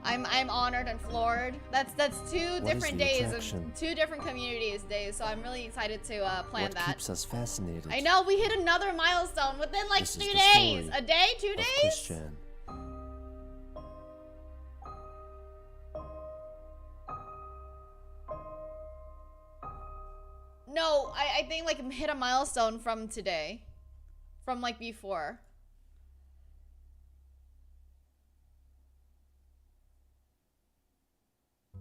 I'm honored and floored. That's two different days of two different communities days. So I'm really excited to plan that. What keeps us fascinated? I know we hit another milestone within like 2 days. A day, 2 days. Christian. No, I think like hit a milestone from today, from like before.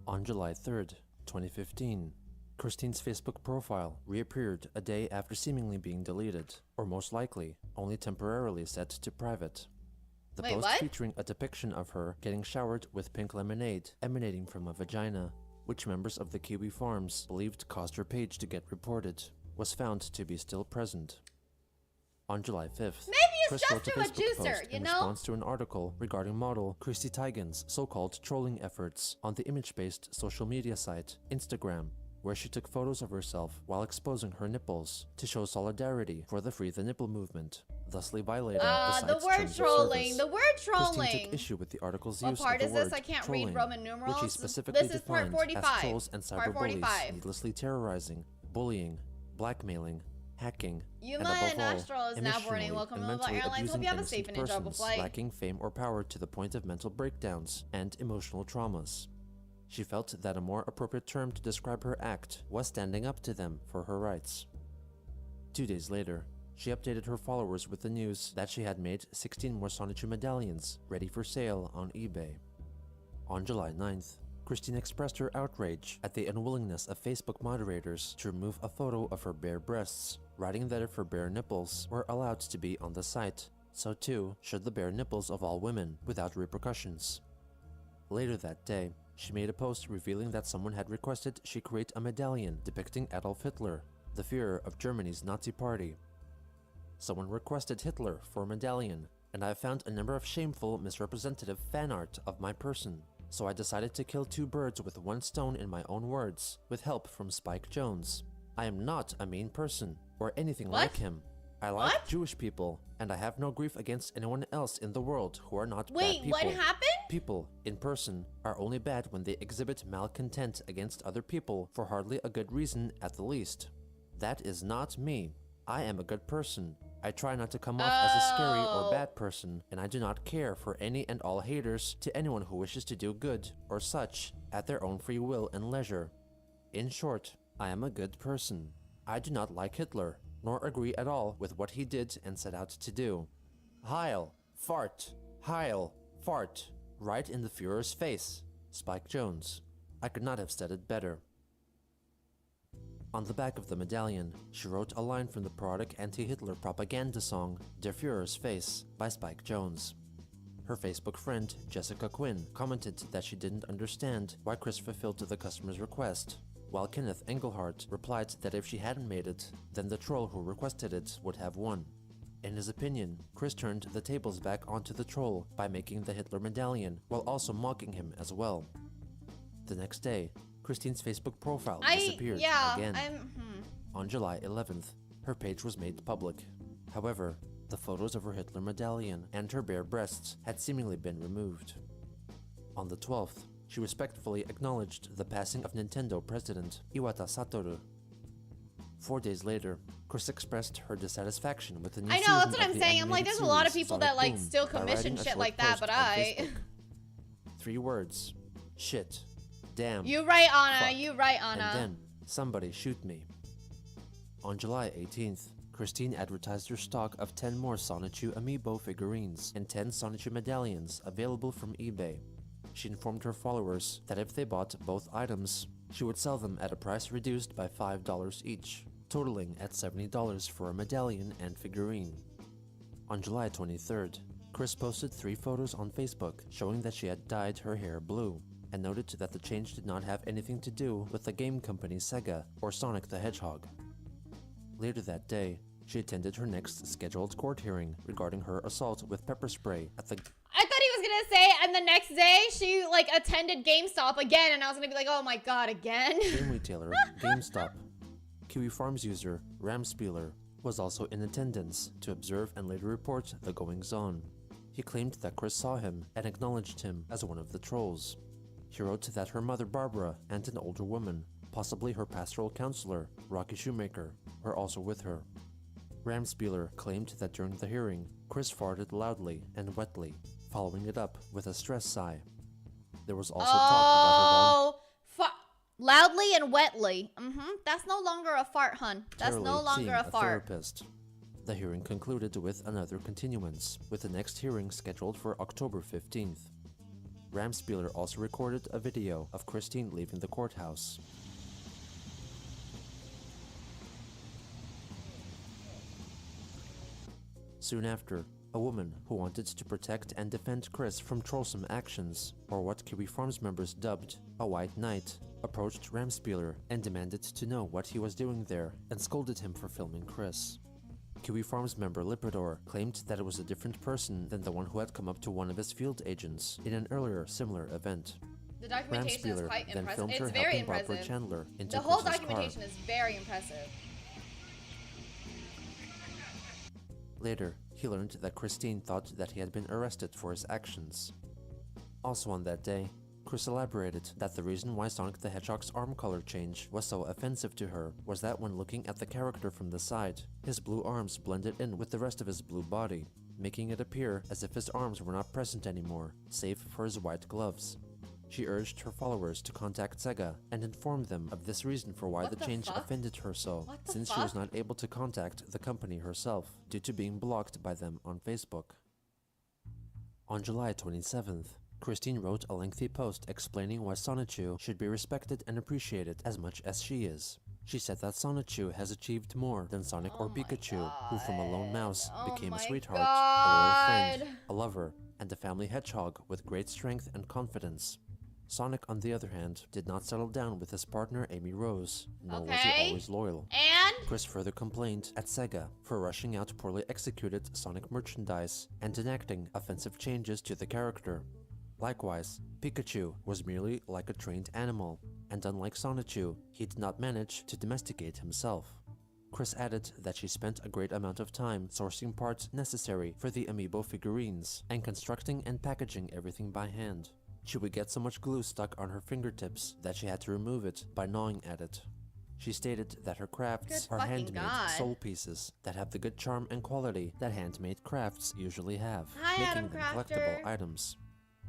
On July 3rd, 2015, Christine's Facebook profile reappeared a day after seemingly being deleted, or most likely, only temporarily set to private. The Wait, post what? featuring a depiction of her getting showered with pink lemonade emanating from a vagina, which members of the Kiwi Farms believed caused her page to get reported, was found to be still present. On July 5th, Maybe it's Chris wrote just a to a Facebook juicer, post you in know? response to an article regarding model Christy Teigen's so-called trolling efforts on the image-based social media site Instagram, where she took photos of herself while exposing her nipples to show solidarity for the Free the Nipple movement, thusly violating the site's the word terms of trolling. service. The word Christine trolling. took issue with the article's What use part of the is this? word I can't trolling, read Roman numerals. which he specifically This is part defined 45. as trolls and Part cyberbullies 45. needlessly terrorizing, bullying, blackmailing, hacking, Yuma and above and all, Astral is now boarding. emotionally Welcome and to Mobile mentally Airlines. Hope you have a abusing safe and enjoyable persons flight. lacking fame or power to the point of mental breakdowns and emotional traumas. She felt that a more appropriate term to describe her act was standing up to them for her rights. 2 days later, she updated her followers with the news that she had made 16 more Sonichu medallions ready for sale on eBay. On July 9th, Christine expressed her outrage at the unwillingness of Facebook moderators to remove a photo of her bare breasts, writing that if her bare nipples were allowed to be on the site, so too should the bare nipples of all women without repercussions. Later that day, she made a post revealing that someone had requested she create a medallion depicting Adolf Hitler, the Führer of Germany's Nazi party. Someone requested Hitler for a medallion, and I found a number of shameful, misrepresentative fan art of my person. So I decided to kill 2 birds with 1 stone in my own words, with help from Spike Jones. I am not a mean person, or anything like him. I like Jewish people, and I have no grief against anyone else in the world who are not bad people. Wait, what happened? People, in person, are only bad when they exhibit malcontent against other people for hardly a good reason at the least. That is not me. I am a good person. I try not to come off as a scary or bad person, and I do not care for any and all haters to anyone who wishes to do good, or such, at their own free will and leisure. In short, I am a good person. I do not like Hitler, nor agree at all with what he did and set out to do. Heil, fart, heil, fart, right in the Führer's face. Spike Jones. I could not have said it better. On the back of the medallion, she wrote a line from the parodic anti-Hitler propaganda song, Der Führer's Face, by Spike Jones. Her Facebook friend, Jessica Quinn, commented that she didn't understand why Chris fulfilled the customer's request, while Kenneth Engelhardt replied that if she hadn't made it, then the troll who requested it would have won. In his opinion, Chris turned the tables back onto the troll by making the Hitler medallion, while also mocking him as well. The next day, Christine's Facebook profile disappeared again. On July 11th, her page was made public. However, the photos of her Hitler medallion and her bare breasts had seemingly been removed. On the 12th, she respectfully acknowledged the passing of Nintendo president Iwata Satoru. 4 days later, Chris expressed her dissatisfaction with the new I know, season that's what of I'm the saying. I'm like, animated there's a lot of series people Sonic that like Boom still by commission writing a shit short like that, post but on I. Facebook. 3 words. Shit. Damn. You right, Anna. Fuck. You right, Anna. And then, somebody shoot me. On July 18th, Christine advertised her stock of 10 more Sonichu amiibo figurines and 10 Sonichu medallions available from eBay. She informed her followers that if they bought both items, she would sell them at a price reduced by $5 each, totaling at $70 for a medallion and figurine. On July 23rd, Chris posted 3 photos on Facebook showing that she had dyed her hair blue, and noted that the change did not have anything to do with the game company Sega or Sonic the Hedgehog. Later that day, she attended her next scheduled court hearing regarding her assault with pepper spray at the... I thought he was gonna say, and the next day, she, like, attended GameStop again, and I was gonna be like, oh my god, again? Game retailer, GameStop. Kiwi Farms user, Ramspieler, was also in attendance to observe and later report the goings-on. He claimed that Chris saw him and acknowledged him as one of the trolls. He wrote that her mother Barbara and an older woman, possibly her pastoral counselor, Rocky Shoemaker, were also with her. Ramspieler claimed that during the hearing, Chris farted loudly and wetly, following it up with a stress sigh. There was also talk about her loudly and wetly. That's no longer a fart, hun. That's no longer a fart. Therapist. The hearing concluded with another continuance, with the next hearing scheduled for October 15th. Ramspieler also recorded a video of Christine leaving the courthouse. Soon after, a woman who wanted to protect and defend Chris from trollsome actions, or what Kiwi Farms members dubbed a white knight, approached Ramspieler and demanded to know what he was doing there and scolded him for filming Chris. Kiwi Farms member Lipitor claimed that it was a different person than the one who had come up to one of his field agents in an earlier similar event. The documentation is Ramspieler quite then impressive. filmed her It's very helping Barbara impressive. Chandler into The whole Chris's documentation car. is very impressive. Later, he learned that Christine thought that he had been arrested for his actions. Also on that day, Chris elaborated that the reason why Sonic the Hedgehog's arm color change was so offensive to her was that when looking at the character from the side, his blue arms blended in with the rest of his blue body, making it appear as if his arms were not present anymore, save for his white gloves. She urged her followers to contact Sega and inform them of this reason for why the change offended her so, since she was not able to contact the company herself due to being blocked by them on Facebook. On July 27th, Christine wrote a lengthy post explaining why Sonichu should be respected and appreciated as much as she is. She said that Sonichu has achieved more than Sonic or Pikachu, who from a lone mouse became a sweetheart, a loyal friend, a lover, and a family hedgehog with great strength and confidence. Sonic, on the other hand, did not settle down with his partner Amy Rose, nor was he always loyal. And? Chris further complained at Sega for rushing out poorly executed Sonic merchandise and enacting offensive changes to the character. Likewise, Pikachu was merely like a trained animal, and unlike Sonichu, he did not manage to domesticate himself. Chris added that she spent a great amount of time sourcing parts necessary for the amiibo figurines and constructing and packaging everything by hand. She would get so much glue stuck on her fingertips that she had to remove it by gnawing at it. She stated that her crafts are handmade soul pieces that have the good charm and quality that handmade crafts usually have, making them collectible items.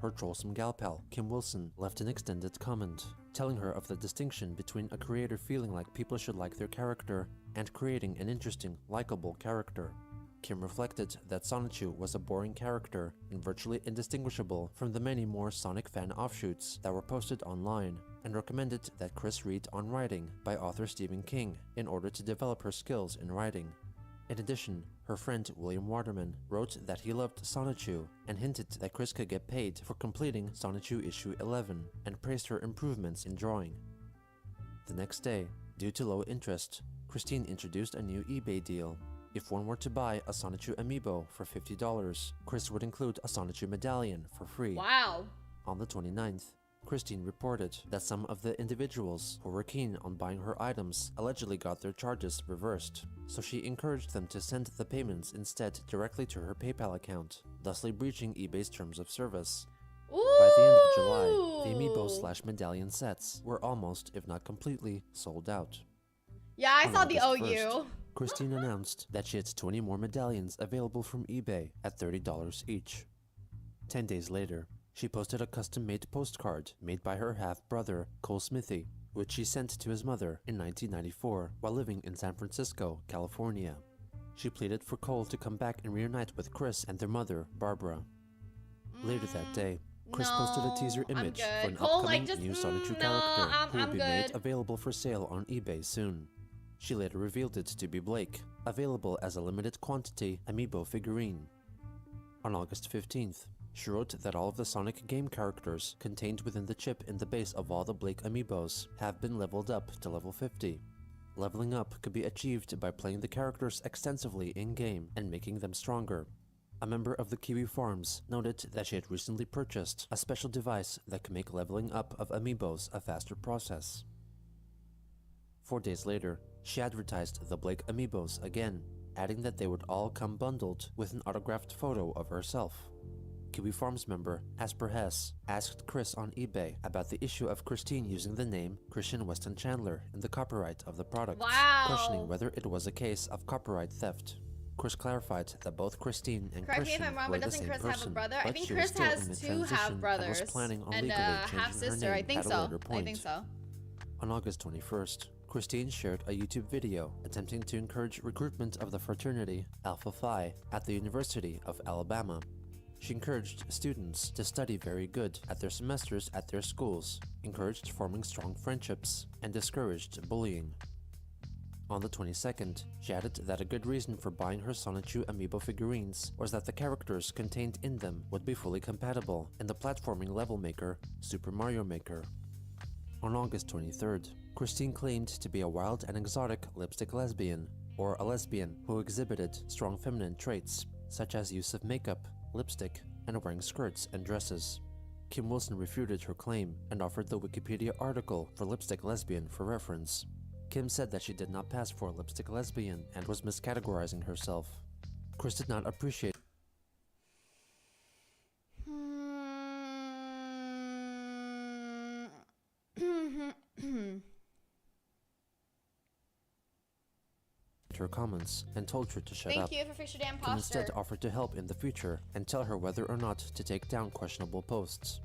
Her trollsome gal pal, Kim Wilson, left an extended comment, telling her of the distinction between a creator feeling like people should like their character and creating an interesting, likable character. Kim reflected that Sonichu was a boring character and virtually indistinguishable from the many more Sonic fan offshoots that were posted online, and recommended that Chris read On Writing by author Stephen King in order to develop her skills in writing. In addition, her friend William Waterman wrote that he loved Sonichu and hinted that Chris could get paid for completing Sonichu issue 11 and praised her improvements in drawing. The next day, due to low interest, Christine introduced a new eBay deal. If one were to buy a Sonichu amiibo for $50, Chris would include a Sonichu medallion for free. Wow. On the 29th, Christine reported that some of the individuals who were keen on buying her items allegedly got their charges reversed, so she encouraged them to send the payments instead directly to her PayPal account, thusly breaching eBay's terms of service. Ooh. By the end of July, the amiibo/medallion sets were almost, if not completely, sold out. Yeah, I saw On the August OU. 1st, Christine announced that she had 20 more medallions available from eBay at $30 each. 10 days later, she posted a custom-made postcard made by her half-brother, Cole Smithy, which she sent to his mother in 1994 while living in San Francisco, California. She pleaded for Cole to come back and reunite with Chris and their mother, Barbara. Later that day, Chris posted a teaser image for an Cole, upcoming just, new Sonichu character who will be made available for sale on eBay soon. She later revealed it to be Blake, available as a limited quantity amiibo figurine. On August 15th, she wrote that all of the Sonic game characters contained within the chip in the base of all the Blake amiibos have been leveled up to level 50. Leveling up could be achieved by playing the characters extensively in-game and making them stronger. A member of the Kiwi Farms noted that she had recently purchased a special device that could make leveling up of amiibos a faster process. 4 days later, she advertised the Blake amiibos again, adding that they would all come bundled with an autographed photo of herself. Kiwi Farms member Asper Hess asked Chris on eBay about the issue of Christine using the name Christian Weston Chandler in the copyright of the product, questioning whether it was a case of copyright theft. Chris clarified that both Christine and Christian were the same person, have a brother? I but think she Chris was still has in the two transition half-brothers and was planning on and legally changing half-sister. her I name think at a so. later point. I think so. On August 21st, Christine shared a YouTube video attempting to encourage recruitment of the fraternity Alpha Phi at the University of Alabama. She encouraged students to study very good at their semesters at their schools, encouraged forming strong friendships, and discouraged bullying. On the 22nd, she added that a good reason for buying her Sonichu amiibo figurines was that the characters contained in them would be fully compatible in the platforming level maker, Super Mario Maker. On August 23rd, Christine claimed to be a wild and exotic lipstick lesbian, or a lesbian who exhibited strong feminine traits, such as use of makeup, lipstick, and wearing skirts and dresses. Kim Wilson refuted her claim and offered the Wikipedia article for lipstick lesbian for reference. Kim said that she did not pass for a lipstick lesbian and was miscategorizing herself. Chris did not appreciate her comments and told her to shut up. Thank you for fix your damn Kim posture. instead offered to help in the future and tell her whether or not to take down questionable posts.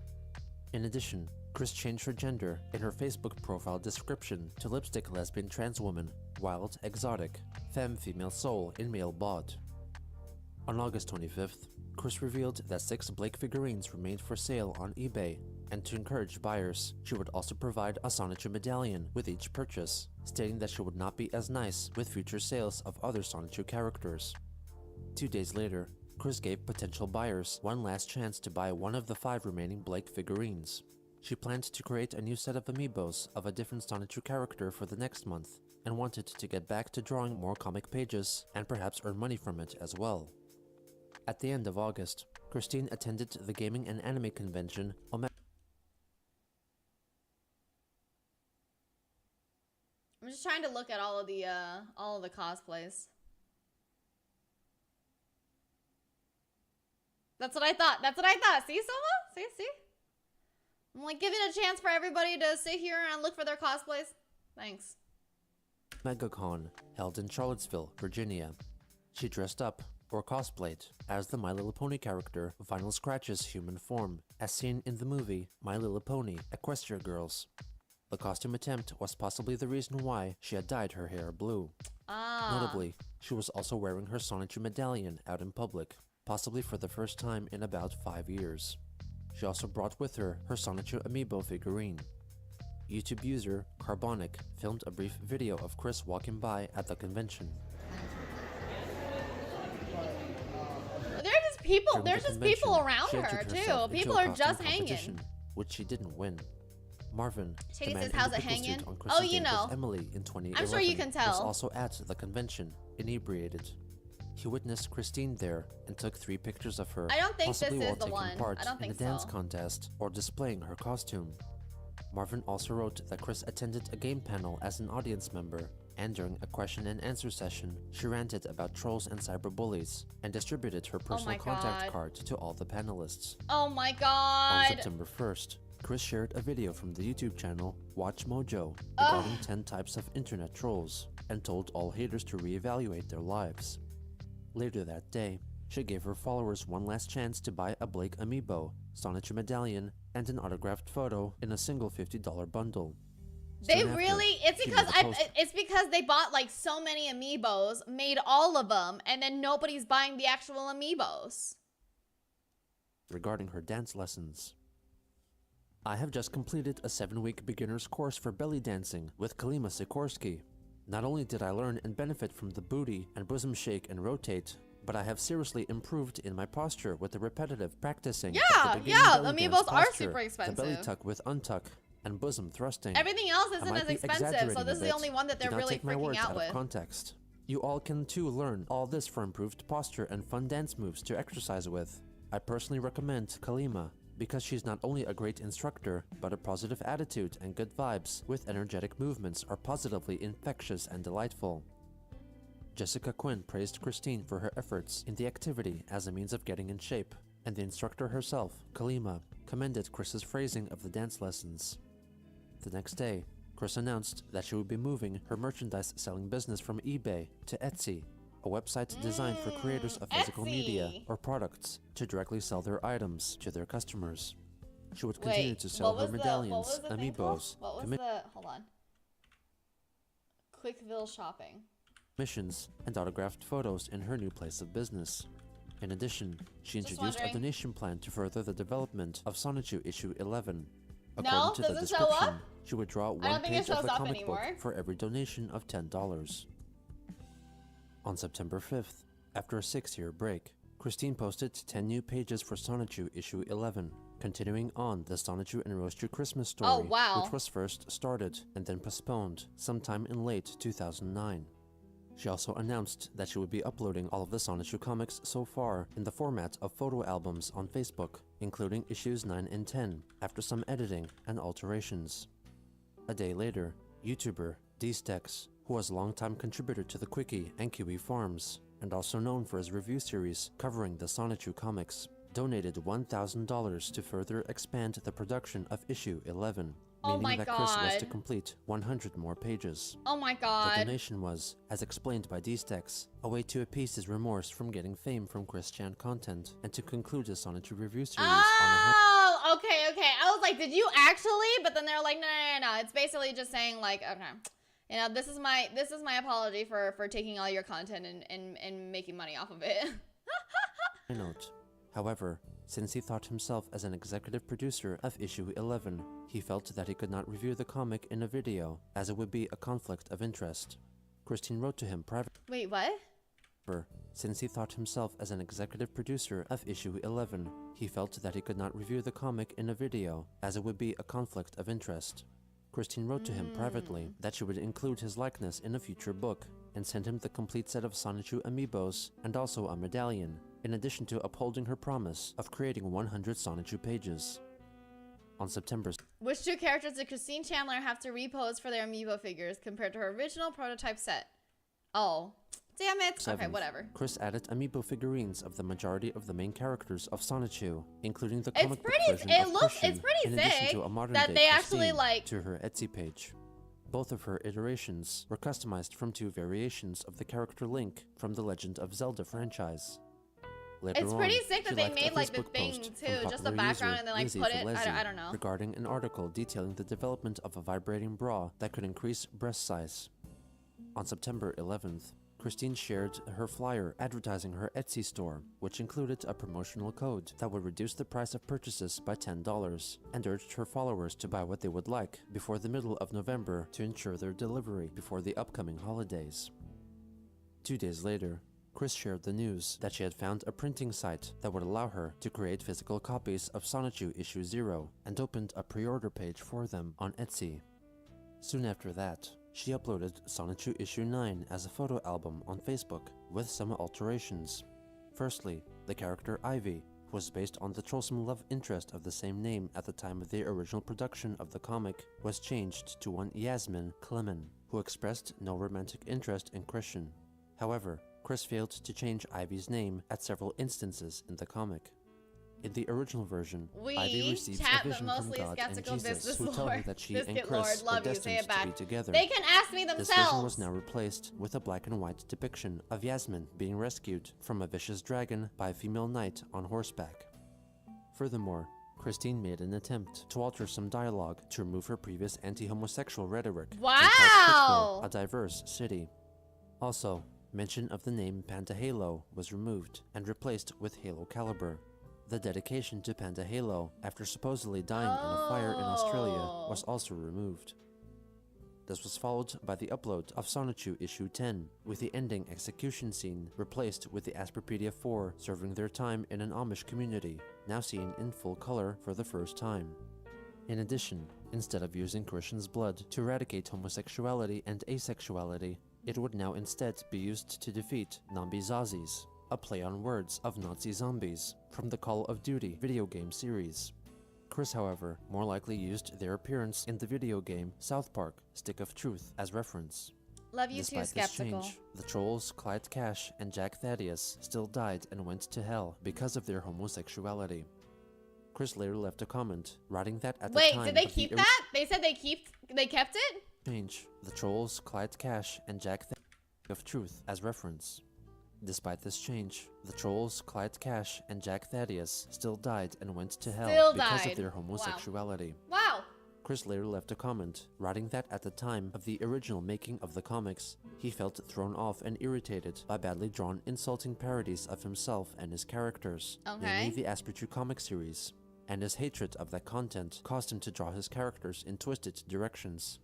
In addition, Chris changed her gender in her Facebook profile description to lipstick lesbian trans woman, wild, exotic, femme female soul in male bod. On August 25th, Chris revealed that 6 Blake figurines remained for sale on eBay, and to encourage buyers, she would also provide a Sonichu medallion with each purchase, stating that she would not be as nice with future sales of other Sonichu characters. 2 days later, Chris gave potential buyers one last chance to buy one of the 5 remaining Blake figurines. She planned to create a new set of amiibos of a different Sonichu character for the next month, and wanted to get back to drawing more comic pages and perhaps earn money from it as well. At the end of August, Christine attended the gaming and anime convention Omega. I'm just trying to look at all of the cosplays. That's what I thought. That's what I thought. See, Soma? See? I'm like giving a chance for everybody to sit here and look for their cosplays. Thanks. MegaCon, held in Charlottesville, Virginia. She dressed up, or cosplayed, as the My Little Pony character Vinyl Scratch's human form, as seen in the movie My Little Pony: Equestria Girls. The costume attempt was possibly the reason why she had dyed her hair blue. Notably, she was also wearing her Sonichu medallion out in public, possibly for the first time in about 5 years. She also brought with her Sonichu amiibo figurine. YouTube user Carbonic filmed a brief video of Chris walking by at the convention. There's just people around her too. People are just hanging. Which she didn't win. Marvin, Shady the man says, how's in the it pickle hanging? suit on Oh, Chris's you date with know. Emily in 2011, I'm sure you can tell. was also at the convention, inebriated. He witnessed Christine there and took 3 pictures of her, I don't think possibly this while is the taking one. part I don't in a think dance so. contest or displaying her costume. Marvin also wrote that Chris attended a game panel as an audience member, and during a question and answer session, she ranted about trolls and cyberbullies, and distributed her personal contact card to all the panelists. Oh my On god. September 1st, Chris shared a video from the YouTube channel Watch Mojo regarding 10 types of internet trolls, and told all haters to reevaluate their lives. Later that day, she gave her followers one last chance to buy a Blake amiibo, Sonichu medallion, and an autographed photo in a single $50 bundle. They Soon after, really, it's she because made a post it's because they bought like so many amiibos, made all of them, and then nobody's buying the actual amiibos. regarding her dance lessons. I have just completed a 7-week beginner's course for belly dancing with Kalima Sikorsky. Not only did I learn and benefit from the booty and bosom shake and rotate, but I have seriously improved in my posture with the repetitive practicing. Yeah, beginning yeah, belly dance amiibos are posture, super the expensive. belly tuck with untuck and bosom thrusting. Everything else I isn't might as be expensive, so exaggerating this a is the bit. only one that Do they're not really take my freaking words out of with. context. You all can too learn all this for improved posture and fun dance moves to exercise with. I personally recommend Kalima because she's not only a great instructor, but a positive attitude and good vibes with energetic movements are positively infectious and delightful. Jessica Quinn praised Christine for her efforts in the activity as a means of getting in shape, and the instructor herself, Kalima, commended Chris's phrasing of the dance lessons. The next day, Chris announced that she would be moving her merchandise selling business from eBay to Etsy, a website designed for creators of physical media Etsy. or products to directly sell their items to their customers. She would continue to sell her what medallions, was the thing called? amiibos, What was the, hold on. Quickville shopping. commissions, and autographed photos in her new place of business. In addition, she Just introduced a wondering. donation plan to further the development of Sonichu issue 11. No, According to the doesn't show description, up? she would draw I one don't think it page of shows the up comic anymore. book for every donation of $10. On September 5th, after a 6-year break, Christine posted 10 new pages for Sonichu issue 11, continuing on the Sonichu and Roast You Christmas story, Oh, wow. which was first started and then postponed sometime in late 2009. She also announced that she would be uploading all of the Sonichu comics so far in the format of photo albums on Facebook, including issues 9 and 10, after some editing and alterations. A day later, YouTuber DStex, who was a longtime contributor to the Quickie and Kiwi Farms, and also known for his review series covering the Sonichu comics, donated $1,000 to further expand the production of issue 11, Oh meaning my that Chris was to God. complete 100 more pages. Oh my The god. donation was, as explained by DStex, a way to appease his remorse from getting fame from Chris Chan content and to conclude his Sonichu review series on a Oh, okay. I was like, did you actually? But then they're like, no. It's basically just saying like, okay, you know, this is my apology for taking all your content and making money off of it. high note. However, since he thought himself as an executive producer of issue 11, he felt that he could not review the comic in a video, as it would be a conflict of interest. Christine wrote to him privately. Wait, what? Since he thought himself as an executive producer of issue 11, he felt that he could not review the comic in a video, as it would be a conflict of interest. Christine wrote to him privately that she would include his likeness in a future book, and send him the complete set of Sonichu amiibos and also a medallion, in addition to upholding her promise of creating 100 Sonichu pages. On September Which two characters did Christine Chandler have to repose for their amiibo figures compared to her original prototype set? Oh, damn it. 7th, Okay, whatever. Chris added amiibo figurines of the majority of the main characters of Sonichu, including the comic book version of Christian, it's pretty in addition sick to a modern that day they actually Christine, like to her Etsy page. Both of her iterations were customized from 2 variations of the character Link from the Legend of Zelda franchise. Later It's pretty on, sick that she they liked a made like the Facebook thing post too, from just the popular background user and then like Lizzie put it. Velezi I don't know. regarding an article detailing the development of a vibrating bra that could increase breast size. On September 11th, Christine shared her flyer advertising her Etsy store, which included a promotional code that would reduce the price of purchases by $10, and urged her followers to buy what they would like before the middle of November to ensure their delivery before the upcoming holidays. 2 days later, Chris shared the news that she had found a printing site that would allow her to create physical copies of Sonichu issue 0 and opened a pre-order page for them on Etsy. Soon after that, she uploaded Sonichu issue 9 as a photo album on Facebook with some alterations. Firstly, the character Ivy, who was based on the troublesome love interest of the same name at the time of the original production of the comic, was changed to one Yasmin Clemen, who expressed no romantic interest in Christian. However, Chris failed to change Ivy's name at several instances in the comic. In the original version, Ivy receives chat, a vision but from mostly God and skeptical Jesus, business who tell her lord. that she and Biscuit Chris lord, are love you, say destined it back. to be together. They can ask me This themselves. vision was now replaced with a black and white depiction of Yasmin being rescued from a vicious dragon by a female knight on horseback. Furthermore, Christine made an attempt to alter some dialogue to remove her previous anti-homosexual rhetoric. And called Pittsburgh Wow! a diverse city. Also, mention of the name Panda Halo was removed and replaced with Halo Caliber. The dedication to Panda Halo, after supposedly dying in a fire in Australia, was also removed. This was followed by the upload of Sonichu issue 10, with the ending execution scene replaced with the Asperpedia 4 serving their time in an Amish community, now seen in full color for the first time. In addition, instead of using Christian's blood to eradicate homosexuality and asexuality, it would now instead be used to defeat Nambi Zazis, a play on words of Nazi zombies from the Call of Duty video game series. Chris, however, more likely used their appearance in the video game South Park: Stick of Truth as reference. Love you too, Despite Skeptical. this change, the trolls Clyde Cash and Jack Thaddeus still died and went to hell because of their homosexuality. Chris later left a comment, writing that at the time Wait, did they of the keep that? They said they kept it? change, the trolls Clyde Cash and Jack Thaddeus of Truth as reference. Despite this change, the trolls Clyde Cash and Jack Thaddeus still died and went to hell because of their homosexuality. Wow. Chris later left a comment, writing that at the time of the original making of the comics, he felt thrown off and irritated by badly drawn, insulting parodies of himself and his characters, namely the Asperture comic series, and his hatred of that content caused him to draw his characters in twisted directions.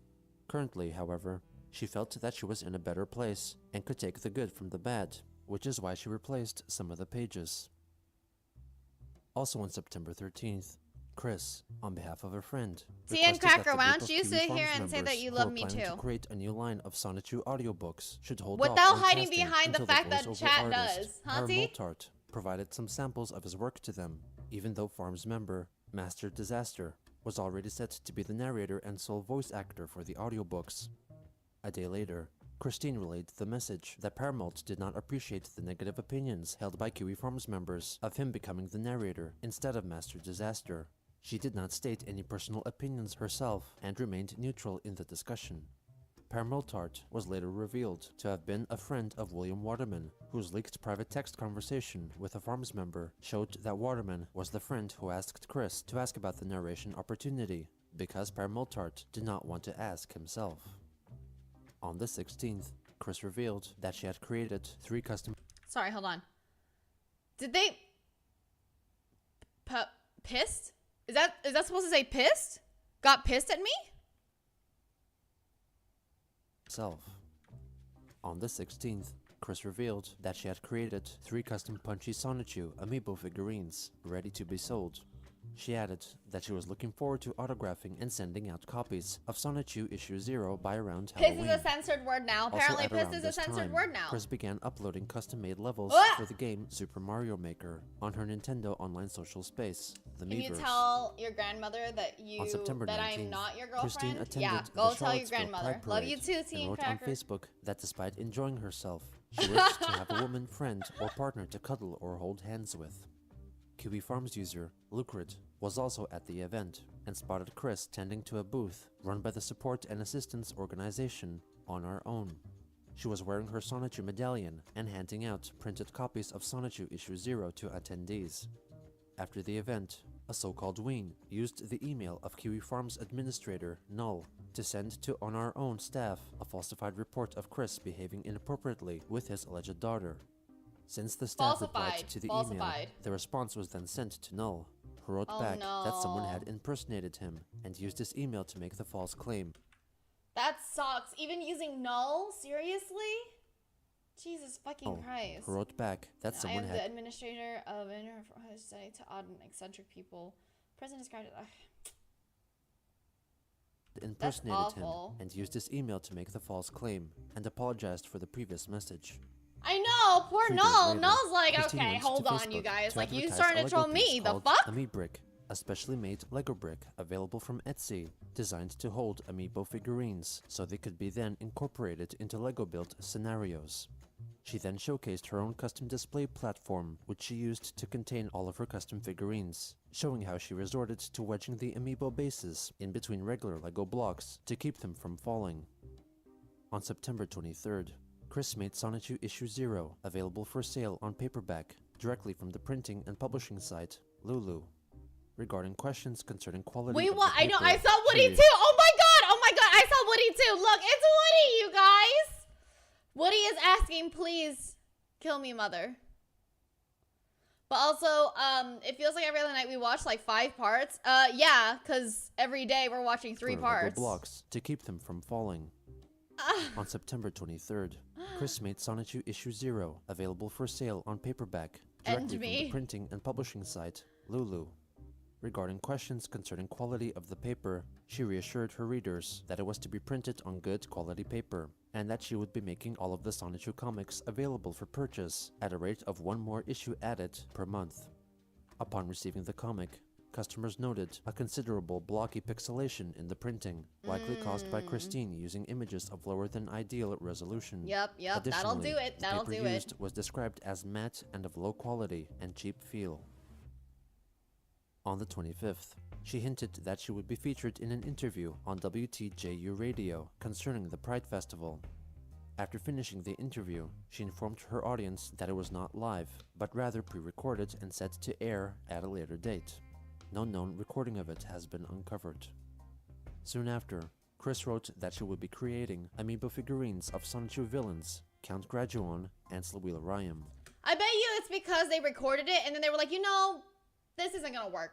Currently, however, she felt that she was in a better place and could take the good from the bad, which is why she replaced some of the pages. Also on September 13th, Chris, on behalf of a friend, TN requested Cracker, that the why group don't of you Kiwi sit Farms here and say members that you who love are me planning too? to create a new line of Sonichu audiobooks should hold Without off on hiding casting behind the until fact that voiceover chat artist, does, huh, Herr T? Moltart provided some samples of his work to them, even though Farms member Master Disaster was already set to be the narrator and sole voice actor for the audiobooks. A day later, Christine relayed the message that Paramount did not appreciate the negative opinions held by Kiwi Farms members of him becoming the narrator instead of Master Disaster. She did not state any personal opinions herself and remained neutral in the discussion. Paramiltart was later revealed to have been a friend of William Waterman, whose leaked private text conversation with a Farms member showed that Waterman was the friend who asked Chris to ask about the narration opportunity, because Paramiltart did not want to ask himself. On the 16th, Chris revealed that she had created 3 custom... Sorry, hold on. Did they... Pissed? Is that supposed to say pissed? Got pissed at me? ...self. On the 16th, Chris revealed that she had created 3 custom Punchy Sonichu amiibo figurines, ready to be sold. She added that she was looking forward to autographing and sending out copies of Sonichu issue 0 by around Halloween. Piss is a censored word now. Apparently piss is a censored word now. Chris began uploading custom-made levels for the game Super Mario Maker on her Nintendo online social space, the Miiverse. Can you tell your grandmother that On September 19th, I'm not your Christine girlfriend? attended Yeah, the go tell your Charlottesville grandmother. Pride Love you Parade too, and Teen wrote Cracker. on Facebook that despite enjoying herself, she wished to have a woman friend or partner to cuddle or hold hands with. Kiwi Farms user Lucrit was also at the event and spotted Chris tending to a booth run by the support and assistance organization On Our Own. She was wearing her Sonichu medallion and handing out printed copies of Sonichu issue 0 to attendees. After the event, a so-called Ween used the email of Kiwi Farms administrator Null to send to On Our Own staff a falsified report of Chris behaving inappropriately with his alleged daughter. Since the staff replied to the email, the response was then sent to Null, who wrote back that someone had impersonated him and used his email to make the false claim. That sucks. Even using null? Seriously? Jesus fucking Christ. Who wrote back that someone had... I am the administrator of an study to odd and eccentric people. President described it. impersonated him and used his email to make the false claim and apologized for the previous message. I know, poor Null. Later, Null's like, Christine okay, went hold to on, Facebook you guys. to Like, you advertise starting a to troll Lego me. piece The called fuck? AmiBrick, a specially made Lego brick available from Etsy, designed to hold amiibo figurines so they could be then incorporated into Lego-built scenarios. She then showcased her own custom display platform, which she used to contain all of her custom figurines, showing how she resorted to wedging the amiibo bases in between regular Lego blocks to keep them from falling. On September 23rd, Chris made Sonichu issue 0 available for sale on paperback directly from the printing and publishing site Lulu. regarding questions concerning quality. Wait, of what? the I know. paper, I saw Woody she too. Oh my god. Oh my god. I saw Woody too. Look, it's Woody, you guys. Woody is asking, please kill me, mother. But also, it feels like every other night we watch like 5 parts. Yeah, because every day we're watching 3 for parts. Lego blocks to keep them from falling. On September 23rd, Chris made Sonichu Issue 0 available for sale on paperback directly from the printing and publishing site Lulu. Regarding questions concerning quality of the paper, she reassured her readers that it was to be printed on good quality paper, and that she would be making all of the Sonichu comics available for purchase at a rate of 1 more issue added per month. Upon receiving the comic, customers noted a considerable blocky pixelation in the printing, likely caused by Christine using images of lower than ideal resolution. Yep, that'll do it. That'll do the paper it. used was described as matte and of low quality and cheap feel. On the 25th, she hinted that she would be featured in an interview on WTJU Radio concerning the Pride Festival. After finishing the interview, she informed her audience that it was not live, but rather pre-recorded and set to air at a later date. No known recording of it has been uncovered. Soon after, Chris wrote that she would be creating amiibo figurines of Sonichu villains, Count Graduon and Slawila Rayam. I bet you it's because they recorded it and then they were like, you know, this isn't gonna work.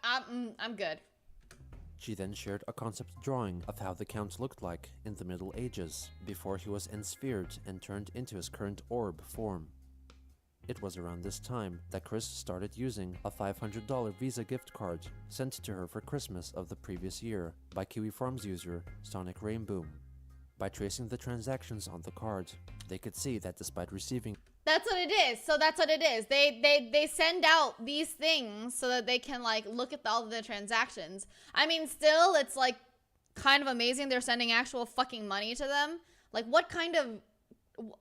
I'm good. She then shared a concept drawing of how the Count looked like in the Middle Ages, before he was ensphered and turned into his current orb form. It was around this time that Chris started using a $500 Visa gift card sent to her for Christmas of the previous year by Kiwi Farms user Sonic Rainboom. By tracing the transactions on the card, they could see that despite receiving... That's what it is. So that's what it is. They send out these things so that they can like look at all of the transactions. I mean, still, it's like kind of amazing they're sending actual fucking money to them. Like, what kind of...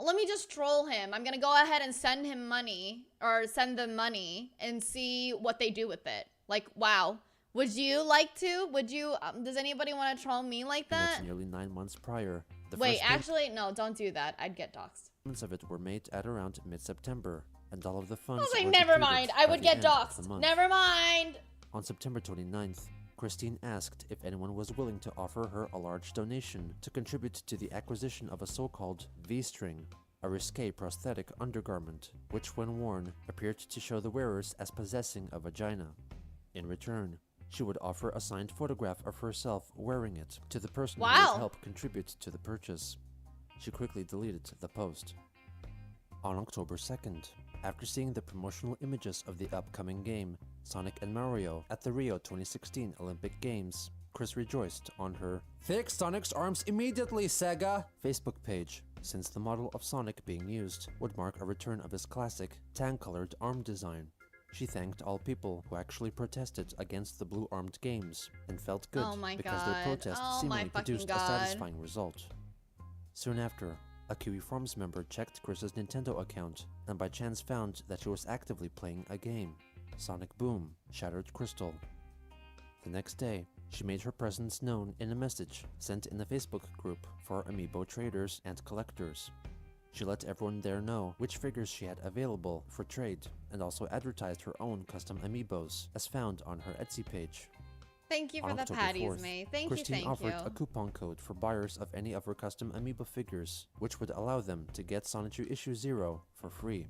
Let me just troll him. I'm gonna go ahead and send him money, or send them money, and see what they do with it. Like, wow. Would you like to? Would you, does anybody want to troll me like that? That's nearly 9 months prior. Wait, actually, no, don't do that. I'd get doxxed. Payments of it were made at around mid-September, and all of the I funds was like, were never depleted mind. I by would the get end of doxxed. the month. Never mind. On September 29th, Christine asked if anyone was willing to offer her a large donation to contribute to the acquisition of a so-called V-string, a risque prosthetic undergarment, which when worn appeared to show the wearers as possessing a vagina. In return, she would offer a signed photograph of herself wearing it to the person who would help contribute to the purchase. She quickly deleted the post. On October 2nd, after seeing the promotional images of the upcoming game, Sonic and Mario, at the Rio 2016 Olympic Games, Chris rejoiced on her "Fix Sonic's arms immediately, Sega!" Facebook page, since the model of Sonic being used would mark a return of his classic, tan-colored arm design. She thanked all people who actually protested against the blue-armed games and felt good because their protest seemingly produced a satisfying result. Soon after, a Kiwi Farms member checked Chris's Nintendo account and by chance found that she was actively playing a game, Sonic Boom: Shattered Crystal. The next day, she made her presence known in a message sent in the Facebook group for amiibo traders and collectors. She let everyone there know which figures she had available for trade, and also advertised her own custom amiibos, as found on her Etsy page. Thank you for the October patties, 4th, May. Thank Christine you, offered a coupon code for buyers of any of her custom amiibo figures, which would allow them to get Sonichu Issue 0 for free.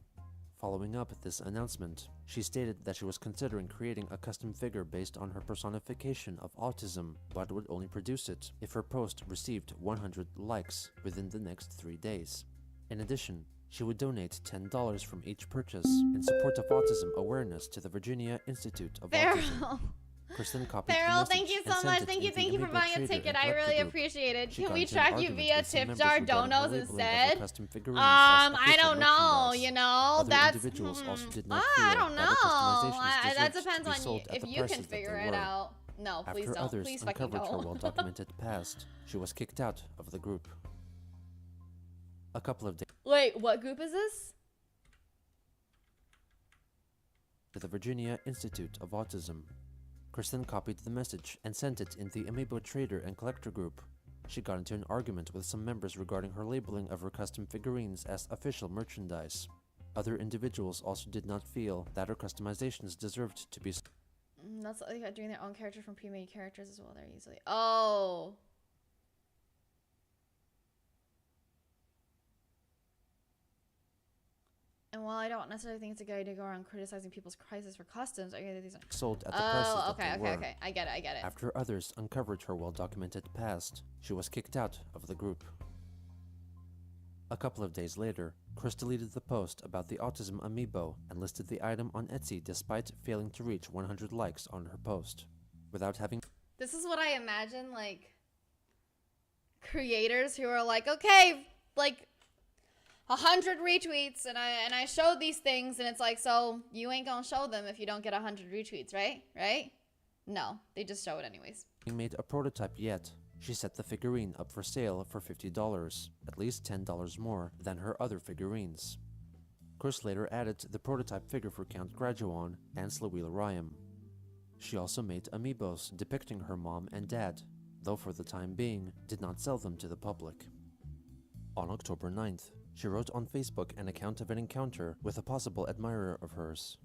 Following up this announcement, she stated that she was considering creating a custom figure based on her personification of autism, but would only produce it if her post received 100 likes within the next 3 days. In addition, she would donate $10 from each purchase in support of autism awareness to the Virginia Institute of Autism. Kristen copied the Farrell, message thank you and so sent much. it Thank you into for Amiibo buying a Trader ticket. and I Collector really Group. appreciate it. She Can got we into an track you argument via with some tip members jar regarding donos the labeling of her instead? custom figurines as I official don't know. merchandise. You know, Other that's individuals also did not I feel don't that know. the customizations That deserved to depends be on you sold at if the you can prices that figure they it were. out. No, please After don't. others Please fucking uncovered her don't. well-documented past, she was kicked out of the group. A couple of days Wait, what group is this? to the Virginia Institute of Autism. Kristen copied the message and sent it in the Amiibo Trader and Collector group. She got into an argument with some members regarding her labeling of her custom figurines as official merchandise. Other individuals also did not feel that her customizations deserved to be That's like doing their own character from pre-made characters as well. They're easily. Oh. And while I don't necessarily think it's a good idea to go around criticizing people's prices for customs, I get these are sold at the prices oh, that they were. okay. I get it. After others uncovered her well-documented past, she was kicked out of the group. A couple of days later, Chris deleted the post about the autism amiibo and listed the item on Etsy despite failing to reach 100 likes on her post. Without having... This is what I imagine, like, creators who are like, okay, like, 100 retweets, and I showed these things, and it's like, so you ain't gonna show them if you don't get 100 retweets, right? Right? No, they just show it anyways. Made a prototype yet, she set the figurine up for sale for $50, at least $10 more than her other figurines. Chris later added the prototype figure for Count Graduon and Slawil Rayam. She also made amiibos depicting her mom and dad, though for the time being, did not sell them to the public. On October 9th, she wrote on Facebook an account of an encounter with a possible admirer of hers.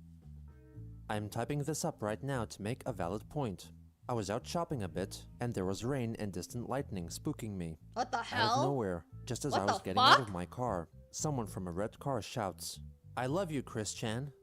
I'm typing this up right now to make a valid point. I was out shopping a bit, and there was rain and distant lightning spooking me. What the Out hell? of nowhere, just as What I was the getting out fuck? of my car, someone from a red car shouts, "I love you, Chris Chan."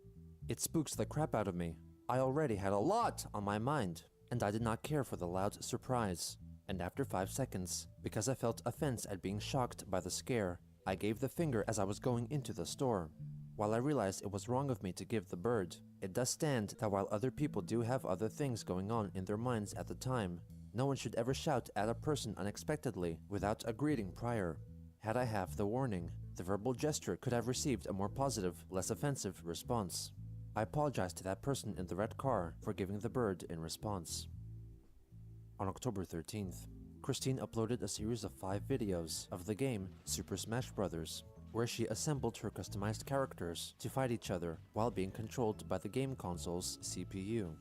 It spooks the crap out of me. I already had a lot on my mind, and I did not care for the loud surprise. And after 5 seconds, because I felt offense at being shocked by the scare, I gave the finger as I was going into the store. While I realized it was wrong of me to give the bird, it does stand that while other people do have other things going on in their minds at the time, no one should ever shout at a person unexpectedly without a greeting prior. Had I have the warning, the verbal gesture could have received a more positive, less offensive response. I apologize to that person in the red car for giving the bird in response. On October 13th, Christine uploaded a series of 5 videos of the game Super Smash Bros., where she assembled her customized characters to fight each other while being controlled by the game console's CPU.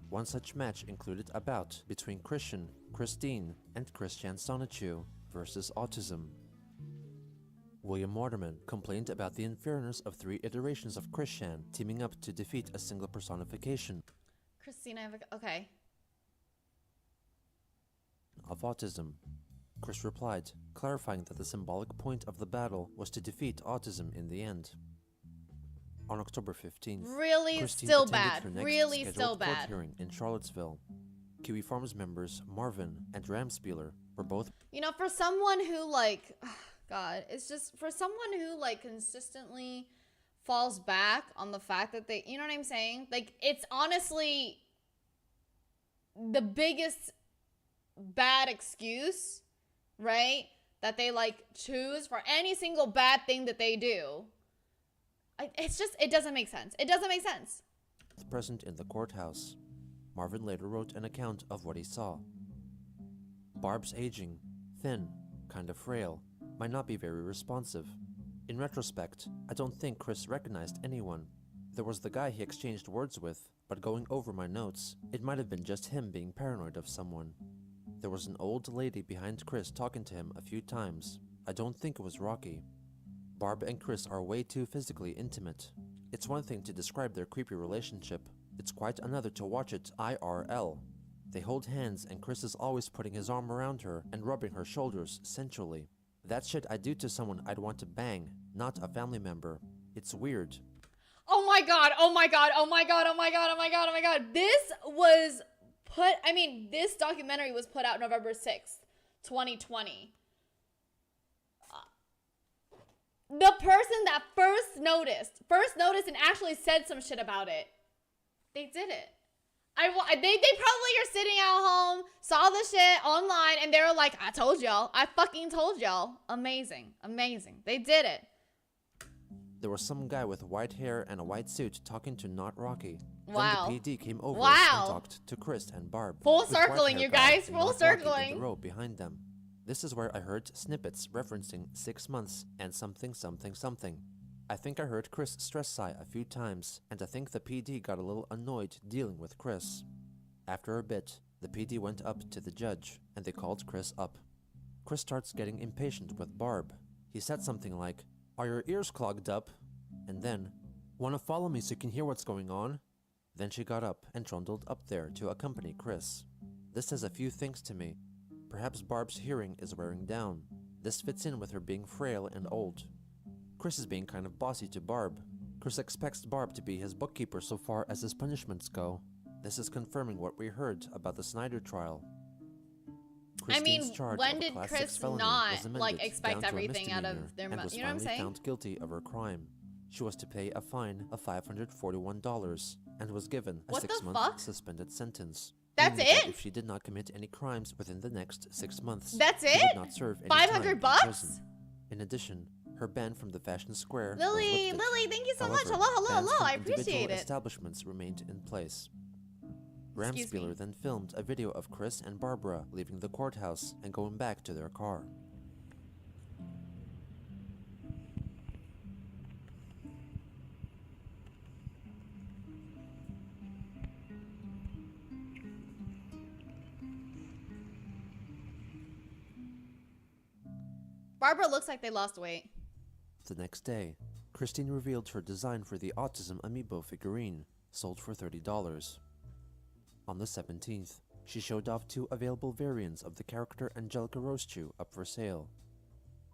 One such match included a bout between Christian, Christine, and Christian Sonichu versus Autism. William Waterman complained about the unfairness of 3 iterations of Christian teaming up to defeat a single personification Christina, I have a, okay. of autism. Chris replied, clarifying that the symbolic point of the battle was to defeat autism in the end. On October 15th, Really Christine still attended bad. her next Really scheduled still court bad. hearing in Charlottesville. Kiwi Farms members Marvin and Ramspieler were both You know, for someone who like, God, it's just for someone who like consistently falls back on the fact that they, you know what I'm saying? Like, it's honestly the biggest bad excuse, right? That they like choose for any single bad thing that they do. It's just, it doesn't make sense. It doesn't make sense. present in the courthouse. Marvin later wrote an account of what he saw. Barb's aging, thin, kind of frail, might not be very responsive. In retrospect, I don't think Chris recognized anyone. There was the guy he exchanged words with, but going over my notes, it might have been just him being paranoid of someone. There was an old lady behind Chris talking to him a few times. I don't think it was Rocky. Barb and Chris are way too physically intimate. It's one thing to describe their creepy relationship, it's quite another to watch it IRL. They hold hands and Chris is always putting his arm around her and rubbing her shoulders sensually. That shit I'd do to someone I'd want to bang, not a family member. It's weird. Oh my god, oh my god, oh my god, oh my god, oh my god, oh my god. This was this documentary was put out November 6th, 2020. The person that first noticed and actually said some shit about it, they did it. They probably are sitting at home, saw the shit online, and they were like, I told y'all. I fucking told y'all. Amazing. Amazing. They did it. There was some guy with white hair and a white suit talking to Not Rocky. Wow. Then the PD came over Wow. and talked to Chris and Barb. Full with white circling, hair you guy guys. and Full Not Rocky in circling. the row behind them. This is where I heard snippets referencing 6 months and something something something. I think I heard Chris stress sigh a few times, and I think the PD got a little annoyed dealing with Chris. After a bit, the PD went up to the judge, and they called Chris up. Chris starts getting impatient with Barb. He said something like, "Are your ears clogged up?" and then, "Wanna follow me so you can hear what's going on?" Then she got up and trundled up there to accompany Chris. This says a few things to me. Perhaps Barb's hearing is wearing down. This fits in with her being frail and old. Chris is being kind of bossy to Barb. Chris expects Barb to be his bookkeeper so far as his punishments go. This is confirming what we heard about the Snyder trial. I mean, Christine's charge when of a did Class Chris 6 felony not was amended like expect down to a everything out of misdemeanor their and money? was You know what I'm finally saying? found guilty of her crime. She was to pay a fine of $541 and was given a What the 6-month fuck? suspended sentence. That's meaning that it? if she did not commit any crimes within the next 6 months, That's she it? would not serve any 500 time in bucks? prison. In addition, her ban from the fashion square was Lily, lifted. Lily, thank you so much. However, Hello, bans from I individual appreciate it. establishments remained in place. Excuse me. Ramspieler then filmed a video of Chris and Barbara leaving the courthouse and going back to their car. Barbara looks like they lost weight. The next day, Christine revealed her design for the Autism Amiibo figurine, sold for $30. On the 17th, she showed off 2 available variants of the character Angelica Rosechew up for sale.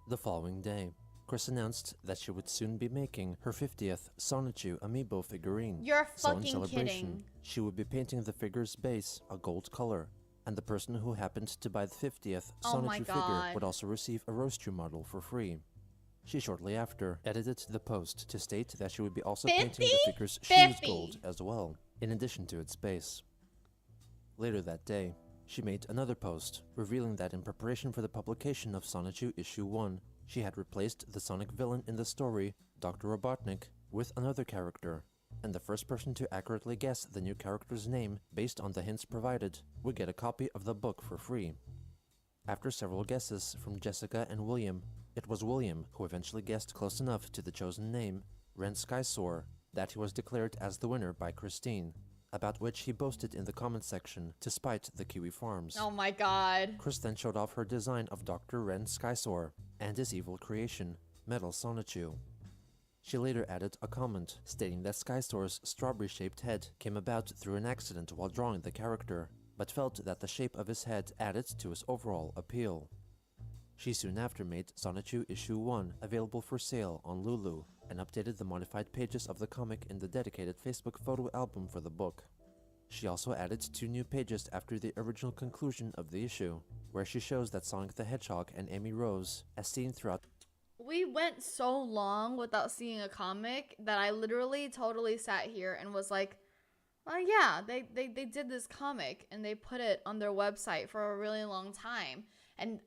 The following day, Chris announced that she would soon be making her 50th Sonichu Amiibo figurine. You're So in fucking celebration, kidding. she would be painting the figure's base a gold color, and the person who happened to buy the 50th Oh my Sonichu figure God. would also receive a Rosechew model for free. She shortly after edited the post to state that she would be also painting the figure's shoes 50. gold as well, in addition to its base. Later that day, she made another post, revealing that in preparation for the publication of Sonichu Issue 1, she had replaced the Sonic villain in the story, Dr. Robotnik, with another character, and the first person to accurately guess the new character's name based on the hints provided would get a copy of the book for free. After several guesses from Jessica and William, it was William who eventually guessed close enough to the chosen name, Ren Skysoar, that he was declared as the winner by Christine, about which he boasted in the comment section to spite the Kiwi Farms. Oh my god. Chris then showed off her design of Dr. Ren Skysoar and his evil creation, Metal Sonichu. She later added a comment stating that Skysoar's strawberry-shaped head came about through an accident while drawing the character, but felt that the shape of his head added to his overall appeal. She soon after made Sonichu Issue 1 available for sale on Lulu and updated the modified pages of the comic in the dedicated Facebook photo album for the book. She also added 2 new pages after the original conclusion of the issue, where she shows that Sonic the Hedgehog and Amy Rose, as seen throughout. We went so long without seeing a comic that I literally totally sat here and was like, oh yeah, they did this comic and they put it on their website for a really long time. And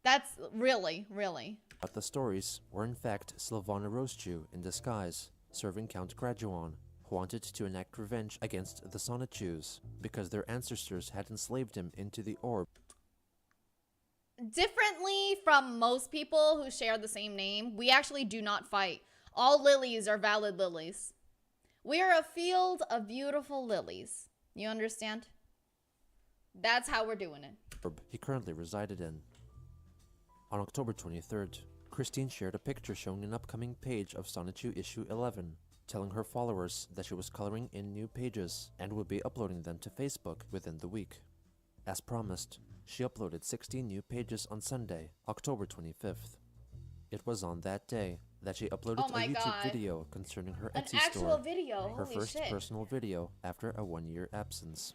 that's really. But the stories were in fact Sylvana Rosechew in disguise, serving Count Graduon, who wanted to enact revenge against the Sonichus because their ancestors had enslaved him into the orb. Differently from most people who share the same name, we actually do not fight. All lilies are valid lilies. We are a field of beautiful lilies. You understand? That's how we're doing it. He currently resided in. On October 23rd, Christine shared a picture showing an upcoming page of Sonichu Issue 11, telling her followers that she was coloring in new pages and would be uploading them to Facebook within the week. As promised, she uploaded 16 new pages on Sunday, October 25th. It was on that day that she uploaded Oh my a YouTube God. video concerning her An Etsy actual store, video. her Holy first shit. personal video after a 1-year absence.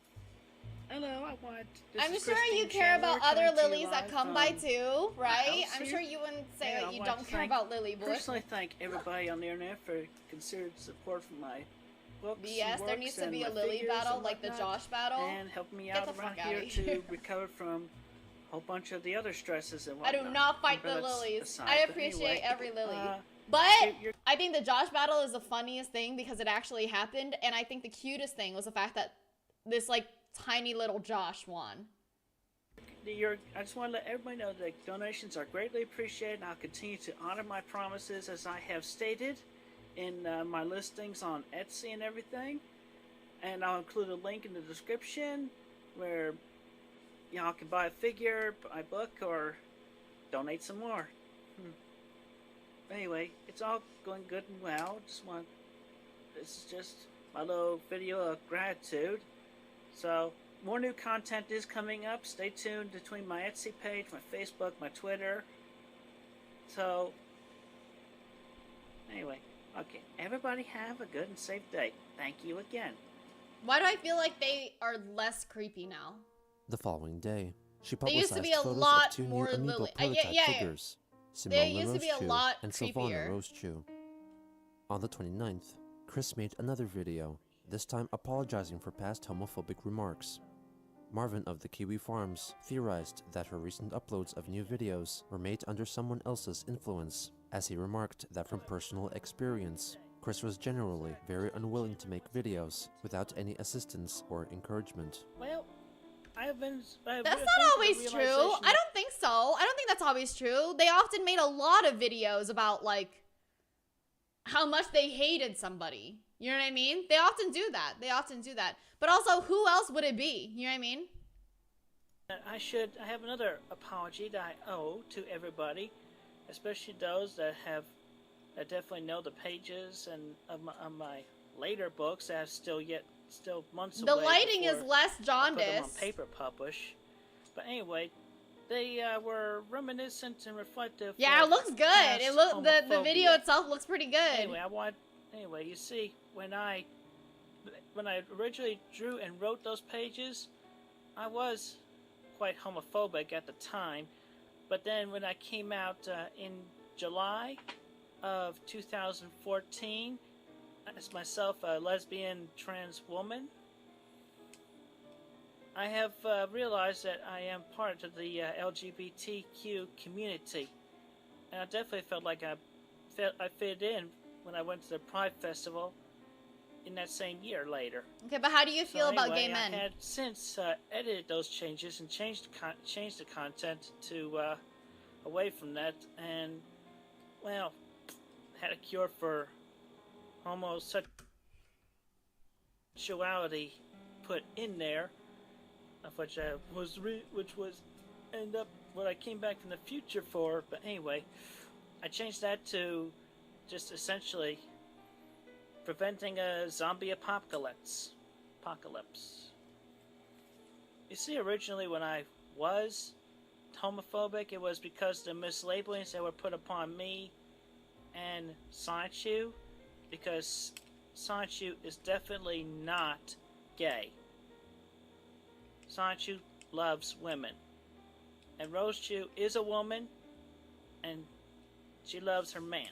Hello, I want. I'm sure you care about other lilies that come by too, right? I'm sure you wouldn't say that you don't care about lily boy. Personally, thank everybody on the internet for considered support for my books. BS, and there works needs to and be a my lily figures battle and like the whatnot, Josh battle. and help me Get out the around fuck here outta to here. recover from a whole bunch of the other stresses and I whatnot. do not fight But the that's lilies. aside. I But appreciate anyway, every lily. but But I think the Josh battle is the funniest thing because it actually happened, and I think the cutest thing was the fact that this like tiny little Josh won. I just want to let everybody know that donations are greatly appreciated, and I'll continue to honor my promises as I have stated in my listings on Etsy and everything. And I'll include a link in the description where y'all can buy a figure, buy a book, or donate some more. anyway, it's all going good and well. This is just my little video of gratitude. So, more new content is coming up. Stay tuned between my Etsy page, my Facebook, my Twitter. So, anyway, okay. Everybody have a good and safe day. Thank you again. Why do I feel like they are less creepy now? The following day, she They used publicized to be a photos lot of two new more amiibo lily- prototype yeah. figures, They Simone used to be a Rochew lot and creepier. Sylvana Rochew. On the 29th, Chris made another video, this time apologizing for past homophobic remarks. Marvin of the Kiwi Farms theorized that her recent uploads of new videos were made under someone else's influence, as he remarked that from personal experience, Chris was generally very unwilling to make videos without any assistance or encouragement. Well, That's not always true. I don't think so. I don't think that's always true. They often made a lot of videos about, like, how much they hated somebody. You know what I mean? They often do that. But also, who else would it be? You know what I mean? I have another apology that I owe to everybody, especially those that definitely know the pages and of my later books that have still months away. The lighting is less I put them jaundiced. on paper publish. But anyway, they were reminiscent and reflective. Yeah, of it looks good. past The video homophobia. itself looks pretty good. Anyway, you see, when I originally drew and wrote those pages, I was quite homophobic at the time. But then when I came out in July of 2014 as myself a lesbian trans woman, I have realized that I am part of the LGBTQ community, and I definitely felt like I fit in when I went to the Pride Festival in that same year later. Okay, but how do you feel about gay men? I had since edited those changes and changed the content to away from that, and well, had a cure for homosexuality put in there, of which was end up what I came back from the future for. But anyway, I changed that to just essentially preventing a zombie apocalypse. You see, originally when I was homophobic, it was because the mislabelings that were put upon me and Sanchu, because Sanchu is definitely not gay. Sanchu loves women, and Rochew is a woman, and she loves her man.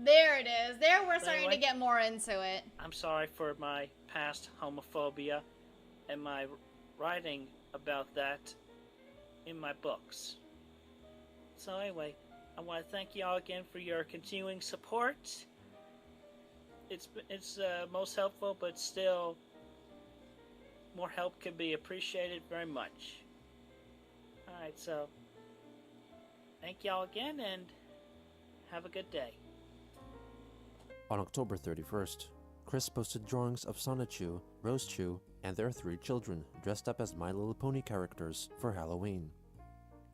There it is. There we're starting to get more into it. I'm sorry for my past homophobia and my writing about that in my books. So anyway, I want to thank y'all again for your continuing support. It's most helpful, but still more help could be appreciated very much. Alright, so thank y'all again and have a good day. On October 31st, Chris posted drawings of Sonichu, Rosechu, and their 3 children dressed up as My Little Pony characters for Halloween.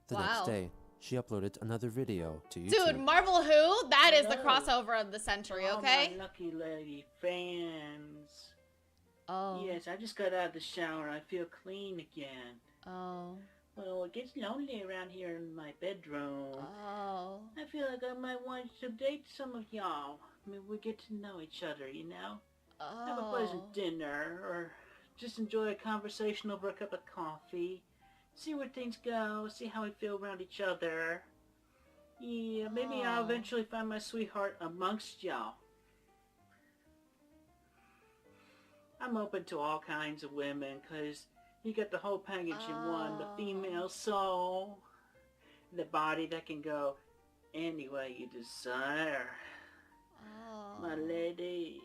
The next day, she uploaded another video to YouTube. Dude, Marvel Who? That is the crossover of the century, okay? Oh, my lucky lady fans. Oh. Yes, I just got out of the shower. I feel clean again. Oh. Well, it gets lonely around here in my bedroom. Oh. I feel like I might want to date some of y'all. I mean, we get to know each other, you know? Oh. Have a pleasant dinner, or just enjoy a conversation over a cup of coffee. See where things go, see how we feel around each other. Yeah, maybe I'll eventually find my sweetheart amongst y'all. I'm open to all kinds of women, because you got the whole package in one. The female soul, the body that can go any way you desire. My ladies.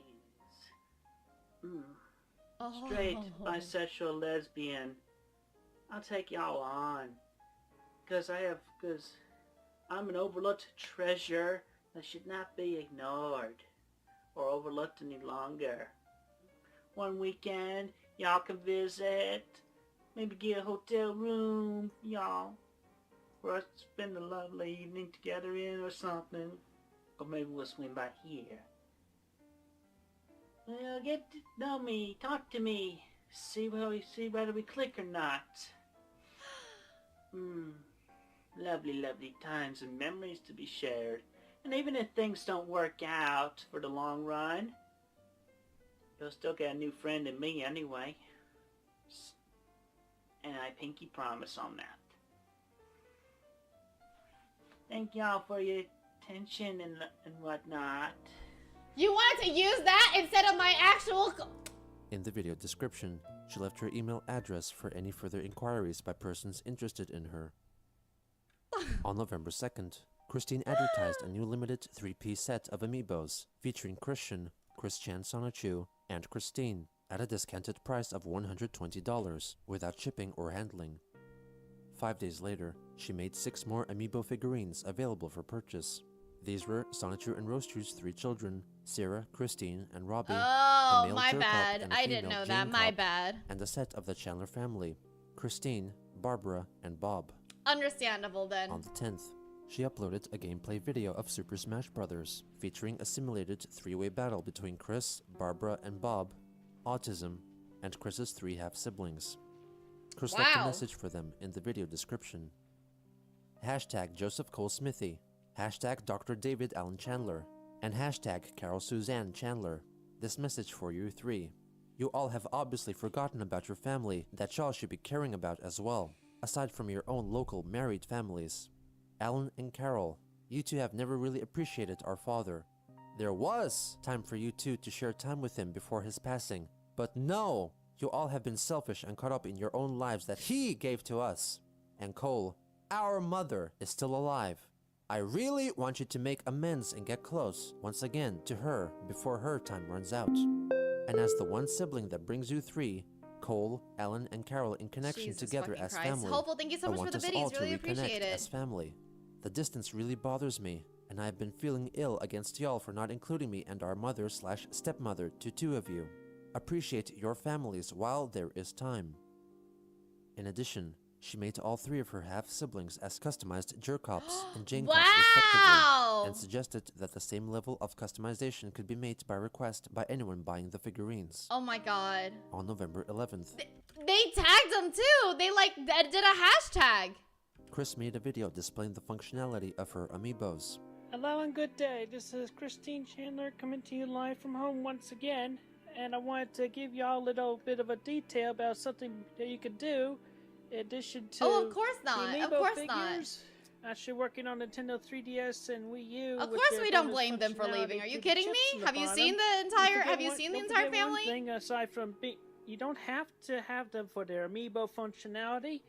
Straight, bisexual, lesbian. I'll take y'all on. Because I'm an overlooked treasure that should not be ignored or overlooked any longer. One weekend, y'all can visit. Maybe get a hotel room, y'all, for us to spend a lovely evening together in or something. or maybe we'll swing by here. Well, get to know me, talk to me, see whether we click or not. Lovely, lovely times and memories to be shared. And even if things don't work out for the long run, you'll still get a new friend in me anyway. And I pinky promise on that. Thank y'all for your attention and whatnot. You wanted to use that instead of my actual... In the video description, she left her email address for any further inquiries by persons interested in her. On November 2nd, Christine advertised a new limited 3-piece set of amiibos featuring Christian Sonichu, and Christine at a discounted price of $120 without shipping or handling. 5 days later, she made 6 more amiibo figurines available for purchase. These were Sonichu and Roaster's 3 children, Sarah, Christine, and Robbie. Oh, a male my Jerk bad. and a I didn't female know Jane that. My Cop, bad. And a set of the Chandler family, Christine, Barbara, and Bob. Understandable then. On the 10th, she uploaded a gameplay video of Super Smash Bros. Featuring a simulated 3-way battle between Chris, Barbara, and Bob, autism, and Chris's 3 half-siblings. Chris left a message for them in the video description. Hashtag Joseph Cole Smithy, hashtag Dr. David Allen Chandler, and hashtag Carol Suzanne Chandler. This message for you 3. You all have obviously forgotten about your family that y'all should be caring about as well, aside from your own local married families. Alan and Carol, you two have never really appreciated our father. There was time for you two to share time with him before his passing, but no! You all have been selfish and caught up in your own lives that he gave to us. And Cole, our mother is still alive. I really want you to make amends and get close once again to her before her time runs out. And as the one sibling that brings you 3, Cole, Alan, and Carol in connection Jesus together fucking as Christ. family, Hopeful, thank you so I much want for the us all biddies. to Really reconnect appreciate it. as family. The distance really bothers me, and I have been feeling ill against y'all for not including me and our mother/stepmother to 2 of you. Appreciate your families while there is time. In addition, she made all 3 of her half-siblings as customized Jerkops and Jane Cops respectively, and suggested that the same level of customization could be made by request by anyone buying the figurines. Oh my god. On November 11th, They tagged them too! They like did a hashtag! Chris made a video displaying the functionality of her amiibos. Hello and good day. This is Christine Chandler coming to you live from home once again. And I wanted to give y'all a little bit of a detail about something that you could do in addition to of course not. the Amiibo Of course figures. Actually working on Nintendo 3DS and Wii U. Of with course their we don't bonus blame them for functionality leaving. Are you to the kidding chips me? in the Have you bottom. seen the entire One family? thing aside from you don't have to have them for their Amiibo functionality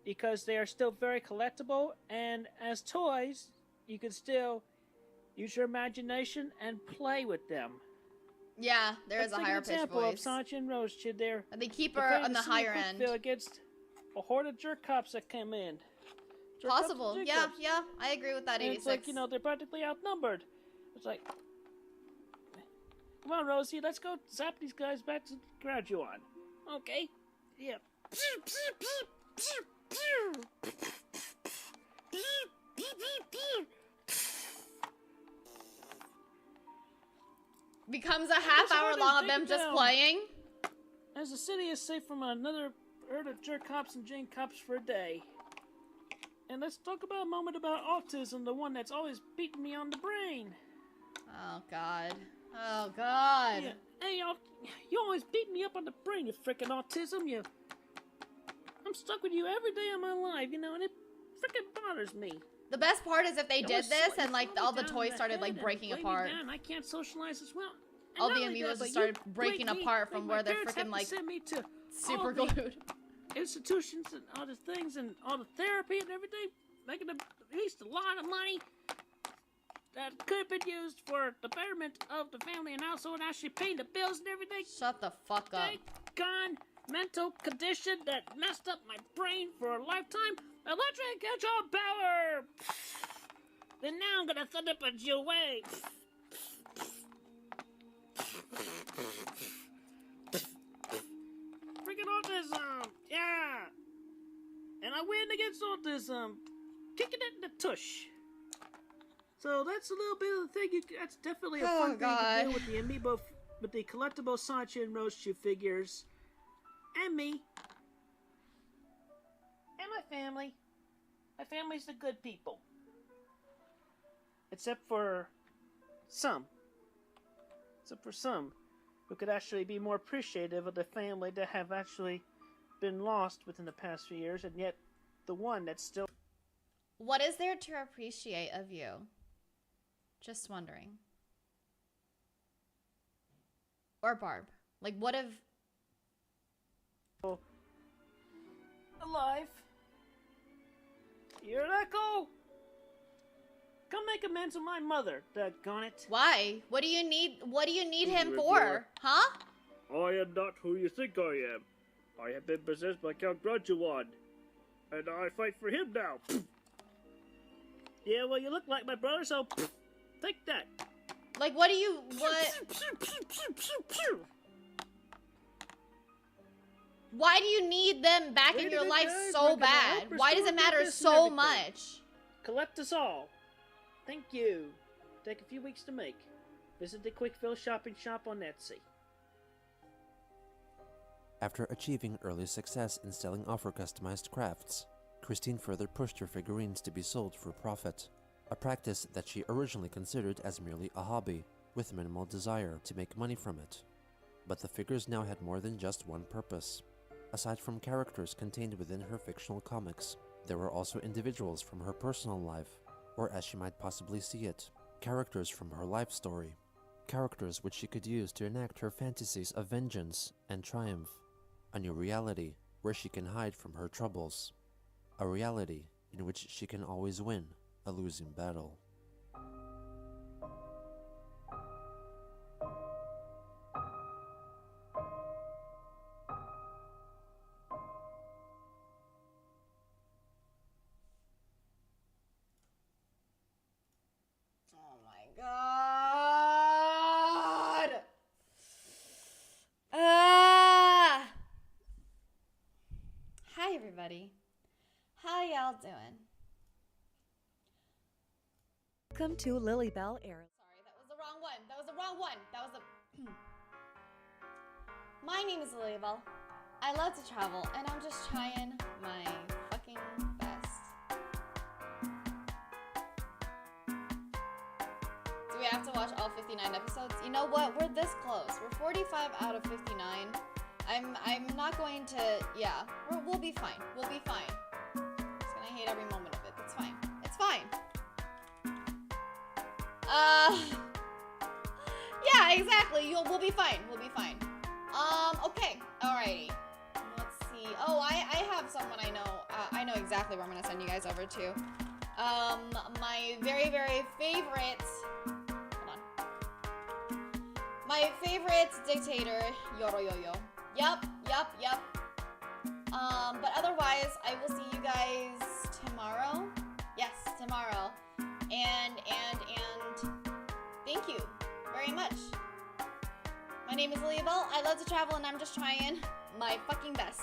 because they are still very collectible, and as toys you can still use your imagination and play with them. Yeah, there is a higher pitch example voice. of Sonic and Roach there. They keep her on the higher end. Against a horde of jerk cops that come in. Possible. Yeah, I agree with that. And 86. it's like, they're practically outnumbered. It's like, come on, Rosie, let's go zap these guys back to ground you on. Okay. Yeah. Becomes a half hour long of them just playing. As the city is safe from another herd of jerk cops and Jane cops for a day. And let's talk about a moment about autism, the one that's always beating me on the brain. Oh god. Oh god. Yeah. Hey, you always beat me up on the brain, you frickin' autism, you. I'm stuck with you every day of my life, and it frickin' bothers me. The best part is if they did this and like all the toys started like breaking apart. I can't socialize as well. All the amiibos just started breaking apart from where they're freaking like super glued. Institutions and all the things and all the therapy and everything, making at least a lot of money that could have been used for the betterment of the family and household, actually paying the bills and everything. Shut the fuck up. Gone mental condition that messed up my brain for a lifetime. Electric control power. Then now I'm gonna thunder punch you away. Freaking autism! Yeah! And I win against autism! Kicking it in the tush! So that's a little bit of the thing. That's definitely a Oh, fun thing God. to do with the amiibo, with the collectible Sancho and Roachu figures, and me, and my family. My family's the good people, except for some who could actually be more appreciative of the family that have actually been lost within the past few years, and yet the one that's still. What is there to appreciate of you? Just wondering. Or Barb. Like, what if... alive. You're Echo. Come make amends with my mother, daggone it. Why? What do you need him Who for? is your- Huh? I am not who you think I am. I have been possessed by Count Grudgeon, and I fight for him now. Yeah, well, you look like my brother, so take that. Like, what do you... What... Why do you need them back in your life so bad? Why does it matter so much? Collect us all. Thank you. Take a few weeks to make. Visit the Quick Fill shopping shop on Etsy. After achieving early success in selling off her customized crafts, Christine further pushed her figurines to be sold for profit, a practice that she originally considered as merely a hobby, with minimal desire to make money from it. But the figures now had more than just one purpose. Aside from characters contained within her fictional comics, there were also individuals from her personal life, or as she might possibly see it, characters from her life story. Characters which she could use to enact her fantasies of vengeance and triumph. A new reality where she can hide from her troubles. A reality in which she can always win a losing battle. Oh my god! Hi everybody. How y'all doing? Welcome to Lilybell Airlines. Sorry, that was the wrong one. That was the wrong one. That was the... My name is Lilybell. I love to travel, and I'm just trying my fucking best. Do we have to watch all 59 episodes? You know what? We're this close. We're 45 out of 59. I'm not going to... Yeah, we'll be fine. We'll be fine. Just gonna hate every moment of it. It's fine. It's fine. Yeah, exactly. We'll be fine. We'll be fine. Okay. Alrighty. Let's see. Oh, I have someone I know. I know exactly where I'm gonna send you guys over to. My very, very favorite... Hold on. My favorite dictator, Yoroyoyo. Yup. But otherwise, I will see you guys tomorrow. Yes, tomorrow. And thank you very much. My name is Lilybell. I love to travel and I'm just trying my fucking best.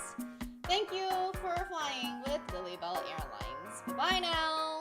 Thank you for flying with Lilybell Airlines. Bye-bye now.